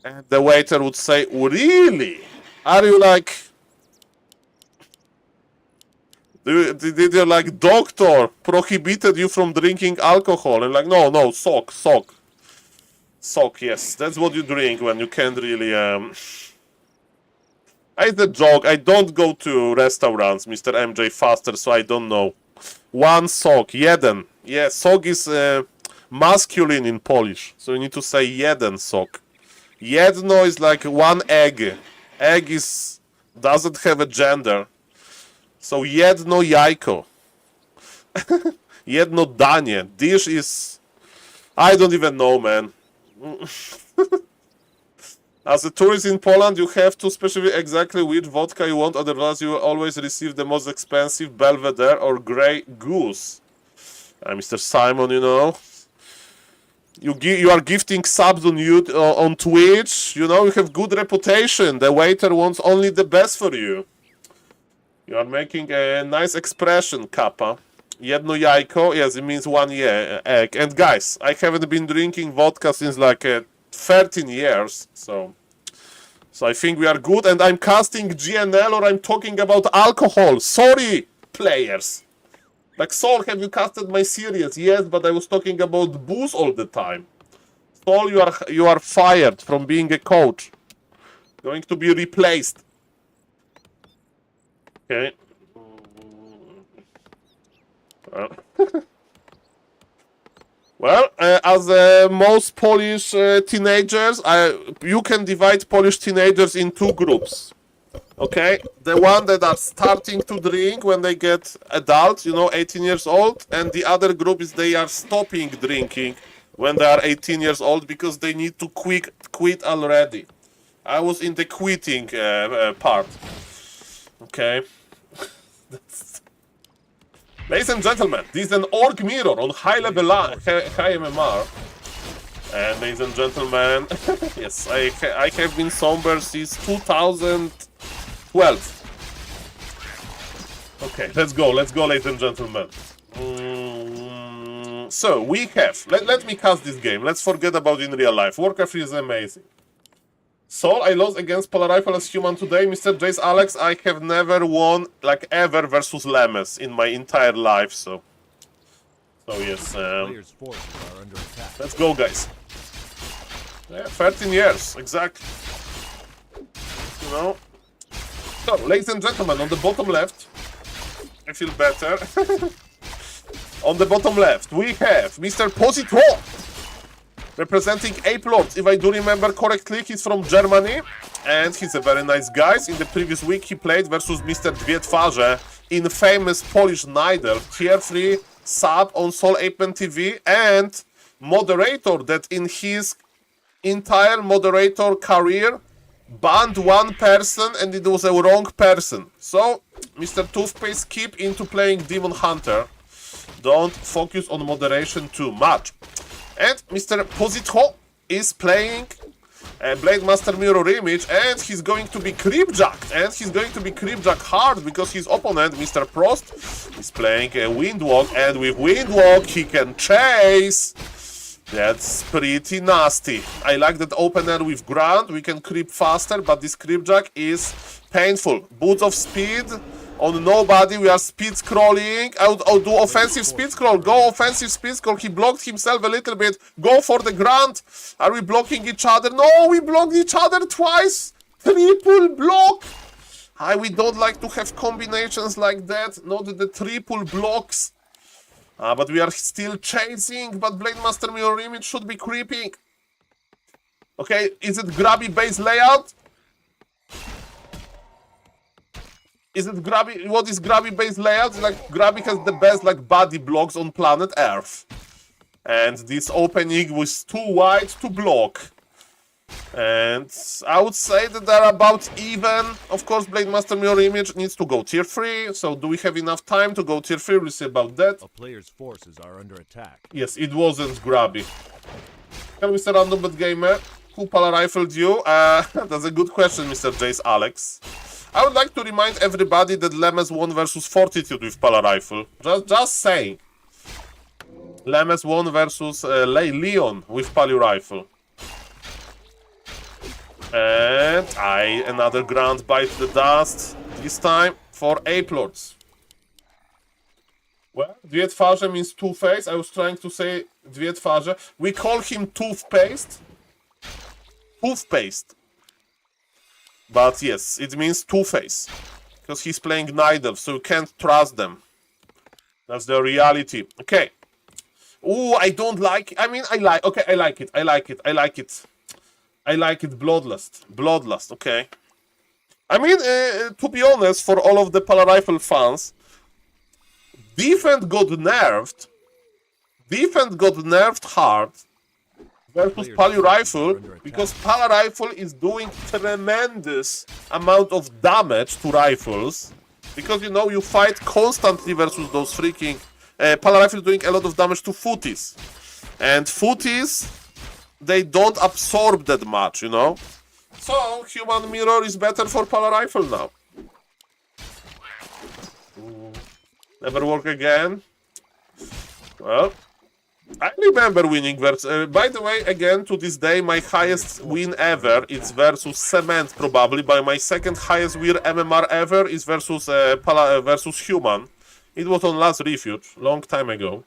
And the waiter would say, really? Are you like... Did your like doctor prohibited you from drinking alcohol? And like, no, sok. Sok, yes. That's what you drink when you can't really... It's a joke. I don't go to restaurants, Mr. MJ Faster, so I don't know. 1 sok, jeden. Yeah, sok is masculine in Polish, so you need to say jeden sok. Jedno is like 1 egg. Egg doesn't have a gender. So jedno jajko. Jedno danie. Dish is... I don't even know, man. As a tourist in Poland, you have to specify exactly which vodka you want, otherwise you will always receive the most expensive Belvedere or Grey Goose. Mr. Simon, you know. You are gifting subs on Twitch. You know, you have good reputation. The waiter wants only the best for you. You are making a nice expression, Kappa. Jedno jajko, yes, it means 1 egg. And guys, I haven't been drinking vodka since like 13 years, so I think we are good. And I'm casting GNL or I'm talking about alcohol. Sorry, players. Like, Saul, have you casted my series? Yes, but I was talking about booze all the time. Saul, you are fired from being a coach. Going to be replaced. Okay. Well, as most Polish teenagers, you can divide Polish teenagers in 2 groups. Okay? The one that are starting to drink when they get adults, you know, 18 years old, and the other group is they are stopping drinking when they are 18 years old because they need to quit already. I was in the quitting part. Okay. Ladies and gentlemen, this is an orc mirror on high MMR. And ladies and gentlemen, yes, I have been somber since 2012. Okay, let's go, ladies and gentlemen. So we have, let me cast this game. Let's forget about in real life. Warcraft 3 is amazing. Saul, I lost against Polar Rifle as human today. Mr. Jace Alex, I have never won, like, ever versus Lemes in my entire life, so yes. Let's go, guys. Yeah, 13 years, exactly. You know? So, ladies and gentlemen, on the bottom left, I feel better. On the bottom left, we have Mr. Positron. Representing Ape Lords, if I do remember correctly, he's from Germany, and he's a very nice guy. In the previous week, he played versus Mr. Dwie Twarze, infamous Polish Nidal, tier 3 sub on SaulPlayerMan TV, and moderator that in his entire moderator career banned 1 person, and it was a wrong person. So, Mr. Toothpaste, keep into playing Demon Hunter. Don't focus on moderation too much. And Mr. Positron is playing Blade Master Mirror Image, and he's going to be creepjacked, and he's going to be creepjacked hard because his opponent, Mr. Prost, is playing a Windwalk, and with Windwalk he can chase. That's pretty nasty. I like that opener with Grunt. We can creep faster, but this creepjack is painful. Boots of speed on nobody. We are speed scrolling. I'll do offensive speed scroll. Go offensive speed scroll. He blocked himself a little bit. Go for the Grunt. Are we blocking each other? No, we blocked each other twice. Triple block. We don't like to have combinations like that. Not the triple blocks. But we are still chasing. But Blade Master Mirror Image should be creeping. Okay, is it grabby base layout? Is it grabby? What is grabby base layout? It's like grabby has the best like body blocks on planet Earth. And this opening was too wide to block. And I would say that they're about even. Of course, Blade Master Mirror Image needs to go tier 3. So do we have enough time to go tier 3? We'll see about that. A player's forces are under attack. Yes, it wasn't grabby. Can Mr. Random Bad Gamer? Who polar rifled you? That's a good question, Mr. Jace Alex. I would like to remind everybody that Lemes won versus Fortitude with polar rifle. Just saying. Lemes won versus Leon with poly rifle. And another Grand Bite the Dust, this time for Ape Lords. Well, dwie twarze means two-face. I was trying to say dwie twarze. We call him Toothpaste. Toothpaste. But yes, it means two-face. Because he's playing Night Elf, so you can't trust them. That's the reality. Okay. Ooh, I don't like... I mean, I like... Okay, I like it. I like it. I like it. I like it. Bloodlust. Bloodlust, okay. I mean, to be honest, for all of the Polar Rifle fans, Defense got nerfed. Defense got nerfed hard versus Poly Rifle because Poly Rifle is doing tremendous amount of damage to rifles. Because, you know, you fight constantly versus those freaking... Poly Rifle is doing a lot of damage to footies. And footies... they don't absorb that much, you know? So, Human Mirror is better for Polar Rifle now. Never work again. Well, I remember winning versus... by the way, again, to this day, my highest win ever is versus Cement, probably. But my second highest win MMR ever is versus, versus Human. It was on Last Refuge, long time ago.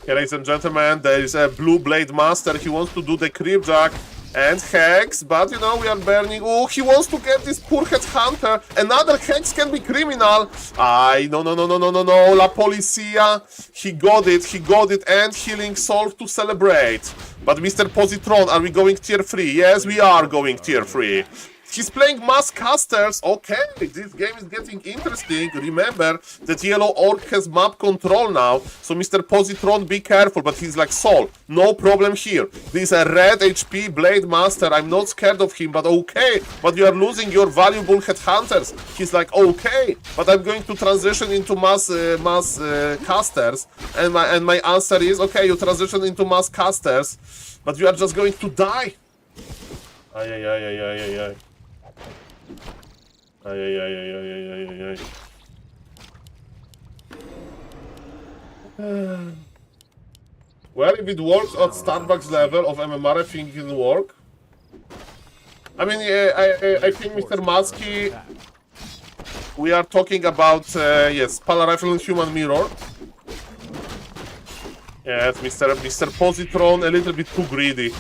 Okay, ladies and gentlemen, there is a Blue Blade Master. He wants to do the Creepjack and Hex, but you know, we are burning. Oh, he wants to get this poor Headhunter. Another Hex can be criminal. No, La Policia. He got it, and Healing Solve to celebrate. But Mr. Positron, are we going tier 3? Yes, we are going tier 3. He's playing Mass Casters. Okay, this game is getting interesting. Remember that Yellow Orc has map control now. So Mr. Positron, be careful. But he's like, Saul, no problem here. This is a red HP Blade Master. I'm not scared of him, but okay. But you are losing your valuable Headhunters. He's like, okay. But I'm going to transition into Mass Casters. And my answer is, okay, you transition into Mass Casters. But you are just going to die. Ay. Well, if it works at Starbucks level of MMR, I think it will work. I mean, I think Mr. Matsky, we are talking about, yes, Polar Rifle and Human Mirror. Yes, Mr. Positron, a little bit too greedy.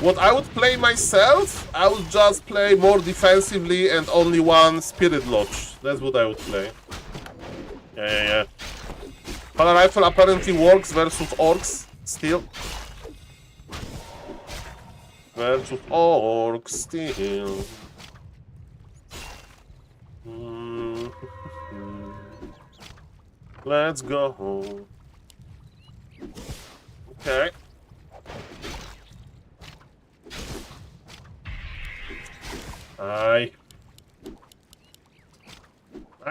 What I would play myself, I would just play more defensively and only one Spirit Lodge. That's what I would play. Yeah. Polar Rifle apparently works versus Orcs still. Versus Orcs still. Let's go. Okay. I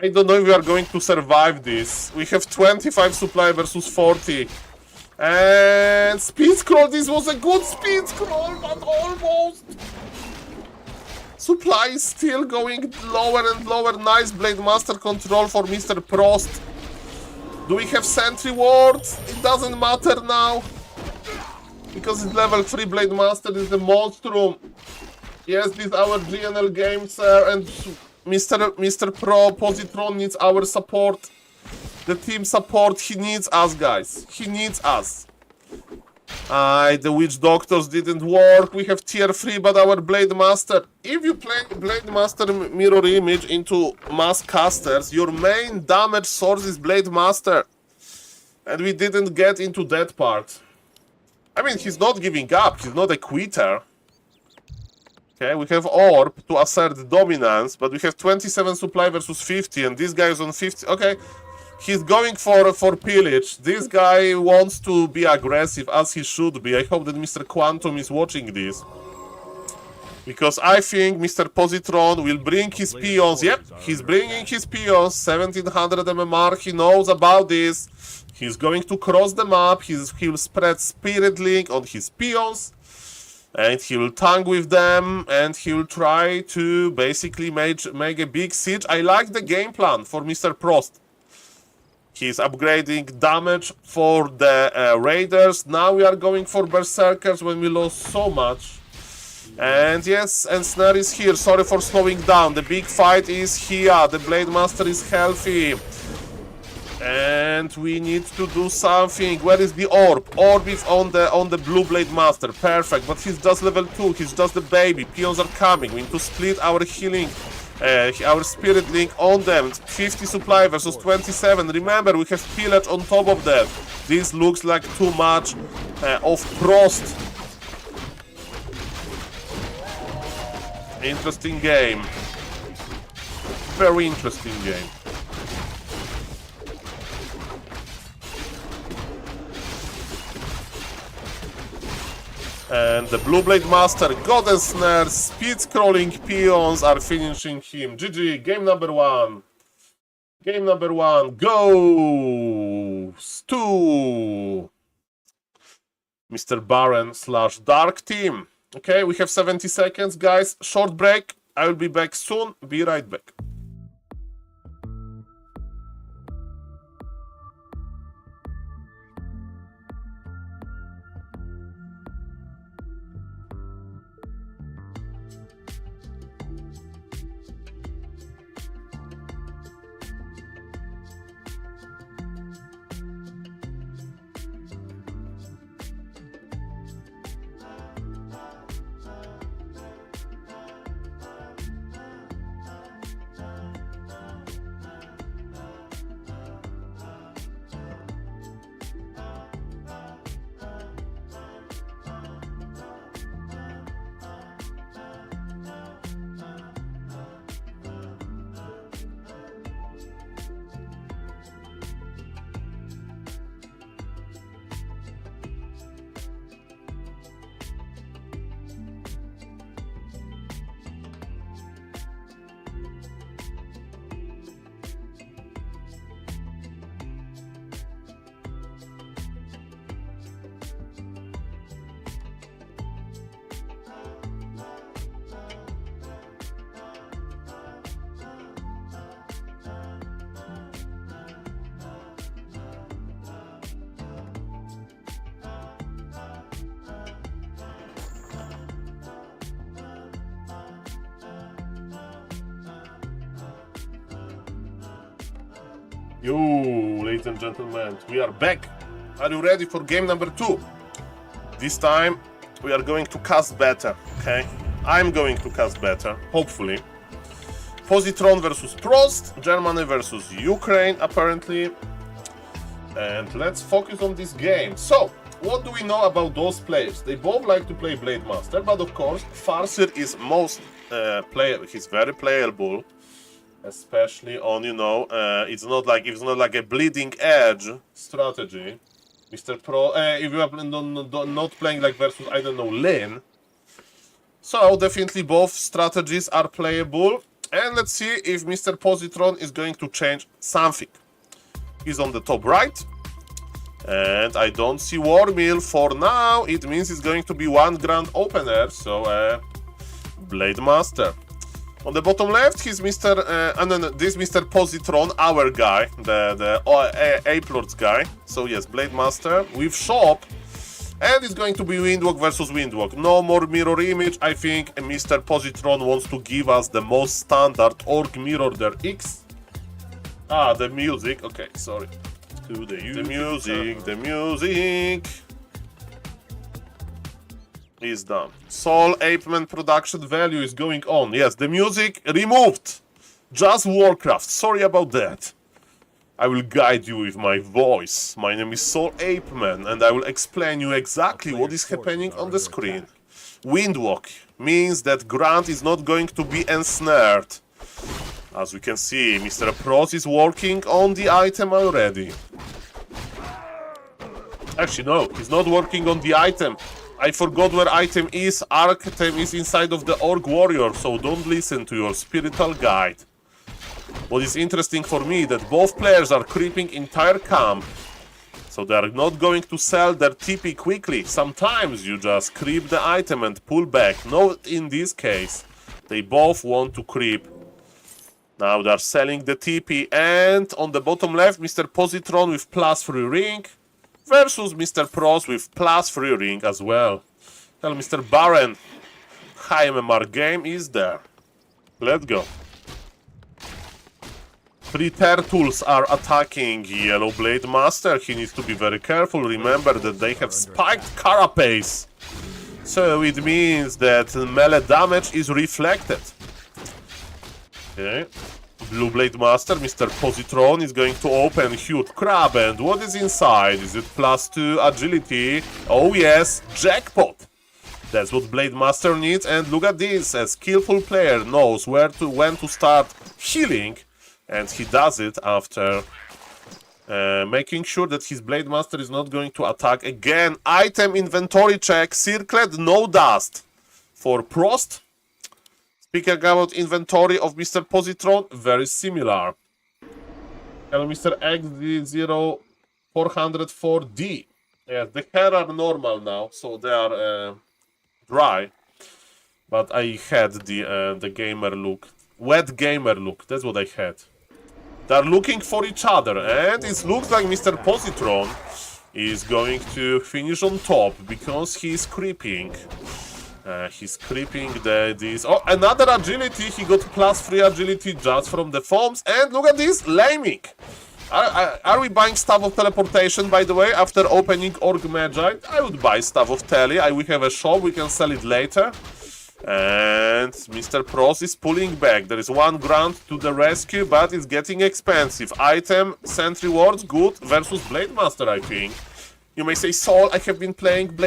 don't know if we are going to survive this. We have 25 supply versus 40. And speed scroll, this was a good speed scroll, but almost. Supply is still going lower and lower. Nice Blade Master control for Mr. Prost. Do we have sentry wards? It doesn't matter now. Because it's level 3 Blade Master is the monstrum. Yes, this is our GNL game, sir, and Mr. Pro Positron needs our support. The team support, he needs us, guys. He needs us. The Witch Doctors didn't work. We have tier 3, but our Blade Master. If you play Blade Master mirror image into mass casters, your main damage source is Blade Master. And we didn't get into that part. I mean, he's not giving up. He's not a quitter. Okay, we have Orb to assert dominance, but we have 27 supply versus 50, and this guy is on 50. Okay, he's going for pillage. This guy wants to be aggressive, as he should be. I hope that Mr. Quantum is watching this. Because I think Mr. Positron will bring his peons. Yep, he's bringing his peons. 1700 MMR, he knows about this. He's going to cross the map. He'll spread Spirit Link on his peons. And he will tank with them, and he will try to basically make a big siege. I like the game plan for Mr. Prost. He's upgrading damage for the Raiders. Now we are going for Berserkers when we lost so much. And yes, and Snare is here. Sorry for slowing down. The big fight is here. The Blade Master is healthy. And we need to do something. Where is the Orb? Orb is on the Blue Blade Master. Perfect. But he's just level 2. He's just a baby. Peons are coming. We need to split our healing, our Spirit Link on them. 50 supply versus 27. Remember, we have pillage on top of that. This looks like too much of Prost. Interesting game. Very interesting game. And the Blue Blade Master, God and Snare, speed scrolling peons are finishing him. GG, game number 1. Game number 1 goes to Mr. Baron / Dark Team. Okay, we have 70 seconds, guys. Short break. I will be back soon. Be right back. Yo, ladies and gentlemen, we are back. Are you ready for game number 2? This time we are going to cast better, okay? I'm going to cast better, hopefully. Positron versus Prost, Germany versus Ukraine, apparently. And let's focus on this game. So, what do we know about those players? They both like to play Blade Master, but of course, Farseer is most he's very playable. Especially on, you know, it's not like a bleeding edge strategy. Mr. Pro, if you are not playing like versus, I don't know, Lin. So definitely both strategies are playable. And let's see if Mr. Positron is going to change something. He's on the top right. And I don't see War Mill for now. It means it's going to be one grand opener. So Blade Master. On the bottom left, he's Mr. And then this Mr. Positron, our guy, the Ape Lords guy. So yes, Blade Master with shop, and it's going to be Windwalk versus Windwalk. No more mirror image. I think Mr. Positron wants to give us the most standard Orc mirror there X. Ah, the music. Okay, sorry. To the music is done. SaulApeman production value is going on. Yes, the music removed. Just Warcraft. Sorry about that. I will guide you with my voice. My name is SaulApeman, and I will explain you exactly what is happening on the screen. Windwalk means that Grant is not going to be ensnared. As we can see, Mr. Pros is working on the item already. Actually, no, he's not working on the item. I forgot where item is. Item is inside of the Orc Warrior, so don't listen to your spiritual guide. What is interesting for me that both players are creeping entire camp. So they are not going to sell their TP quickly. Sometimes you just creep the item and pull back. Not in this case. They both want to creep. Now they are selling the TP, and on the bottom left, Mr. Positron with +3 ring versus Mr. Pros with +3 ring as well. Well, Mr. Baron, high MMR game is there. Let's go. 3 turtles are attacking Yellow Blade Master. He needs to be very careful. Remember that they have spiked carapace. So it means that melee damage is reflected. Okay. Blue Blade Master, Mr. Positron, is going to open Huge Crab, and what is inside? Is it +2 agility? Oh yes, jackpot! That's what Blade Master needs, and look at this, a skillful player knows when to start healing, and he does it after making sure that his Blade Master is not going to attack again. Item inventory check, circlet, no dust. For Prost, speaking about inventory of Mr. Positron, very similar. And Mr. XD0404D. Yes, the hair are normal now, so they are dry. But I had the gamer look. Wet gamer look, that's what I had. They're looking for each other, and it looks like Mr. Positron is going to finish on top because he's creeping. He's creeping this. Oh, another agility. He got +3 agility just from the foams. And look at this, Laming. Are we buying Staff of Teleportation, by the way, after opening Orc Magi? I would buy Staff of Tele. We have a shop, we can sell it later. And Mr. Pros is pulling back. There is 1 grant to the rescue, but it's getting expensive. Item, Sentry Wards, good, versus Blade Master, I think. You may say, Saul, I have been playing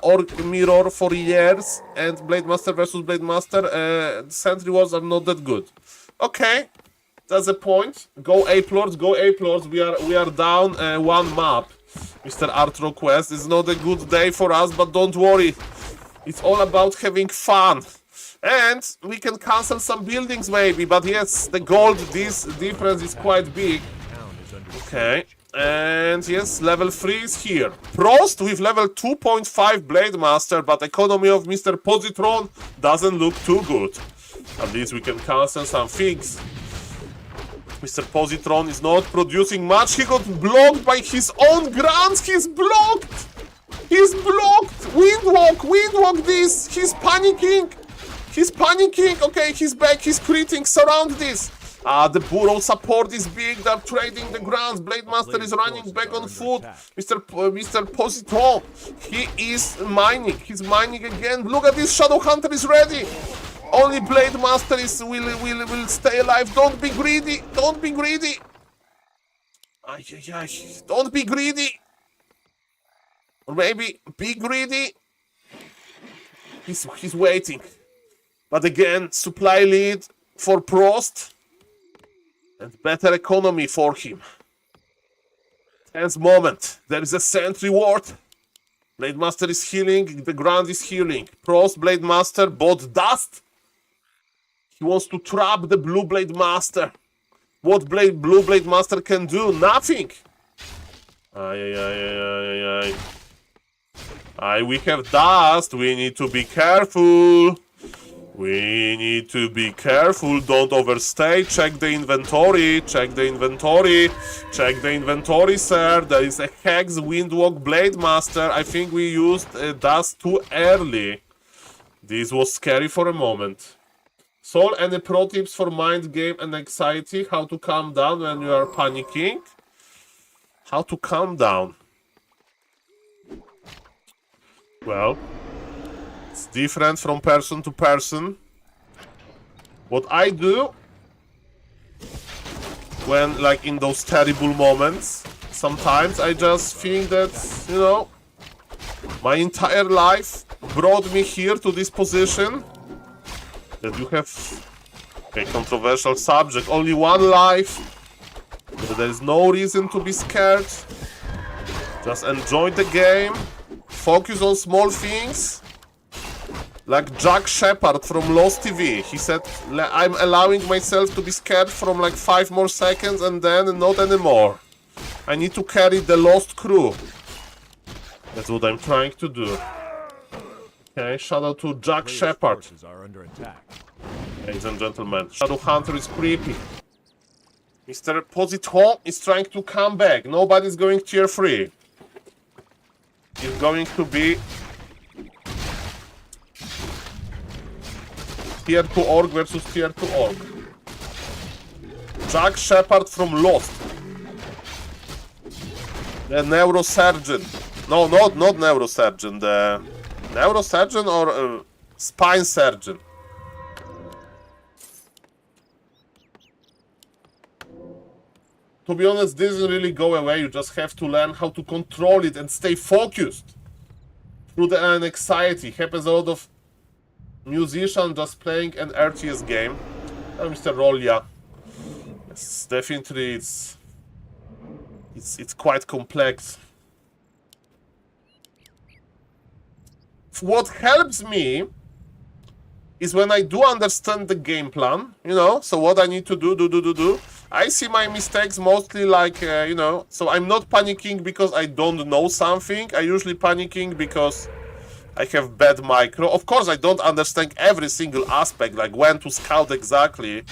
Orc Mirror for years, and Blade Master versus Blade Master, Sentry Wars are not that good. Okay, that's the point. Go Ape Lords, go Ape Lords. We are down 1 map. Mr. Artro Quest is not a good day for us, but don't worry. It's all about having fun. And we can cancel some buildings maybe, but yes, the gold, this difference is quite big. Okay. And yes, level 3 is here. Prost with level 2.5 Blade Master, but economy of Mr. Positron doesn't look too good. At least we can cancel some things. Mr. Positron is not producing much. He got blocked by his own grants. He's blocked. He's blocked. Windwalk this. He's panicking. Okay, he's back. He's critting. Surround this. The Burrow support is big. They're trading the grants. Blade Master is running back on foot. Mr. Positron, he is mining. He's mining again. Look at this. Shadow Hunter is ready. Only Blade Master will stay alive. Don't be greedy. Don't be greedy. Don't be greedy. Or maybe be greedy. He's waiting. But again, supply lead for Prost. And better economy for him. Tense moment. There is a Sentry Ward. Blade Master is healing. The ground is healing. Prost, Blade Master, bought dust. He wants to trap the Blue Blade Master. What Blue Blade Master can do? Nothing. We have dust. We need to be careful. We need to be careful, don't overstay. Check the inventory, check the inventory, check the inventory, sir. There is a Hex Windwalk Blade Master. I think we used dust too early. This was scary for a moment. Saul, any pro tips for mind game and anxiety? How to calm down when you are panicking? How to calm down? Well, it's different from person to person. What I do when, like, in those terrible moments, sometimes I just think that, you know, my entire life brought me here to this position. That you have a controversial subject, only one life. That there is no reason to be scared. Just enjoy the game. Focus on small things. Like Jack Shepard from Lost TV. He said, I'm allowing myself to be scared from like 5 more seconds and then not anymore. I need to carry the lost crew. That's what I'm trying to do. Okay, shout out to Jack Shepard. Are under attack. Ladies and gentlemen, Shadow Hunter is creepy. Mr. Positron is trying to come back. Nobody's going tier 3. It's going to be tier 2 orc versus tier 2 orc. Jack Shepard from Lost. The neurosurgeon. No, not neurosurgeon. The neurosurgeon or spine surgeon. To be honest, this doesn't really go away. You just have to learn how to control it and stay focused through the anxiety. Happens a lot of musicians just playing an RTS game. Oh, Mr. Rolia. Yes, definitely it's quite complex. What helps me is when I do understand the game plan, you know, so what I need to do. I see my mistakes mostly like, you know, so I'm not panicking because I don't know something. I usually panicking because I have bad micro. Of course, I don't understand every single aspect, like when to scout exactly.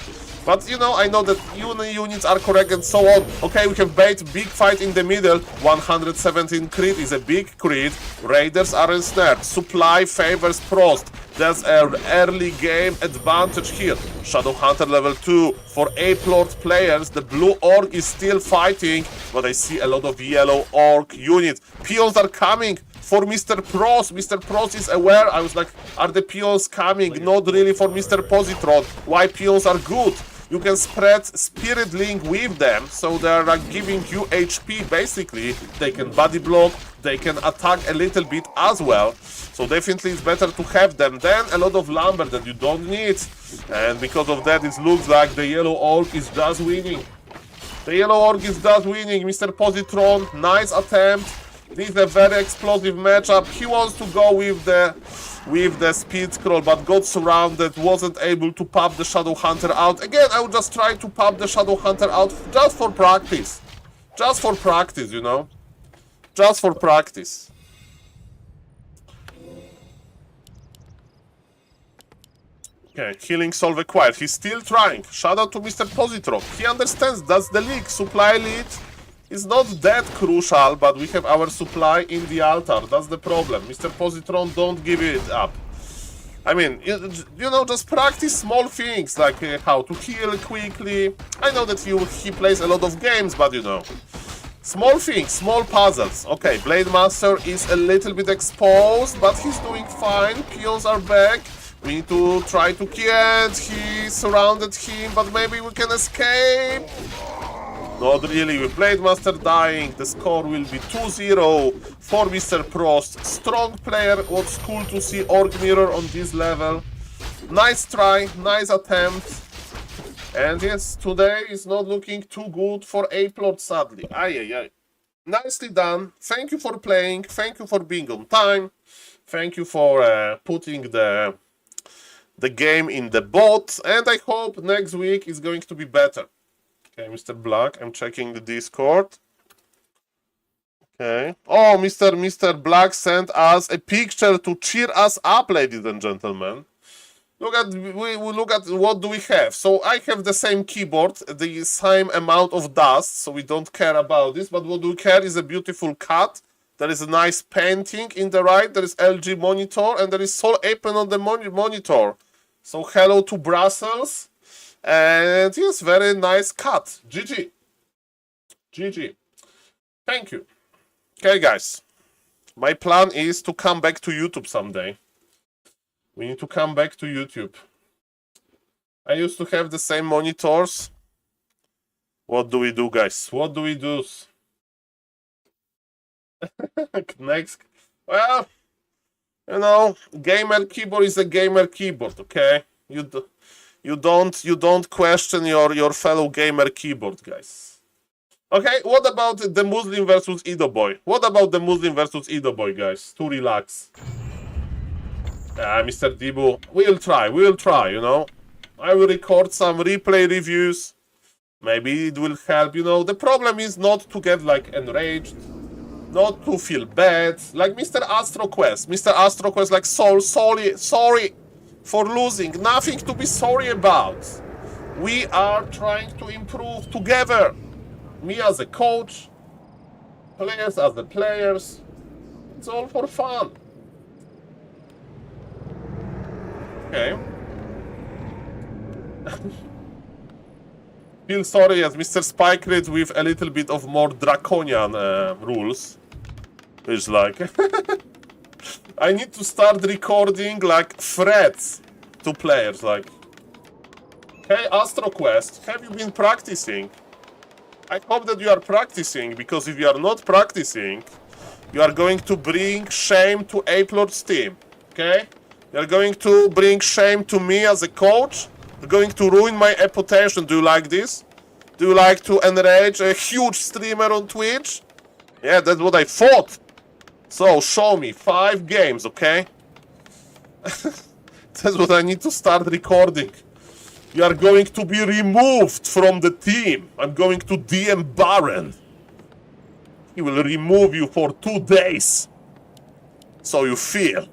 But, you know, I know that units are correct and so on. Okay, we have bait, big fight in the middle. 117 crit is a big crit. Raiders are ensnared. Supply favors Prost. There's an early game advantage here. Shadow Hunter level 2. For A-Plort players, the blue orc is still fighting, but I see a lot of yellow orc units. Peons are coming for Mr. Prost. Mr. Prost is aware. I was like, are the peons coming? Not really for Mr. Positron. Why peons are good? You can spread Spirit Link with them, so they're like giving you HP basically. They can body block, they can attack a little bit as well. So definitely it's better to have them than a lot of lumber that you don't need. And because of that, it looks like the yellow orc is just winning. The yellow orc is just winning. Mr. Positron, nice attempt. This is a very explosive matchup. He wants to go with the speed scroll, but got surrounded, wasn't able to pop the Shadow Hunter out. Again, I would just try to pop the Shadow Hunter out just for practice. Just for practice, you know? Just for practice. Okay, healing solve acquired. He's still trying. Shout out to Mr. Positron. He understands that's the leak. Supply lead is not that crucial, but we have our supply in the altar. That's the problem. Mr. Positron, don't give it up. I mean, you know, just practice small things, like how to heal quickly. I know that he plays a lot of games, but you know. Small things, small puzzles. Okay, Blade Master is a little bit exposed, but he's doing fine. Peons are back. We need to try to kill. He surrounded him, but maybe we can escape. Not really, with Blade Master dying, the score will be 2-0 for Mr. Prost. Strong player, what's cool to see Orc Mirror on this level. Nice try, nice attempt. And yes, today is not looking too good for A-Plot, sadly. Ay. Nicely done. Thank you for playing, thank you for being on time. Thank you for putting the game in the bot. And I hope next week is going to be better. Okay, Mr. Black, I'm checking the Discord. Okay. Oh, Mr. Black sent us a picture to cheer us up, ladies and gentlemen. we look at what do we have. So I have the same keyboard, the same amount of dust, so we don't care about this. But what we care is a beautiful cut. There is a nice painting in the right. There is LG monitor, and there is SaulPlayerMan on the monitor. So hello to Brussels, and yes, very nice cut. GG. GG. Thank you. Okay, guys. My plan is to come back to YouTube someday. We need to come back to YouTube. I used to have the same monitors. What do we do, guys? What do we do? Next. Well, you know, gamer keyboard is a gamer keyboard, okay? You don't question your fellow gamer keyboard, guys. Okay, what about the Muslim versus Edo Boy? What about the Muslim versus Edo Boy, guys? To relax. Mr. Dibu, we'll try, you know. I will record some replay reviews. Maybe it will help, you know. The problem is not to get, like, enraged. Not to feel bad. Like Mr. AstroQuest. Mr. AstroQuest, like, sorry for losing. Nothing to be sorry about. We are trying to improve together. Me as a coach. Players as the players. It's all for fun. Okay. Feel sorry as Mr. Spikerid with a little bit of more draconian rules. It's like... I need to start recording, like, threats to players, like... Hey, AstroQuest, have you been practicing? I hope that you are practicing, because if you are not practicing, you are going to bring shame to Apelord's team, okay? You are going to bring shame to me as a coach. You're going to ruin my reputation. Do you like this? Do you like to enrage a huge streamer on Twitch? Yeah, that's what I thought. So, show me 5 games, okay? That's what I need to start recording. You are going to be removed from the team. I'm going to DM Baron. He will remove you for 2 days. So you feel.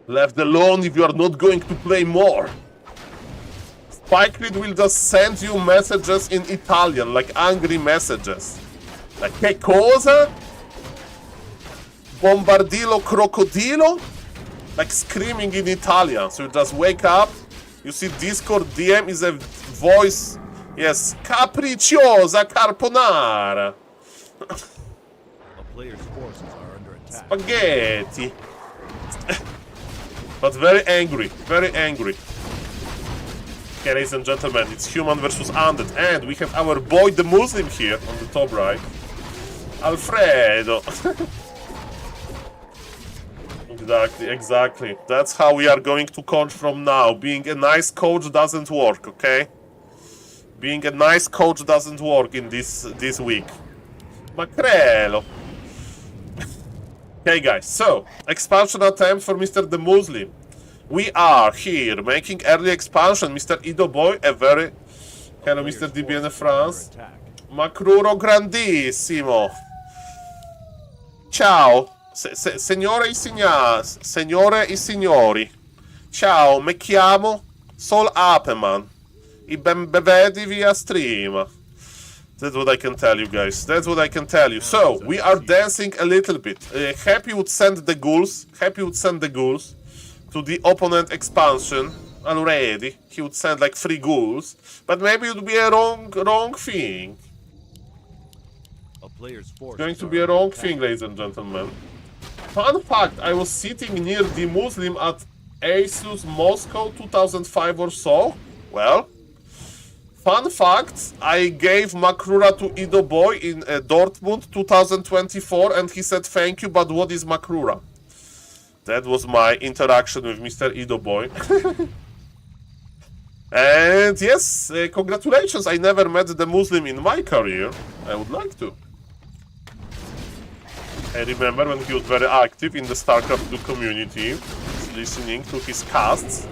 Left alone if you are not going to play more. Spikerid will just send you messages in Italian, like angry messages. Like, che cosa? Bombardilo crocodilo? Like screaming in Italian. So you just wake up, you see Discord DM is a voice. Yes, capricciosa carbonara. A player's forces are under attack. Spaghetti. But very angry, very angry. Okay, ladies and gentlemen, it's human versus undead, and we have our boy the Muslim here on the top right. Alfredo. Exactly. That's how we are going to coach from now. Being a nice coach doesn't work, okay? Being a nice coach doesn't work in this week. Macrelo. Okay, guys, so, expansion attempt for Mr. the Muslim. We are here making early expansion. Mr. Edo Boy, a very... Hello, Mr. DBN France. Macruro grandissimo. Ciao. Signore e signori. Ciao, mi chiamo SaulPlayerMan. I benvedi via stream. That's what I can tell you, guys. That's what I can tell you. So, we are dancing a little bit. Happy would send the ghouls. Happy would send the ghouls to the opponent expansion already. He would send like 3 ghouls. But maybe it would be a wrong thing. It's going to be a wrong thing, ladies and gentlemen. Fun fact, I was sitting near the Muslim at Asus Moscow 2005 or so. Well... Fun fact, I gave Makrura to Edo Boy in Dortmund 2024 and he said thank you, but what is Makrura? That was my interaction with Mr. Edo Boy. And yes, congratulations, I never met the Muslim in my career. I would like to. I remember when he was very active in the StarCraft 2 community, listening to his casts.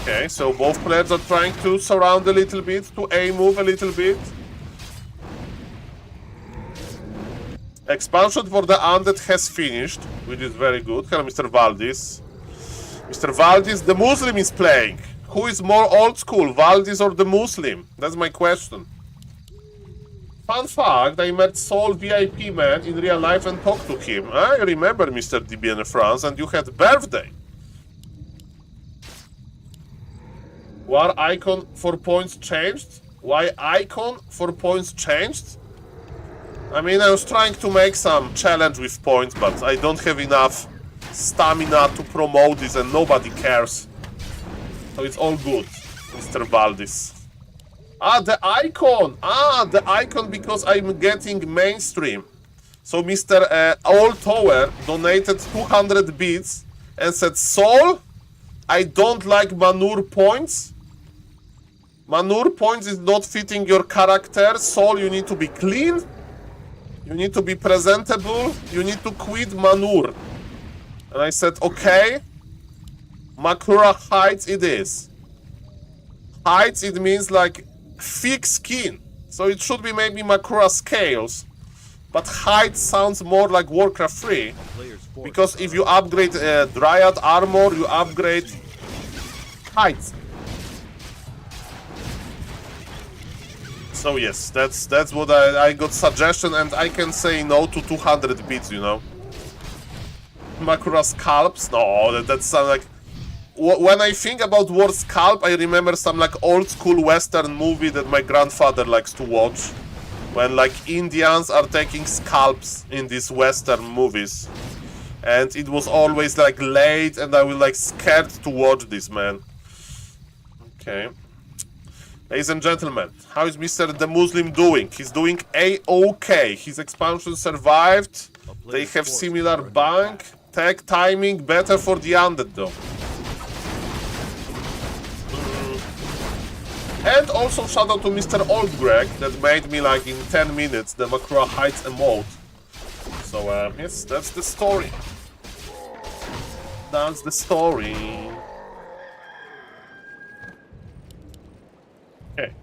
Okay, so both players are trying to surround a little bit, to A-move a little bit. Expansion for the Undead has finished, which is very good. Hello, Mr. Valdis. Mr. Valdis, the Muslim is playing. Who is more old school, Valdis or the Muslim? That's my question. Fun fact, I met Saul VIP man in real life and talked to him. I remember Mr. DBN France, and you had birthday. War icon for points changed? Why icon for points changed? I mean, I was trying to make some challenge with points, but I don't have enough stamina to promote this and nobody cares. So it's all good, Mr. Valdis. Ah, the icon! Ah, the icon because I'm getting mainstream. So Mr. Old Tower donated 200 bits and said, Saul, I don't like manure points. Manure points is not fitting your character. Saul, you need to be clean. You need to be presentable. You need to quit manure. And I said, okay. Makura Heights it is. Heights, it means like thick skin. So it should be maybe Makura Scales. But Heights sounds more like Warcraft 3. Because if you upgrade Dryad Armor, you upgrade Heights. So yes, that's what I got suggestion, and I can say no to 200 bits, you know. Makura Scalps? No, that sounds like... When I think about word scalp, I remember some like old school western movie that my grandfather likes to watch. When like Indians are taking scalps in these western movies. And it was always like late and I was like scared to watch this, man. Okay. Ladies and gentlemen, how is Mr. The Muslim doing? He's doing A-OK. His expansion survived. They have similar bank. Tech timing better for the Undead though. And also shout out to Mr. Old Greg that made me like in 10 minutes the Makura Heights emote. So yes, that's the story. That's the story. Okay.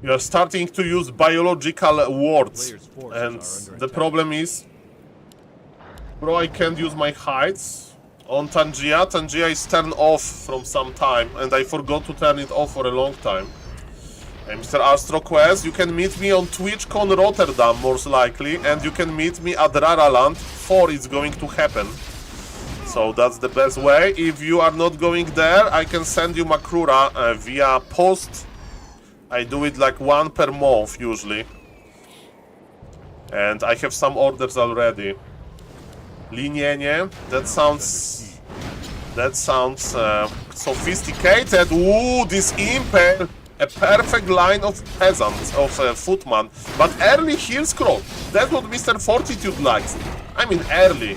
You are starting to use biological words, and the problem is, bro, I can't use my heights on Tangia. Tangia is turned off from some time, and I forgot to turn it off for a long time. I'm Mr. AstroQuest. You can meet me on TwitchCon Rotterdam, most likely, and you can meet me at Raraland 4 is going to happen. So that's the best way. If you are not going there, I can send you Makura via post. I do it like 1 per month usually. And I have some orders already. Linienie, that sounds sophisticated. Ooh, this Impale, a perfect line of peasants, of footman. But early heal scroll, that's what Mr. Fortitude likes. I mean early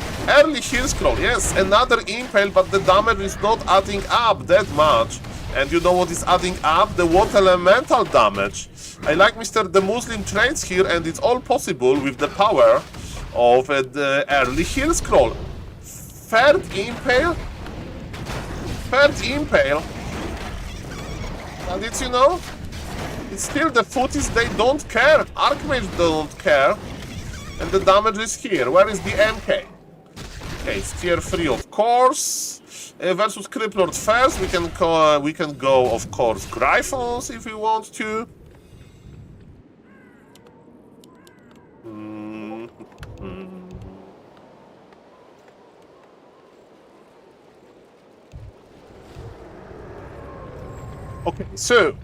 heal scroll, yes, another Impale, but the damage is not adding up that much. And you know what is adding up? The water elemental damage. I like Mr. The Muslim traits here, and it's all possible with the power of the early heal scroll. Third Impale. And it's, you know, it's still the footies, they don't care. Archmage don't care. And the damage is here. Where is the MK? Okay, it's tier 3 of course. Versus Criplord first, we can go, of course, Gryphons if we want to. Okay, so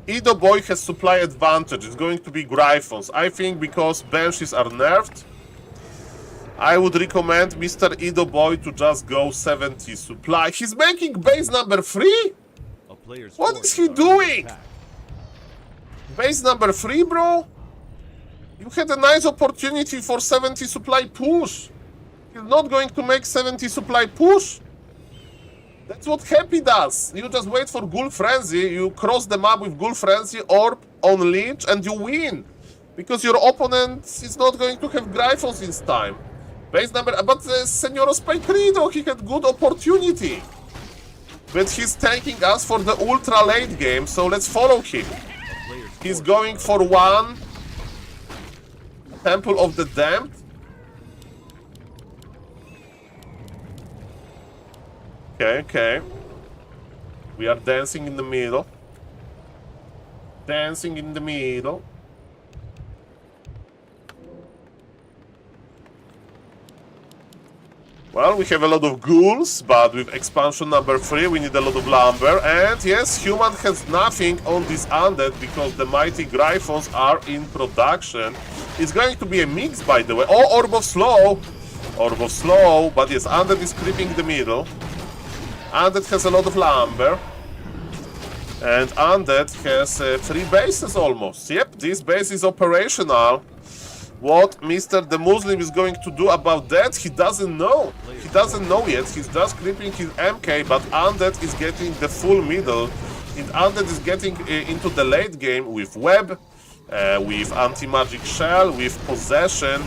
Edo Boy has supply advantage. It's going to be Gryphons. I think because Banshees are nerfed, I would recommend Mr. Edo Boy to just go 70 supply. He's making base number 3? What is he doing? Base number 3, bro? You had a nice opportunity for 70 supply push. He's not going to make 70 supply push. That's what Happy does. You just wait for Ghoul Frenzy, you cross the map with Ghoul Frenzy, Orb on Leech, and you win. Because your opponent is not going to have Gryphons in time. Base number, but Senor Spycrido, he had good opportunity. but he's taking us for the ultra late game, so let's follow him. He's going for one Temple of the Damned. Okay, okay. We are dancing in the middle. Dancing in the middle. Well, we have a lot of ghouls, but with expansion number 3 we need a lot of lumber. And yes, human has nothing on this undead because the mighty Gryphons are in production. It's going to be a mix, by the way. Oh, Orb of Slow! Orb of Slow, but yes, undead is creeping the middle. Undead has a lot of lumber. And Undead has 3 bases almost. Yep, this base is operational. What Mr. the Muslim is going to do about that, he doesn't know. He doesn't know yet. He's just creeping his MK, but Undead is getting the full middle. And Undead is getting into the late game with Web, with Anti-Magic Shell, with Possession.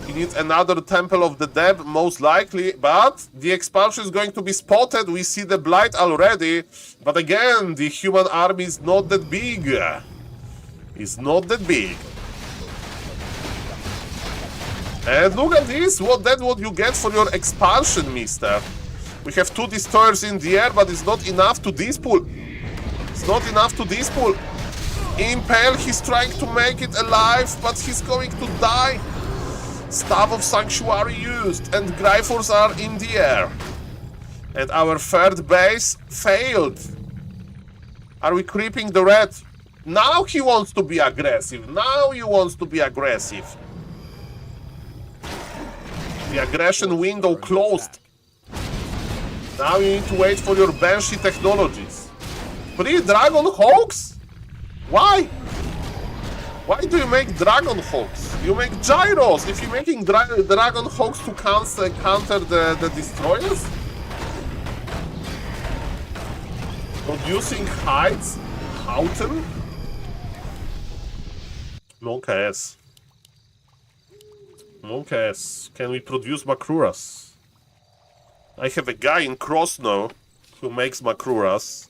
He needs another Temple of the Deb, most likely, but the expansion is going to be spotted. We see the Blight already, but again, the human army is not that big. It's not that big. And look at this, that's what you get for your expansion, mister. We have 2 destroyers in the air, but it's not enough to dispool. It's not enough to dispool. Impale, he's trying to make it alive, but he's going to die. Staff of Sanctuary used, and Gryphons are in the air. And our third base failed. Are we creeping the red? Now he wants to be aggressive. Now he wants to be aggressive. The aggression window closed. Now you need to wait for your Banshee technologies. 3 Dragon Hawks? Why? Why do you make Dragon Hawks? You make Gyros. If you're making Dragon Hawks to counter the destroyers? Producing hides? Houghton? Monkaes. Monkaes. Can we produce Makruras? I have a guy in Krosno who makes Makruras.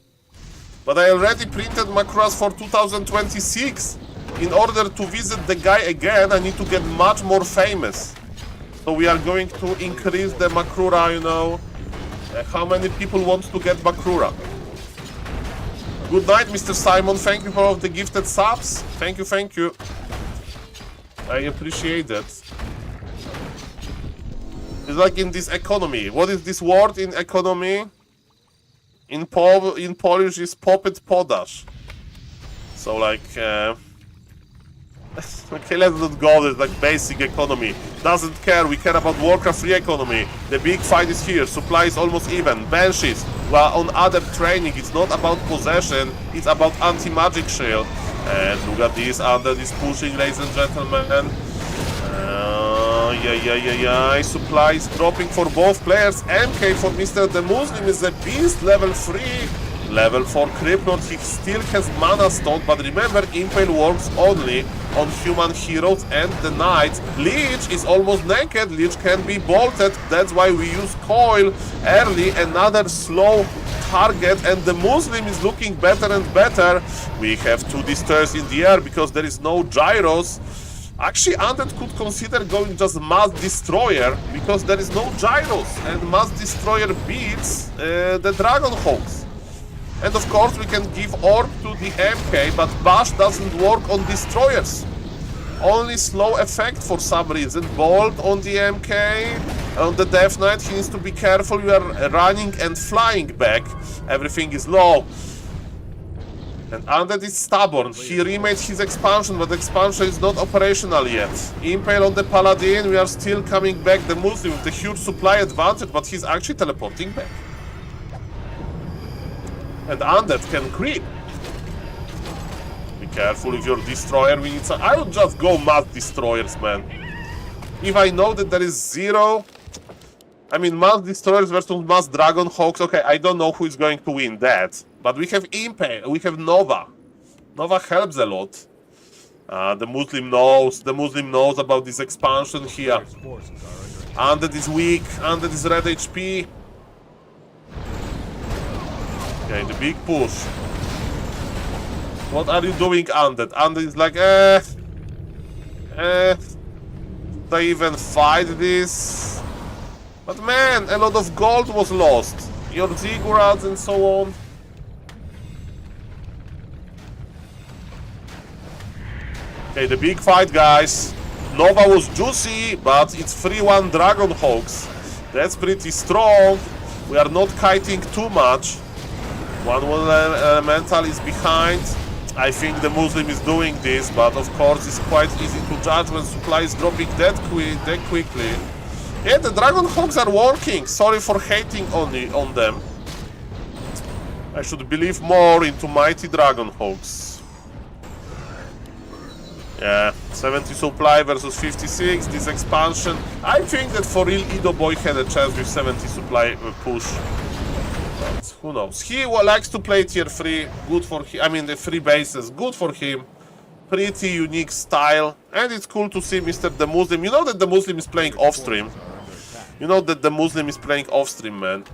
But I already printed Makruras for 2026. In order to visit the guy again, I need to get much more famous. So we are going to increase the Makrura, you know. How many people want to get Makrura? Good night, Mr. Simon. Thank you for all of the gifted subs. Thank you, thank you. I appreciate that. It's like in this economy. What is this word in economy? In Polish is popyt podaż. So like... okay, let's not go there, like basic economy. Doesn't care, we care about Warcraft 3 economy. The big fight is here, supply is almost even. Banshees, well, on other training, it's not about possession, it's about anti-magic shield. And look at this, under this pushing, ladies and gentlemen. Yeah. Supply is dropping for both players. MK for Mr. the Muslim is a beast, level 3. Level 4 Krypton, he still has mana stone, but remember, Impale works only on human heroes and the knights. Lich is almost naked, Lich can be bolted, that's why we use Coil early, another slow target, and the Muslim is looking better and better. We have 2 destroyers in the air because there is no gyros. Actually, Undead could consider going just Mass Destroyer because there is no gyros, and Mass Destroyer beats the Dragon Hawks. And of course we can give Orb to the MK, but Bash doesn't work on destroyers. Only slow effect for some reason. Bolt on the MK, on the Death Knight he needs to be careful, you are running and flying back. Everything is low. And Undead is stubborn, he remade his expansion, but the expansion is not operational yet. Impale on the Paladin, we are still coming back, the Muslim with the huge supply advantage, but he's actually teleporting back. And Undead can creep. Be careful with your destroyer. We need some. I would just go mass destroyers, man. If I know that there is 0. I mean, mass destroyers versus mass dragon hawks. Okay, I don't know who is going to win that. But we have Impale. We have Nova. Nova helps a lot. The Muslim knows. The Muslim knows about this expansion here. Undead is weak. Undead is red HP. Okay, the big push. What are you doing, Undead? Undead is like, should I even fight this? But man, a lot of gold was lost. Your ziggurats and so on. Okay, the big fight, guys. Nova was juicy, but it's 3-1 Dragon Hawks. That's pretty strong. We are not kiting too much. One elemental is behind. I think the Muslim is doing this, but of course it's quite easy to judge when supply is dropping that quickly. Yeah, the Dragon Hawks are working. Sorry for hating on them. I should believe more into mighty Dragon Hawks. Yeah, 70 supply versus 56, this expansion. I think that for real Edo Boy had a chance with 70 supply push. But who knows? He likes to play tier 3, good for him. I mean the 3 bases, good for him. Pretty unique style. And it's cool to see Mr. The Muslim. You know that the Muslim is playing off stream. You know that the Muslim is playing off stream, man.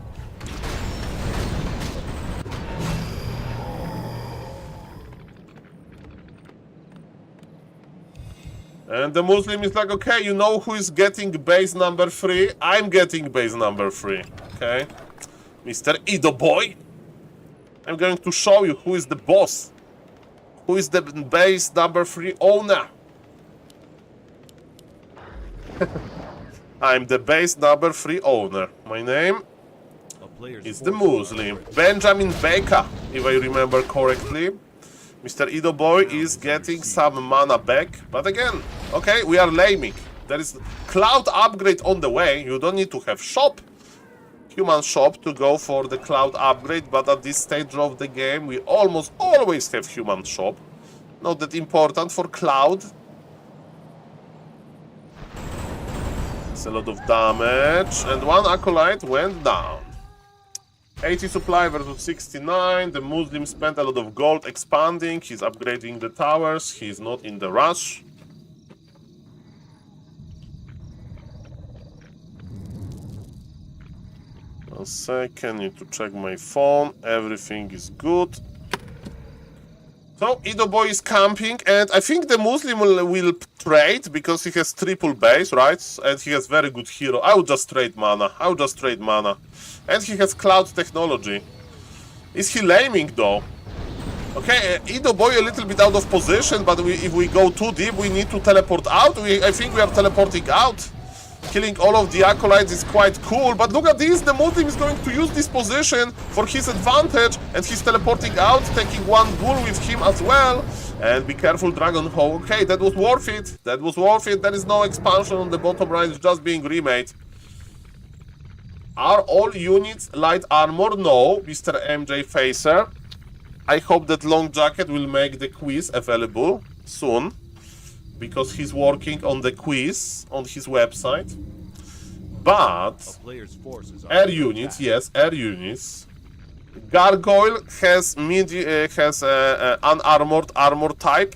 And the Muslim is like, okay, you know who is getting base number 3? I'm getting base number 3, okay? Mr. Edo Boy. I'm going to show you who is the boss. Who is the base number 3 owner. I'm the base number 3 owner. My name is the Muslim. Benjamin Baker, if I remember correctly. Mr. Edo Boy is getting some mana back, but again, okay, we are laming. There is cloud upgrade on the way. You don't need to have shop, human shop to go for the cloud upgrade, but at this stage of the game, we almost always have human shop. Not that important for cloud. It's a lot of damage, and one acolyte went down. 80 supply versus 69. The Muslim spent a lot of gold expanding. He's upgrading the towers. He's not in the rush. One second, need to check my phone. Everything is good. So Edo Boy is camping, and I think the Muslim will trade because he has triple base, right? And he has very good hero. I would just trade mana. And he has cloud technology. Is he laming though? Okay, Edo Boy a little bit out of position, but if we go too deep, we need to teleport out. I think we are teleporting out. Killing all of the acolytes is quite cool, but look at this, the Muslim is going to use this position for his advantage, and he's teleporting out, taking one ghoul with him as well. And be careful, Dragon Hawk. Okay, that was worth it. There is no expansion on the bottom right, it's just being remade. Are all units light armor? No, Mr. MJ Facer. I hope that Long Jacket will make the quiz available soon, because he's working on the quiz on his website. But air units, yes, air units. Gargoyle has unarmored armor type.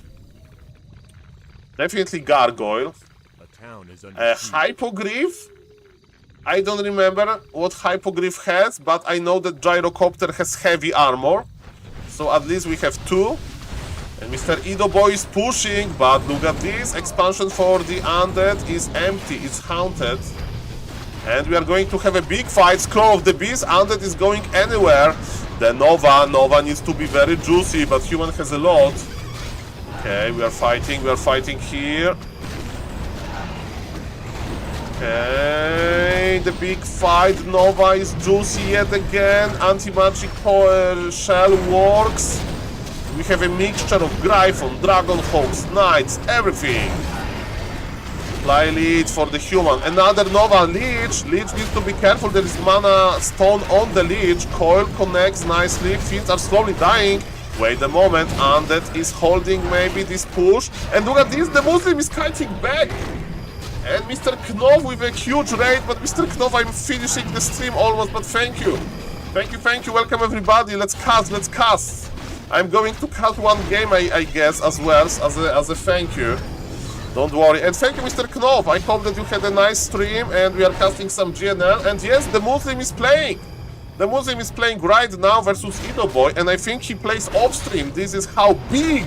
Definitely Gargoyle. Hypogryph. I don't remember what Hypogryph has, but I know that Gyrocopter has heavy armor. So at least we have 2. And Mr. Edo Boy is pushing, but look at this. Expansion for the Undead is empty, it's haunted. And we are going to have a big fight. Scroll of the Beast, Undead is going anywhere. The Nova needs to be very juicy, but human has a lot. Okay, we are fighting here. Okay, the big fight. Nova is juicy yet again. Anti-magic power shell works. We have a mixture of Gryphon, Dragon Hawks, Knights, everything. Fly Leech for the human. Another Nova Leech. Leech needs to be careful. There is mana stone on the Leech. Coil connects nicely. Fiends are slowly dying. Wait a moment. Undead is holding maybe this push. And look at this. The Muslim is kiting back. And Mr. Knov with a huge raid. But Mr. Knov, I'm finishing the stream almost. But thank you. Thank you. Welcome everybody. Let's cast. I'm going to cut one game, I guess, as well, as a thank you. Don't worry. And thank you, Mr. Knov. I hope that you had a nice stream and we are casting some GNL. And yes, the Muslim is playing. The Muslim is playing right now versus Boy, and I think he plays off-stream. This is how big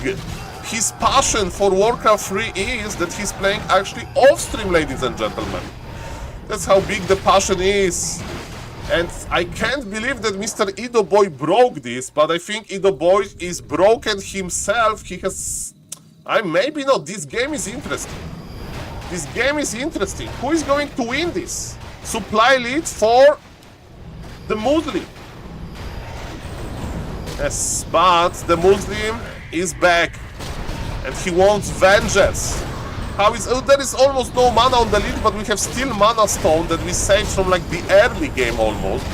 his passion for Warcraft 3 is, that he's playing actually off-stream, ladies and gentlemen. That's how big the passion is. And I can't believe that Mr. Boy broke this, but I think Boy is broken himself. He has... maybe not. This game is interesting. This game is interesting. Who is going to win this? Supply lead for the Muslim. Yes, but the Muslim is back. And he wants vengeance. How is... there is almost no mana on the lead, but we have still mana stone that we saved from like the early game almost.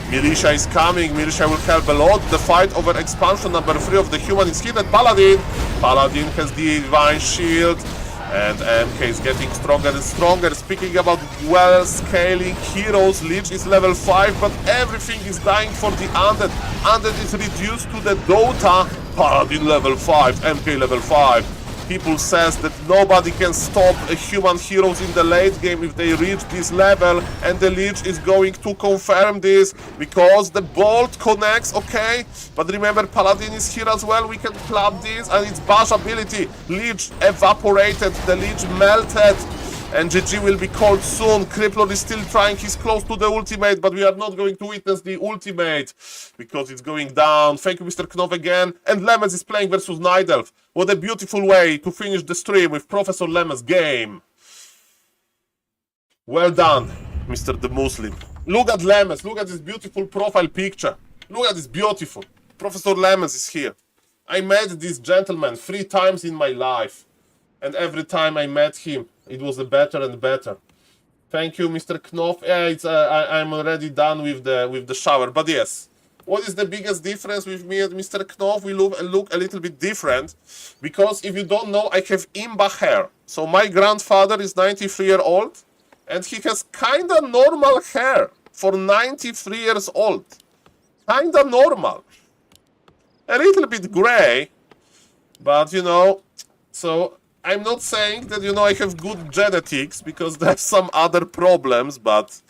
Militia is coming. Militia will help a lot. The fight over expansion number 3 of the human is hit at Paladin. Paladin has the Divine Shield. And MK is getting stronger and stronger. Speaking about well-scaling heroes, Lich is level 5, but everything is dying for the Undead. Undead is reduced to the Dota. Paladin level 5, MK level 5. People says that nobody can stop human heroes in the late game if they reach this level, and the Lich is going to confirm this because the bolt connects, okay? But remember, Paladin is here as well. We can plug this, and it's Bash ability. Lich evaporated, the Lich melted, and GG will be called soon. Crippler is still trying, he's close to the ultimate, but we are not going to witness the ultimate because it's going down. Thank you, Mr. Knov, again. And Lemez is playing versus Night Elf. What a beautiful way to finish the stream with Professor Lemez game. Well done, Mr. the Muslim. Look at Lemez, look at this beautiful profile picture. Look at this beautiful. Professor Lemez is here. I met this gentleman 3 times in my life. And every time I met him, it was better and better. Thank you, Mr. Knopf. Yeah, I'm already done with the shower. But yes, what is the biggest difference with me and Mr. Knopf? We look a little bit different. Because if you don't know, I have Imba hair. So my grandfather is 93-year-old. And he has kinda normal hair for 93 years old. Kinda normal. A little bit gray. But, you know, so... I'm not saying that, you know, I have good genetics, because there's some other problems, but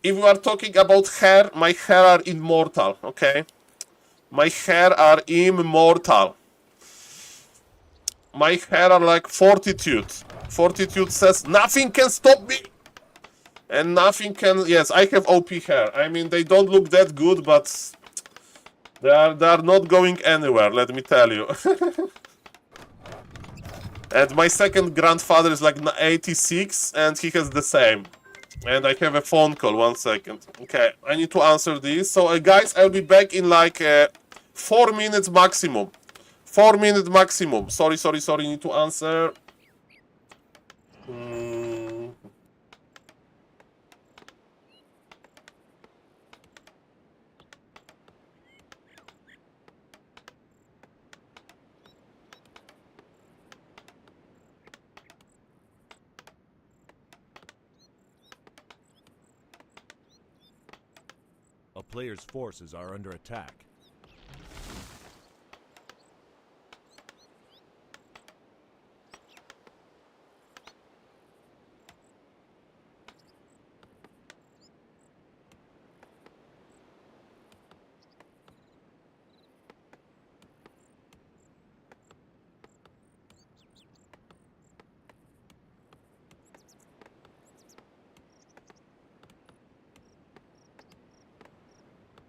if we are talking about hair, my hair are immortal, okay? My hair are immortal. My hair are like Fortitude. Fortitude says, nothing can stop me! And nothing can... Yes, I have OP hair. I mean, they don't look that good, but they are not going anywhere, let me tell you. And my second grandfather is like 86, and he has the same. And I have a phone call, 1 second. Okay, I need to answer this. So, guys, I'll be back in like 4 minutes maximum. 4 minutes maximum. Sorry, need to answer. A player's forces are under attack.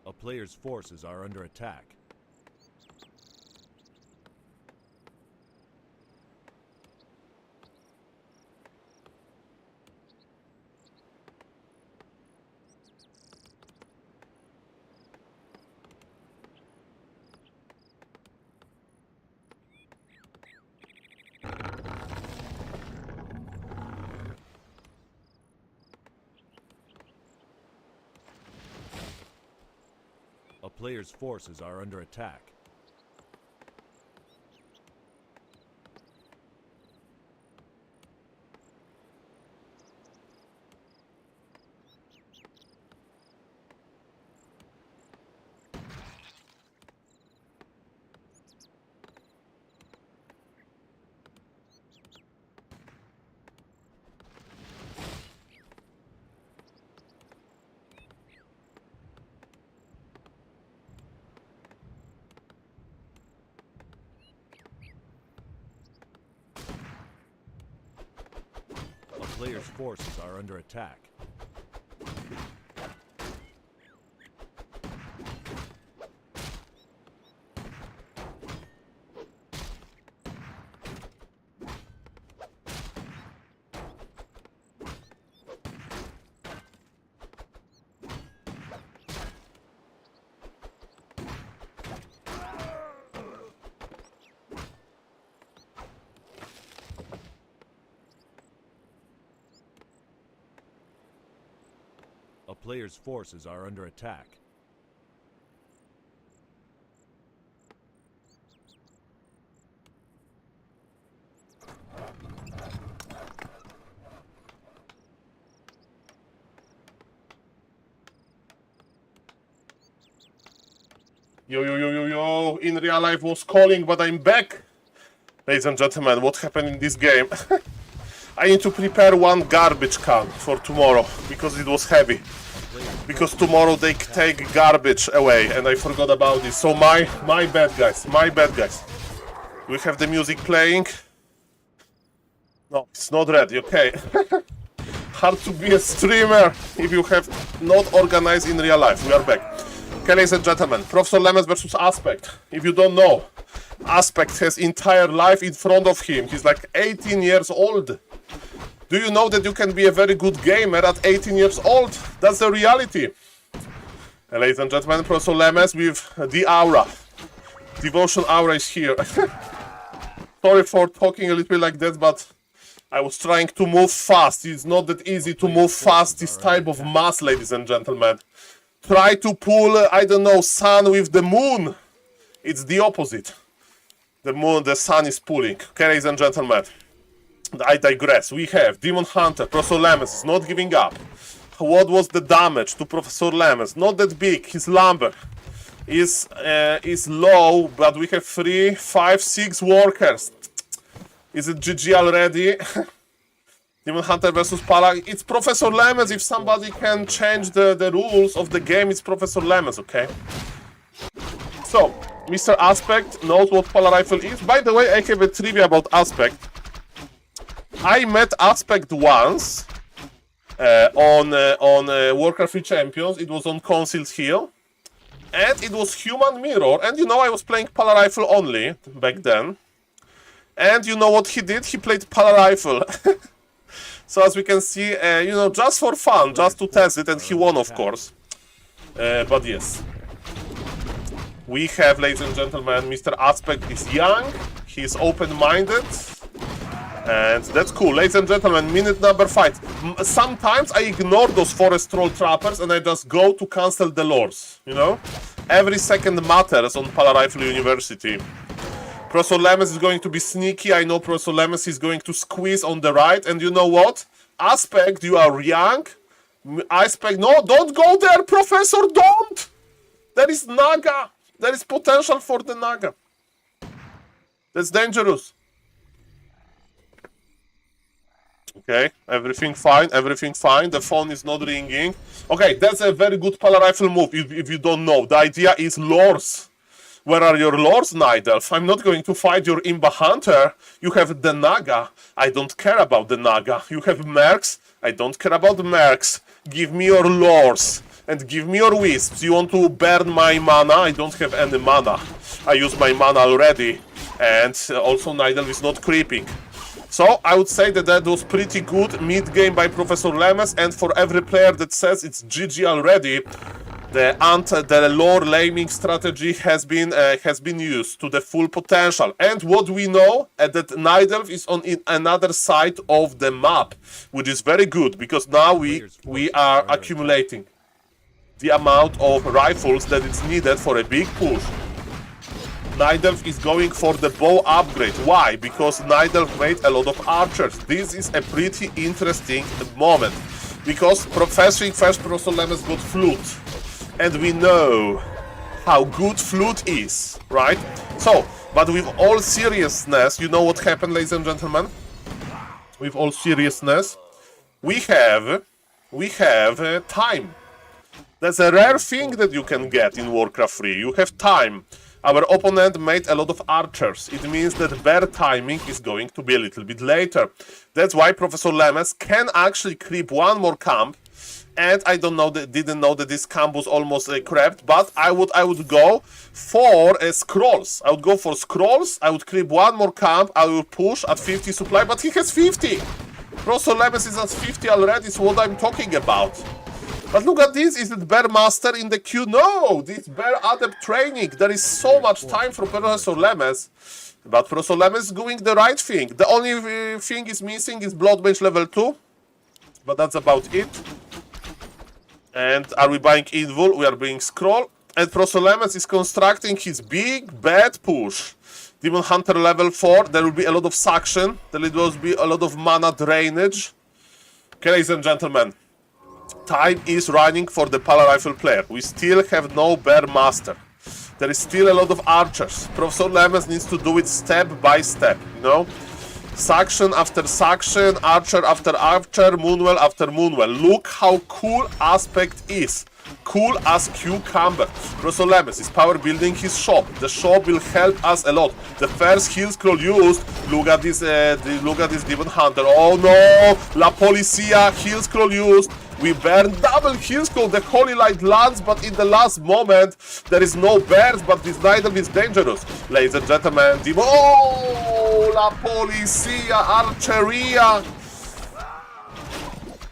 A player's forces are under attack. A player's forces are under attack. player's forces are under attack. A player's forces are under attack. Yo, in real life was calling, but I'm back. Ladies and gentlemen, what happened in this game? I need to prepare one garbage can for tomorrow, because it was heavy. Because tomorrow they take garbage away, and I forgot about this. So my bad, guys, my bad, guys. We have the music playing. No, it's not ready, okay. Hard to be a streamer if you have not organized in real life. We are back. Okay, ladies and gentlemen, Professor Lemons versus Aspect. If you don't know, Aspect has entire life in front of him. He's like 18 years old. Do you know that you can be a very good gamer at 18 years old? That's the reality. Ladies and gentlemen, Professor Lemons with the aura. Devotion aura is here. Sorry for talking a little bit like that, but I was trying to move fast. It's not that easy to move fast, this type of mass, ladies and gentlemen. Try to pull, I don't know, sun with the moon. It's the opposite. The moon, the sun is pulling. Okay, ladies and gentlemen. I digress. We have Demon Hunter. Professor Lemons is not giving up. What was the damage to Professor Lemons? Not that big. His lumber is low, but we have 3, 5, 6 workers. Is it GG already? Demon Hunter versus Pala. It's Professor Lemons. If somebody can change the rules of the game, it's Professor Lemons, okay? So, Mr. Aspect knows what Pala Rifle is. By the way, I have a trivia about Aspect. I met Aspect once on Warcraft 3 Champions. It was on Council's Hill. And it was Human Mirror. And you know, I was playing Pala Rifle only back then. And you know what he did? He played Pala Rifle. So as we can see, you know, just for fun, just to test it. And he won, of course. But yes. We have, ladies and gentlemen, Mr. Aspect is young. He's open-minded. And that's cool. Ladies and gentlemen, minute number 5. Sometimes I ignore those forest troll trappers and I just go to cancel the lures, you know? Every second matters on Pala Rifle University. Professor Lemons is going to be sneaky. I know Professor Lemons is going to squeeze on the right. And you know what? Aspect, you are young. Aspect, no, don't go there, Professor, don't! There is Naga. There is potential for the Naga. That's dangerous. Okay, everything fine, everything fine. The phone is not ringing. Okay, that's a very good Pala Rifle move, if you don't know. The idea is lures. Where are your lures, Nidelf? I'm not going to fight your Imba Hunter. You have the Naga. I don't care about the Naga. You have Mercs. I don't care about the Mercs. Give me your lures. And give me your wisps. You want to burn my mana? I don't have any mana. I use my mana already. And also Nidelf is not creeping. So, I would say that that was pretty good mid-game by Professor Lemons, and for every player that says it's GG already, the lore laming strategy has been used to the full potential. And what we know that Nidelf is on another side of the map, which is very good, because now we are accumulating the amount of rifles that is needed for a big push. Nidelf is going for the bow upgrade. Why? Because Nidelf made a lot of archers. This is a pretty interesting moment. Because Professor Professor Lemons got flute. And we know how good flute is, right? So, but with all seriousness, you know what happened, ladies and gentlemen? With all seriousness, we have time. That's a rare thing that you can get in Warcraft 3. You have time. Our opponent made a lot of archers. It means that bear timing is going to be a little bit later. That's why Professor Lemes can actually creep one more camp. And I didn't know that this camp was almost crept, but I would go for scrolls. I would go for scrolls. I would creep one more camp. I will push at 50 supply, but he has 50. Professor Lemes is at 50 already. Is what I'm talking about. But look at this, is it Bear Master in the queue? No, this Bear Adept training. There is so much time for Professor Lemes. But Professor Lemes is doing the right thing. The only thing is missing is Blood Mage level 2. But that's about it. And are we buying Invul? We are buying Scroll. And Professor Lemes is constructing his big bad push. Demon Hunter level 4. There will be a lot of suction. There will be a lot of mana drainage. Okay, ladies and gentlemen. Time is running for the Pala Rifle player. We still have no Bear Master. There is still a lot of archers. Professor Lemes needs to do it step by step, you know? Suction after suction, archer after archer, Moonwell after Moonwell. Look how cool Aspect is. Cool as cucumber. Professor Lemes is power building his shop. The shop will help us a lot. The first heal scroll used. Look at this Demon Hunter. Oh no! La Policia heal scroll used. We burn double heal scroll. The Holy Light lands, but in the last moment there is no bears, but this item is dangerous. Ladies and gentlemen, Demon. Oh! La Policia Archeria.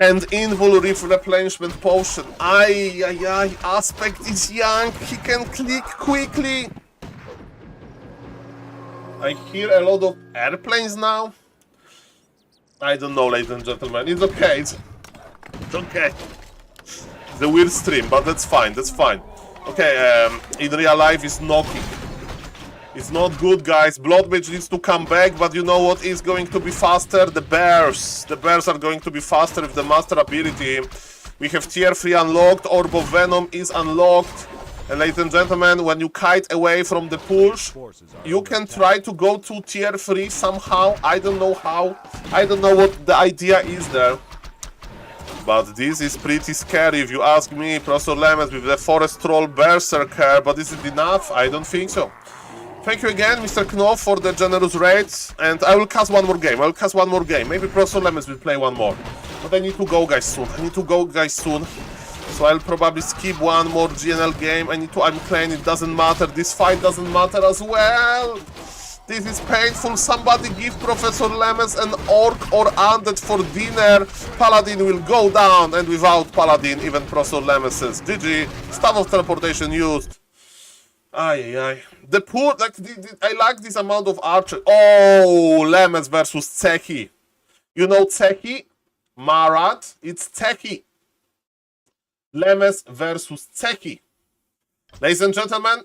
And Invul replenishment potion. Ay, Aspect is young. He can click quickly. I hear a lot of airplanes now. I don't know, ladies and gentlemen. It's okay. It's okay. It's a weird stream, but that's fine. That's fine. Okay, in real life, it's knocking. It's not good, guys. Blood Mage needs to come back, but you know what is going to be faster? The bears. The bears are going to be faster with the master ability. We have tier 3 unlocked. Orb of Venom is unlocked. And ladies and gentlemen, when you kite away from the push, you can try to go to tier 3 somehow. I don't know how. I don't know what the idea is there. But this is pretty scary if you ask me. Professor Lemes with the Forest Troll Berserker. But is it enough? I don't think so. Thank you again, Mr. Knopf, for the generous raids, and I will cast one more game. Maybe Professor Lemes will play one more. But I need to go, guys, soon. So I'll probably skip one more GNL game. I'm playing, it doesn't matter. This fight doesn't matter as well. This is painful. Somebody give Professor Lemes an orc or undead for dinner. Paladin will go down, and without Paladin, even Professor Lemes says GG. Staff of teleportation used. Ay. The poor, like, I like this amount of archer. Oh, Lemes versus Tsehi. You know Tsehi? Marat, it's Tsehi. Lemes versus Tsehi. Ladies and gentlemen,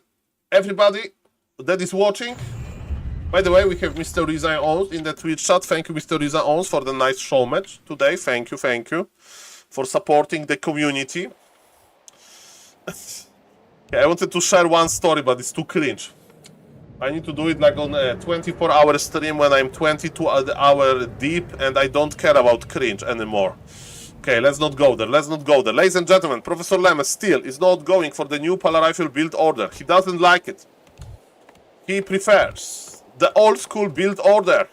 everybody that is watching. By the way, we have Mr. Riza Ons in the Twitch chat. Thank you, Mr. Riza Ons, for the nice show match today. Thank you for supporting the community. I wanted to share one story, but it's too cringe. I need to do it like on a 24-hour stream when I'm 22 hours deep and I don't care about cringe anymore. Okay, let's not go there. Ladies and gentlemen, Professor Lemes still is not going for the new Pala Rifle build order. He doesn't like it. He prefers the old school build order.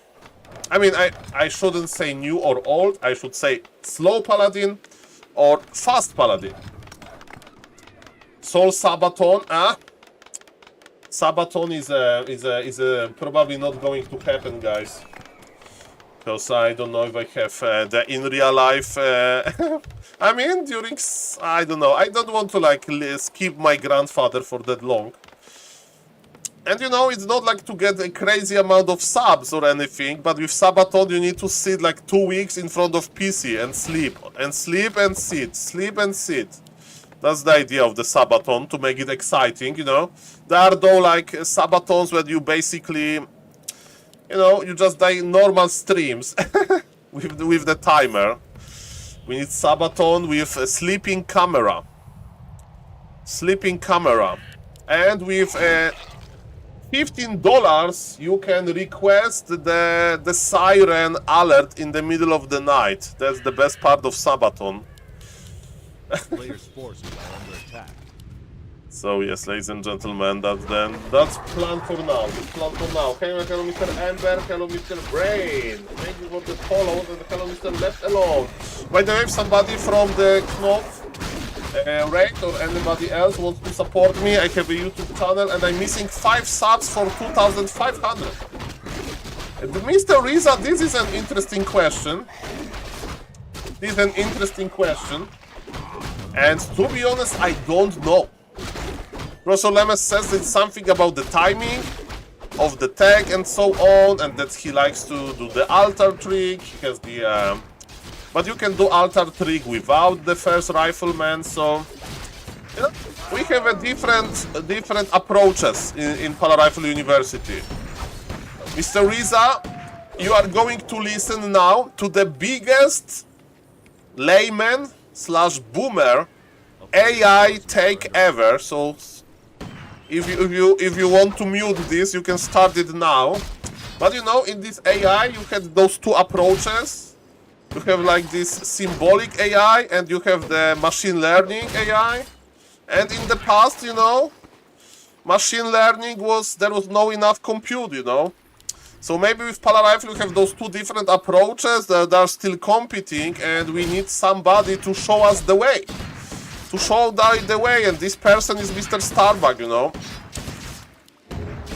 I mean, I shouldn't say new or old. I should say slow Paladin or fast Paladin. Soul Sabaton, Sabaton is probably not going to happen, guys. Because I don't know if I have the in real life. I mean, during I don't know. I don't want to like skip my grandfather for that long. And you know, it's not like to get a crazy amount of subs or anything. But with Sabaton, you need to sit like 2 weeks in front of PC and sleep and sit. That's the idea of the Sabaton, to make it exciting, you know. There are though like Sabatons where you basically, you know, you just die normal streams with the timer. We need Sabaton with a sleeping camera. And with $15 you can request the siren alert in the middle of the night. That's the best part of Sabaton. Player's forces are under attack. So yes, ladies and gentlemen, that's plan for now. Plan for now. Hello, Mr. Ember. Hello, Mr. Brain. Thank you for the follow and hello, Mr. Left Alone. By the way, if somebody from the Knopf raid or anybody else wants to support me, I have a YouTube channel and I'm missing 5 subs for 2,500. Mr. Riza, this is an interesting question. This is an interesting question. And to be honest, I don't know. Professor Lemes says it's something about the timing of the tag and so on, and that he likes to do the altar trick. He has the but you can do altar trick without the first rifleman, so you know, we have a different approaches in Polar Rifle University. Mr. Riza, you are going to listen now to the biggest layman / boomer AI take ever. So if you want to mute this, you can start it now. But you know, in this AI, you had those two approaches. You have like this symbolic AI and you have the machine learning AI. And in the past, you know, machine learning there was no enough compute, you know. So maybe with Polar Rifle, you have those two different approaches that are still competing, and we need somebody to show us the way. To show the way, and this person is Mr. Starbuck, you know.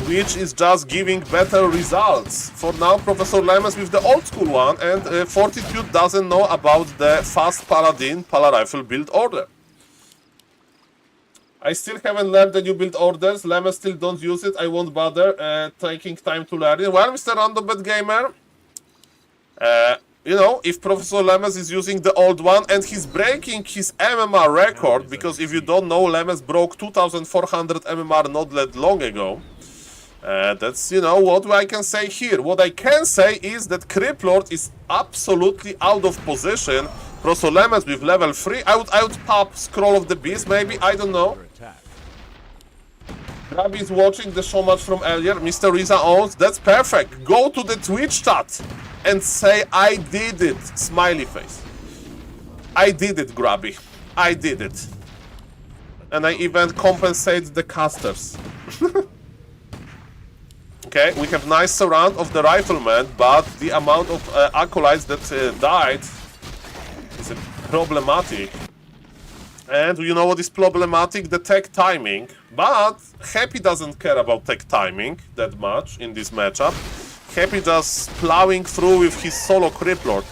Which is just giving better results. For now, Professor Lemes with the old school one, and Fortitude doesn't know about the fast Paladin Polar Rifle build order. I still haven't learned the new build orders. Lemes still don't use it. I won't bother taking time to learn it. Well, Mr. Random Gamer, you know, if Professor Lemes is using the old one and he's breaking his MMR record, because if you don't know, Lemes broke 2,400 MMR not that long ago. That's, you know, what I can say here. What I can say is that Criplord is absolutely out of position. Professor Lemes with level 3. I would pop Scroll of the Beast, maybe, I don't know. Grabby is watching the show match from earlier. Mr. Riza owns. That's perfect. Go to the Twitch chat and say, I did it. Smiley face. I did it, Grabby. I did it. And I even compensate the casters. Okay, we have nice surround of the rifleman, but the amount of acolytes that died is problematic. And you know what is problematic? The tech timing. But Happy doesn't care about tech timing that much in this matchup. Happy just plowing through with his solo Criplord.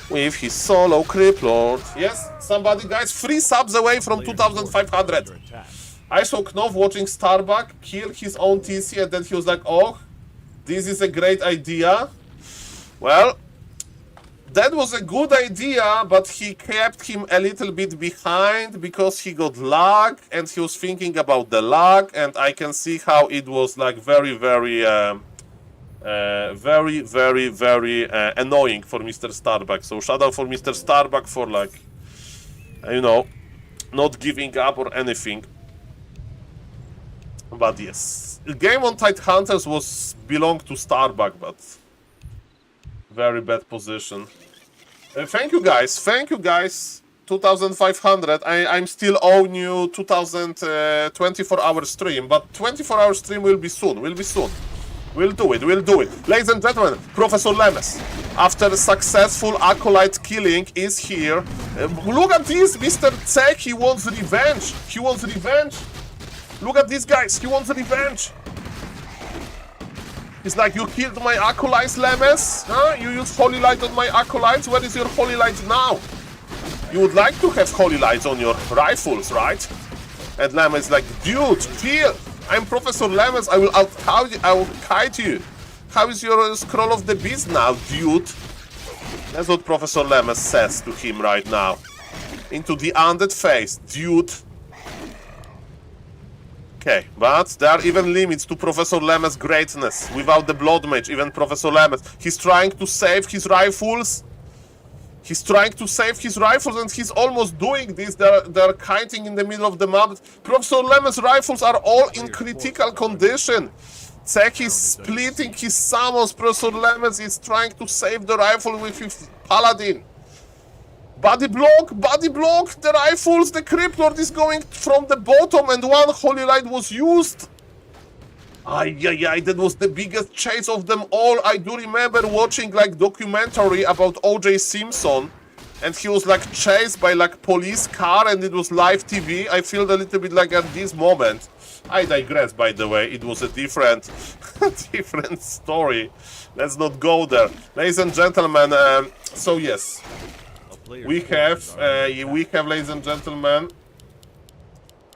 With his solo Criplord. Yes, somebody, guys, 3 subs away from 2,500. I saw Knopf watching Starbuck kill his own TC, and then he was like, oh, this is a great idea. Well, that was a good idea, but he kept him a little bit behind because he got lag, and he was thinking about the lag, and I can see how it was like very annoying for Mr. Starbuck. So shout out for Mr. Starbuck for, like, you know, not giving up or anything. But yes, the game on Tidehunters belonged to Starbuck, but very bad position. Thank you guys, 2,500. I'm still owing you 24-hour stream, but 24-hour stream will be soon, We'll do it. Ladies and gentlemen, Professor Lemes, after a successful acolyte killing, is here. Look at this, Mr. Tsek, he wants revenge. Look at these guys, he wants revenge. He's like, you killed my acolytes, Lemes? Huh? You used Holy Light on my acolytes? Where is your Holy Light now? You would like to have Holy Lights on your rifles, right? And Lemes is like, dude, chill. I'm Professor Lemes, I will kite you. How is your Scroll of the Beast now, dude? That's what Professor Lemes says to him right now. Into the undead face, dude. Okay, but there are even limits to Professor Lemes' greatness. Without the Blood Mage, even Professor Lemes. He's trying to save his rifles. And he's almost doing this. They're kiting in the middle of the map. Professor Lemes' rifles are all in critical condition. Tsek is splitting his summons. Professor Lemes is trying to save the rifle with his Paladin. Body block, the rifles, the Crypt Lord is going from the bottom and one Holy Light was used. Ay, that was the biggest chase of them all. I do remember watching like documentary about O.J. Simpson and he was like chased by like police car and it was live TV. I feel a little bit like at this moment. I digress, by the way, it was a different different story. Let's not go there. Ladies and gentlemen, so yes. We have, ladies and gentlemen,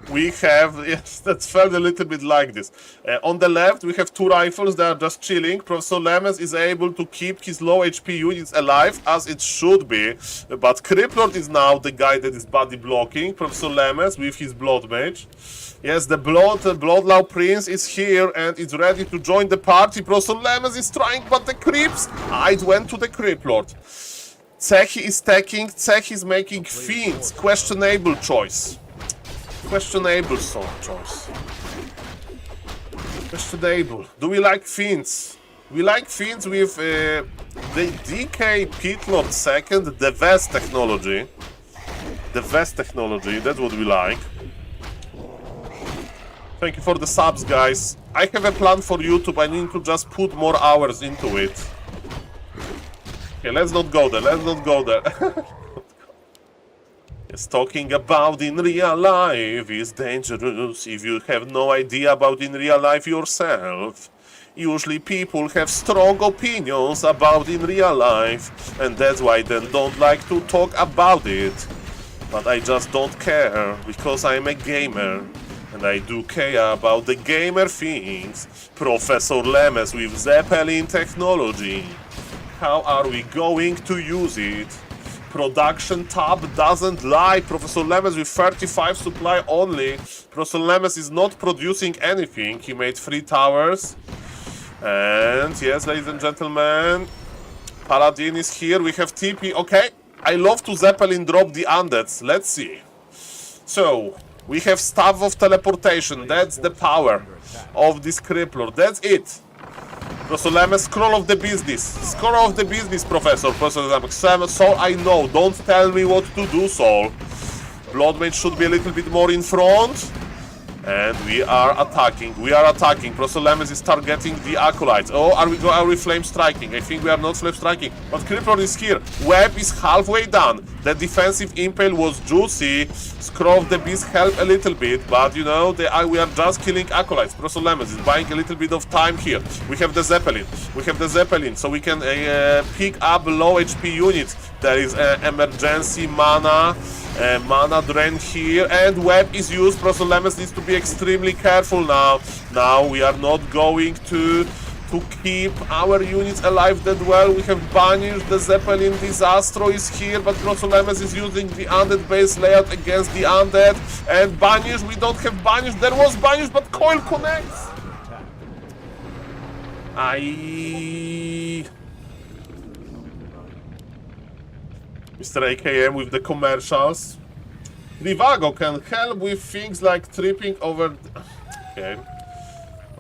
yes, that felt a little bit like this. On the left, we have two rifles that are just chilling. Professor Lemes is able to keep his low HP units alive, as it should be. But Crypt Lord is now the guy that is body blocking. Professor Lemes with his Blood Mage. Yes, the Bloodlaw Prince is here and is ready to join the party. Professor Lemes is trying, but the Crypts, it went to the Crypt Lord. Tsechi is stacking, Tsechi is making fiends. Questionable choice. Questionable choice. Questionable. Do we like fiends? We like fiends with the DK Pitlord second, the Vest technology. The Vest technology, that's what we like. Thank you for the subs, guys. I have a plan for YouTube, I need to just put more hours into it. Okay, let's not go there, let's not go there. Yes, talking about in real life is dangerous if you have no idea about in real life yourself. Usually people have strong opinions about in real life, and that's why they don't like to talk about it. But I just don't care, because I'm a gamer. And I do care about the gamer things. Professor Lemes with Zeppelin technology. How are we going to use it? Production tab doesn't lie. Professor Lemes with 35 supply only. Professor Lemes is not producing anything. He made 3 towers. And yes, ladies and gentlemen, Paladin is here. We have TP. Okay, I love to Zeppelin drop the undeads. Let's see. So, we have Staff of Teleportation. That's the power of this Crypt Lord. That's it. Professor Lemes, scroll of the business. Scroll of the business, Professor. Professor Lemes, Saul, I know. Don't tell me what to do, Saul. Blood Mage should be a little bit more in front. And we are attacking. We are attacking. Professor Lemes is targeting the Acolytes. Oh, are we flame striking? I think we are not flame striking. But Crypt Lord is here. Web is halfway done. The defensive impale was juicy. Scroll of the Beast helped a little bit, but you know, we are just killing Acolytes. Professor Lemes is buying a little bit of time here. We have the Zeppelin. We have the Zeppelin, so we can pick up low HP units. There is emergency mana. Mana drain here, and web is used. Professor Lemes needs to be extremely careful now. Now we are not going to keep our units alive that well. We have banished the Zeppelin. Disastro is here, but Professor Lemes is using the undead base layout against the undead. And banish, we don't have banish. There was banish, but coil connects. Mr. AKM with the commercials. Rivago can help with things like tripping over... Okay.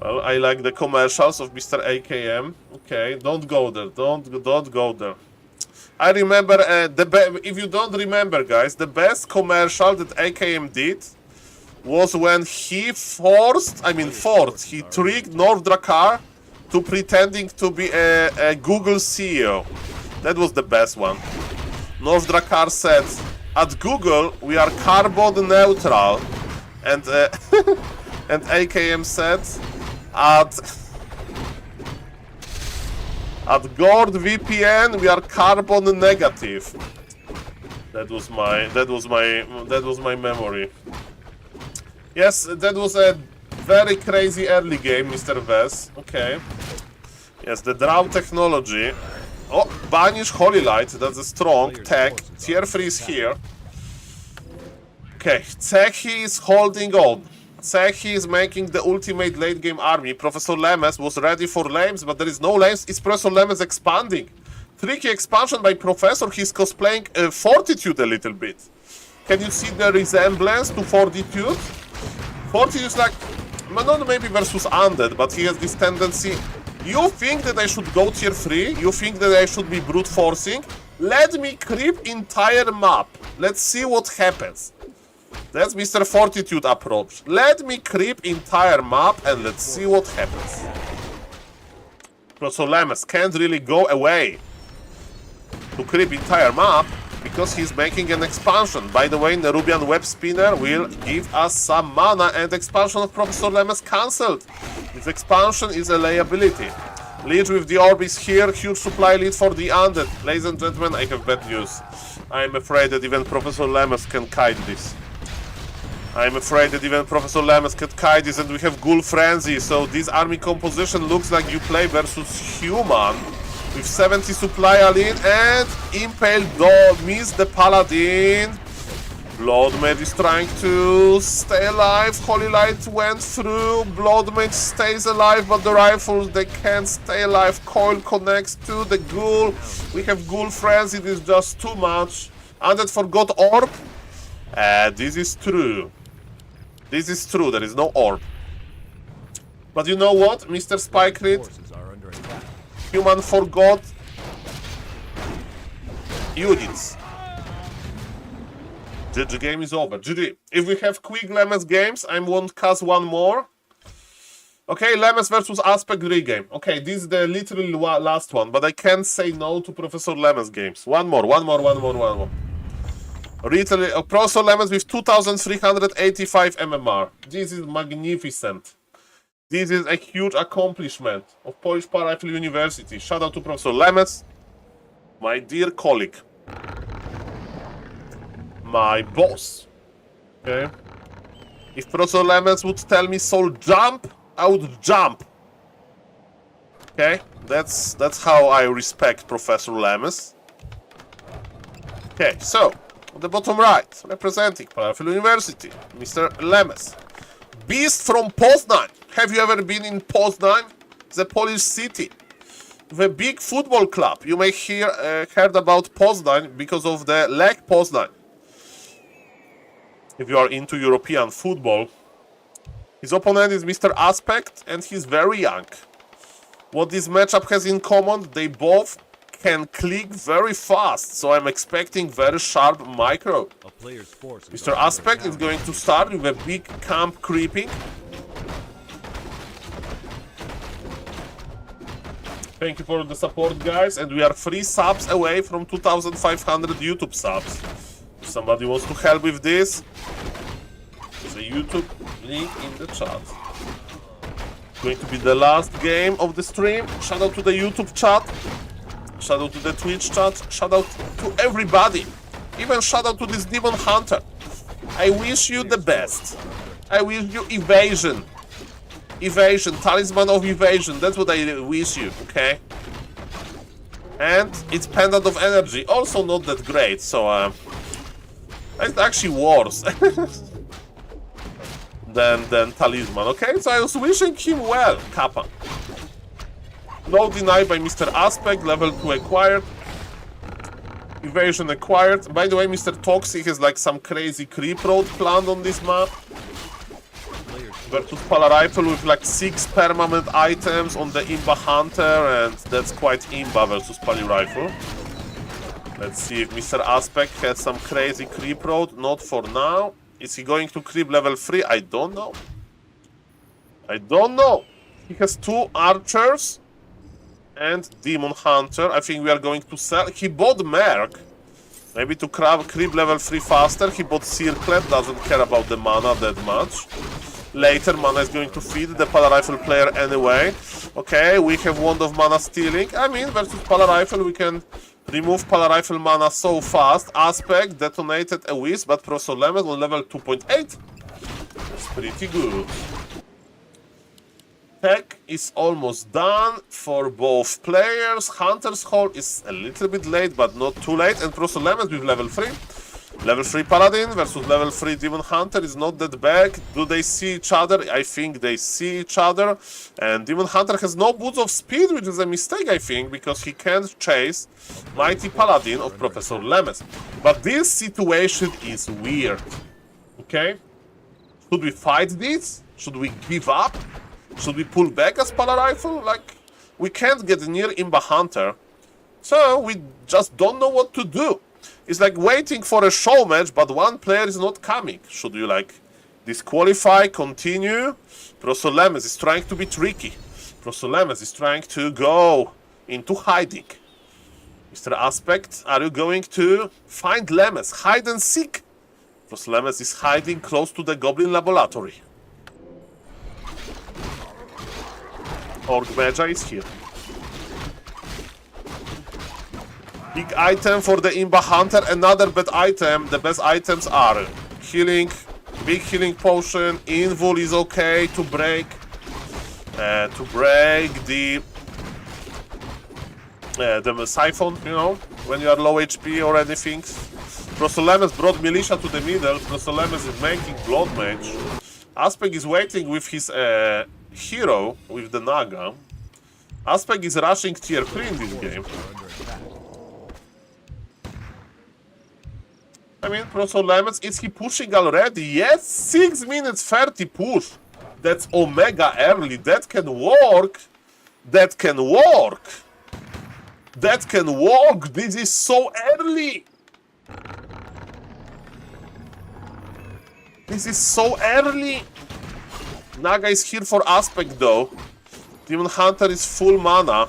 Well, I like the commercials of Mr. AKM. Okay, don't go there. Don't go there. I remember, if you don't remember, guys, the best commercial that AKM did was when he he tricked North Drakkar to pretending to be a Google CEO. That was the best one. North Drakkar said, at Google we are carbon neutral, and and AKM said, at Gord VPN we are carbon negative. That was my memory. Yes, that was a very crazy early game, Mr. Vess. Okay. Yes, the Drow technology. Oh, banish Holy Light, that's a strong tech. Tier 3 is here. Okay, Tsechi is holding on. Tsechi is making the ultimate late game army. Professor Lemes was ready for lames, but there is no lames. Is Professor Lemes expanding? Tricky expansion by Professor. He's cosplaying Fortitude a little bit. Can you see the resemblance to Fortitude? Fortitude is like, not maybe versus Undead, but he has this tendency. You think that I should go tier 3? You think that I should be brute forcing? Let me creep entire map. Let's see what happens. That's Mr. Fortitude approach. Let me creep entire map and let's see what happens. Professor Lemes can't really go away to creep entire map because he's making an expansion. By the way, Nerubian Web Spinner will give us some mana and expansion of Professor Lemes cancelled. This expansion is a liability. Lead with the orb is here, huge supply lead for the undead. Ladies and gentlemen, I have bad news. I'm afraid that even Professor Lemes can kite this. I'm afraid that even Professor Lemes can kite this and we have Ghoul Frenzy, so this army composition looks like you play versus human. With 70 supply lead and Impaled Dog missed the Paladin. Bloodmage is trying to stay alive. Holy Light went through. Bloodmage stays alive, but the rifles, they can't stay alive. Coil connects to the Ghoul. We have Ghoul Frenzy. It is just too much. Undead forgot orb. This is true. This is true. There is no orb. But you know what, Mr. Spikerid? Forces are under attack. Human forgot units. GG game is over. GG. If we have quick Lemes games, I won't cast one more. Okay, Lemes versus Aspect regame. Okay, this is the literally last one, but I can't say no to Professor Lemes games. One more. Professor Lemes with 2385 MMR. This is magnificent. This is a huge accomplishment of Polish Para-Rifle University. Shout out to Professor Lemes, my dear colleague, my boss. Okay. If Professor Lemes would tell me Saul jump, I would jump. Okay, that's how I respect Professor Lemes. Okay, so on the bottom right, representing Para-Rifle University, Mr. Lemes. Beast from Poznań. Have you ever been in Poznań? The Polish city. With a big football club. You may heard about Poznań because of the Lech Poznań. If you are into European football. His opponent is Mr. Aspect and he's very young. What this matchup has in common, they both can click very fast, so I'm expecting very sharp micro. A player's forces Mr. are under Aspect is attack. going to start with a big camp creeping. Thank you for the support, guys, and we are 3 subs away from 2,500 YouTube subs. If somebody wants to help with this, there's a YouTube link in the chat. It's going to be the last game of the stream. Shout out to the YouTube chat. Shout out to the Twitch chat. Shout out to everybody. Even shout out to this Demon Hunter. I wish you the best. I wish you evasion. Evasion, talisman of evasion. That's what I wish you, okay? And it's pendant of energy. Also not that great, so it's actually worse than talisman, okay? So I was wishing him well, Kappa. No deny by Mr. Aspect, level 2 acquired. Evasion acquired. By the way, Mr. Toxic has like some crazy creep road planned on this map. Versus Pala Rifle with like 6 permanent items on the Imba Hunter, and that's quite Imba versus Pali Rifle. Let's see if Mr. Aspect has some crazy creep road. Not for now. Is he going to creep level 3? I don't know. I don't know. He has 2 archers and Demon Hunter. I think we are going to sell. He bought Merc. Maybe to creep level 3 faster. He bought Circlet. Doesn't care about the mana that much. Later, mana is going to feed the Pala Rifle player anyway. Okay, we have Wand of Mana stealing. I mean, versus Pala Rifle, we can remove Pala Rifle mana so fast. Aspect detonated a Wisp, but Professor Lemes on level 2.8. That's pretty good. Tech is almost done for both players. Hunter's Hall is a little bit late, but not too late. And Professor Lemes with level 3. Level 3 Paladin versus level 3 Demon Hunter is not that bad. Do they see each other? I think they see each other. And Demon Hunter has no boots of speed, which is a mistake, I think, because he can't chase Mighty Paladin of Professor Lemes. But this situation is weird. Okay? Should we fight this? Should we give up? Should we pull back as Pala Rifle? Like, we can't get near Imba Hunter. So we just don't know what to do. It's like waiting for a show match, but one player is not coming. Should you like disqualify, continue? ProSoulLemes is trying to be tricky. ProSoulLemes is trying to go into hiding. Mr. Aspect, are you going to find Lemes? Hide and seek. ProSoulLemes is hiding close to the Goblin Laboratory. Orc Magi is here. Big item for the Imba Hunter, another bad item. The best items are healing, big healing potion, Invul is okay to break the siphon, you know, when you are low HP or anything. ProSoulLemes brought Militia to the middle. ProSoulLemes is making Blood Mage. Aspect is waiting with his hero, with the Naga. Aspect is rushing tier 3 in this game. I mean, ProSoulLemes, is he pushing already? Yes, 6 minutes 30 push. That's Omega early. That can work. That can work. That can work. This is so early. This is so early. Naga is here for Aspect though. Demon Hunter is full mana.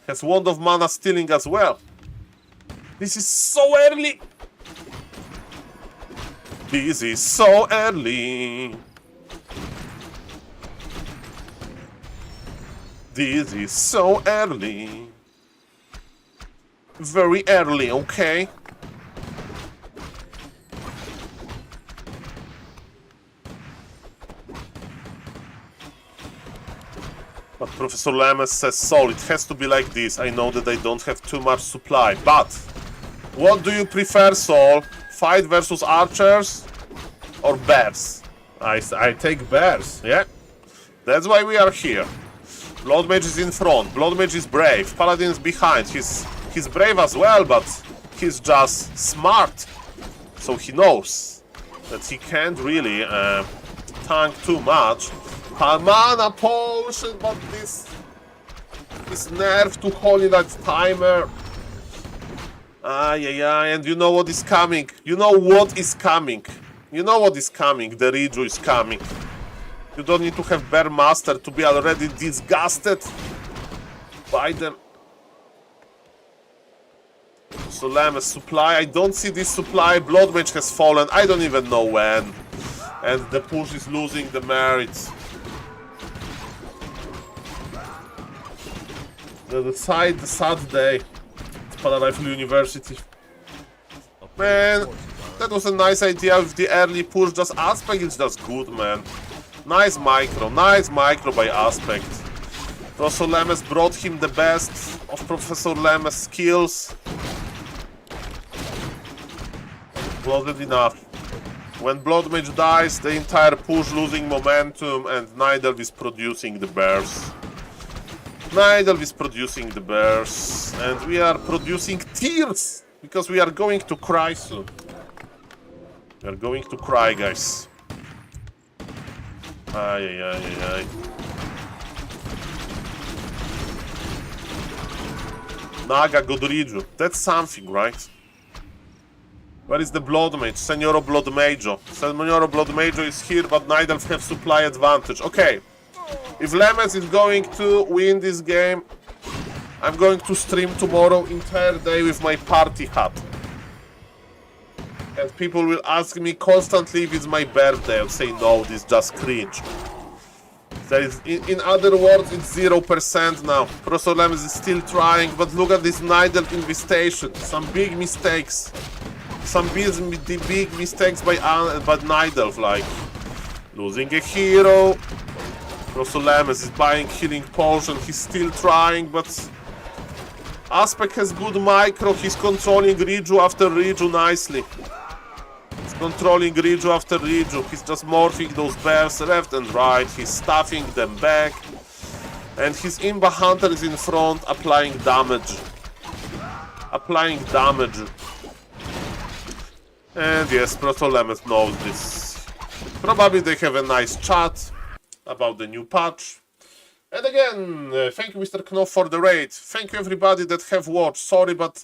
Has Wand of Mana stealing as well. This is so early. This is so early. This is so early. Very early, okay? But Professor Lemes says, Saul, it has to be like this. I know that I don't have too much supply, but what do you prefer, Saul? Fight versus archers or bears? I take bears, yeah? That's why we are here. Blood Mage is in front, Blood Mage is brave, Paladin is behind. He's brave as well, but he's just smart. So he knows that he can't really tank too much. Mana potion, but this nerf to Holy Light timer. And you know what is coming. You know what is coming. You know what is coming. The Riju is coming. You don't need to have Bear Master to be already disgusted by them. So Lemes supply. I don't see this supply. Blood Mage has fallen. I don't even know when. And the push is losing the merits. The sad day. Rifle University. Man, that was a nice idea with the early push. Just Aspect is just good, man. Nice micro by Aspect. Professor Lemes brought him the best of Professor Lemes' skills. Wasn't enough. When Blood Mage dies, the entire push losing momentum, and Nidal is producing the bears. Nidal is producing the bears, and we are producing tears, because we are going to cry soon. We are going to cry, guys. Ay. Naga Godriju, that's something, right? Where is the Blood Mage? Senoro Blood Majo. Senoro Blood Majo is here, but Nidal have supply advantage. Okay. If Lemes is going to win this game, I'm going to stream tomorrow entire day with my party hat. And people will ask me constantly if it's my birthday. I'll say no, this is just cringe. There is, in other words, it's 0% now. Professor Lemes is still trying, but look at this Nidal infestation. Some big mistakes. Some big mistakes by Nidal, like losing a hero. Professor Lemes is buying healing potion. He's still trying, but Aspect has good micro. He's controlling Riju after Riju nicely. He's controlling Riju after Riju. He's just morphing those bears left and right. He's stuffing them back. And his Imba Hunter is in front, applying damage. And yes, Professor Lemes knows this. Probably they have a nice chat about the new patch. And again, thank you, Mr. Knopf, for the raid. Thank you, everybody that have watched. Sorry, but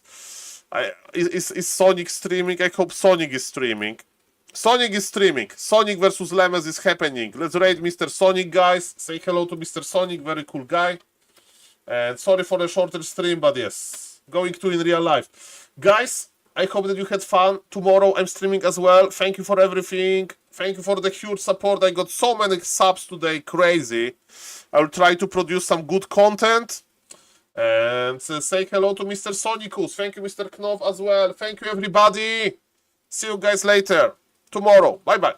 is Sonic streaming? I hope Sonic is streaming. Sonic is streaming. Sonic versus Lemez is happening. Let's raid Mr. Sonic, guys. Say hello to Mr. Sonic, very cool guy. And sorry for the shorter stream, but yes, going to in real life. Guys, I hope that you had fun. Tomorrow I'm streaming as well. Thank you for everything. Thank you for the huge support. I got so many subs today, crazy. I'll try to produce some good content. And say hello to Mr. Sonicus. Thank you, Mr. Knopf, as well. Thank you, everybody. See you guys later. Tomorrow. Bye-bye.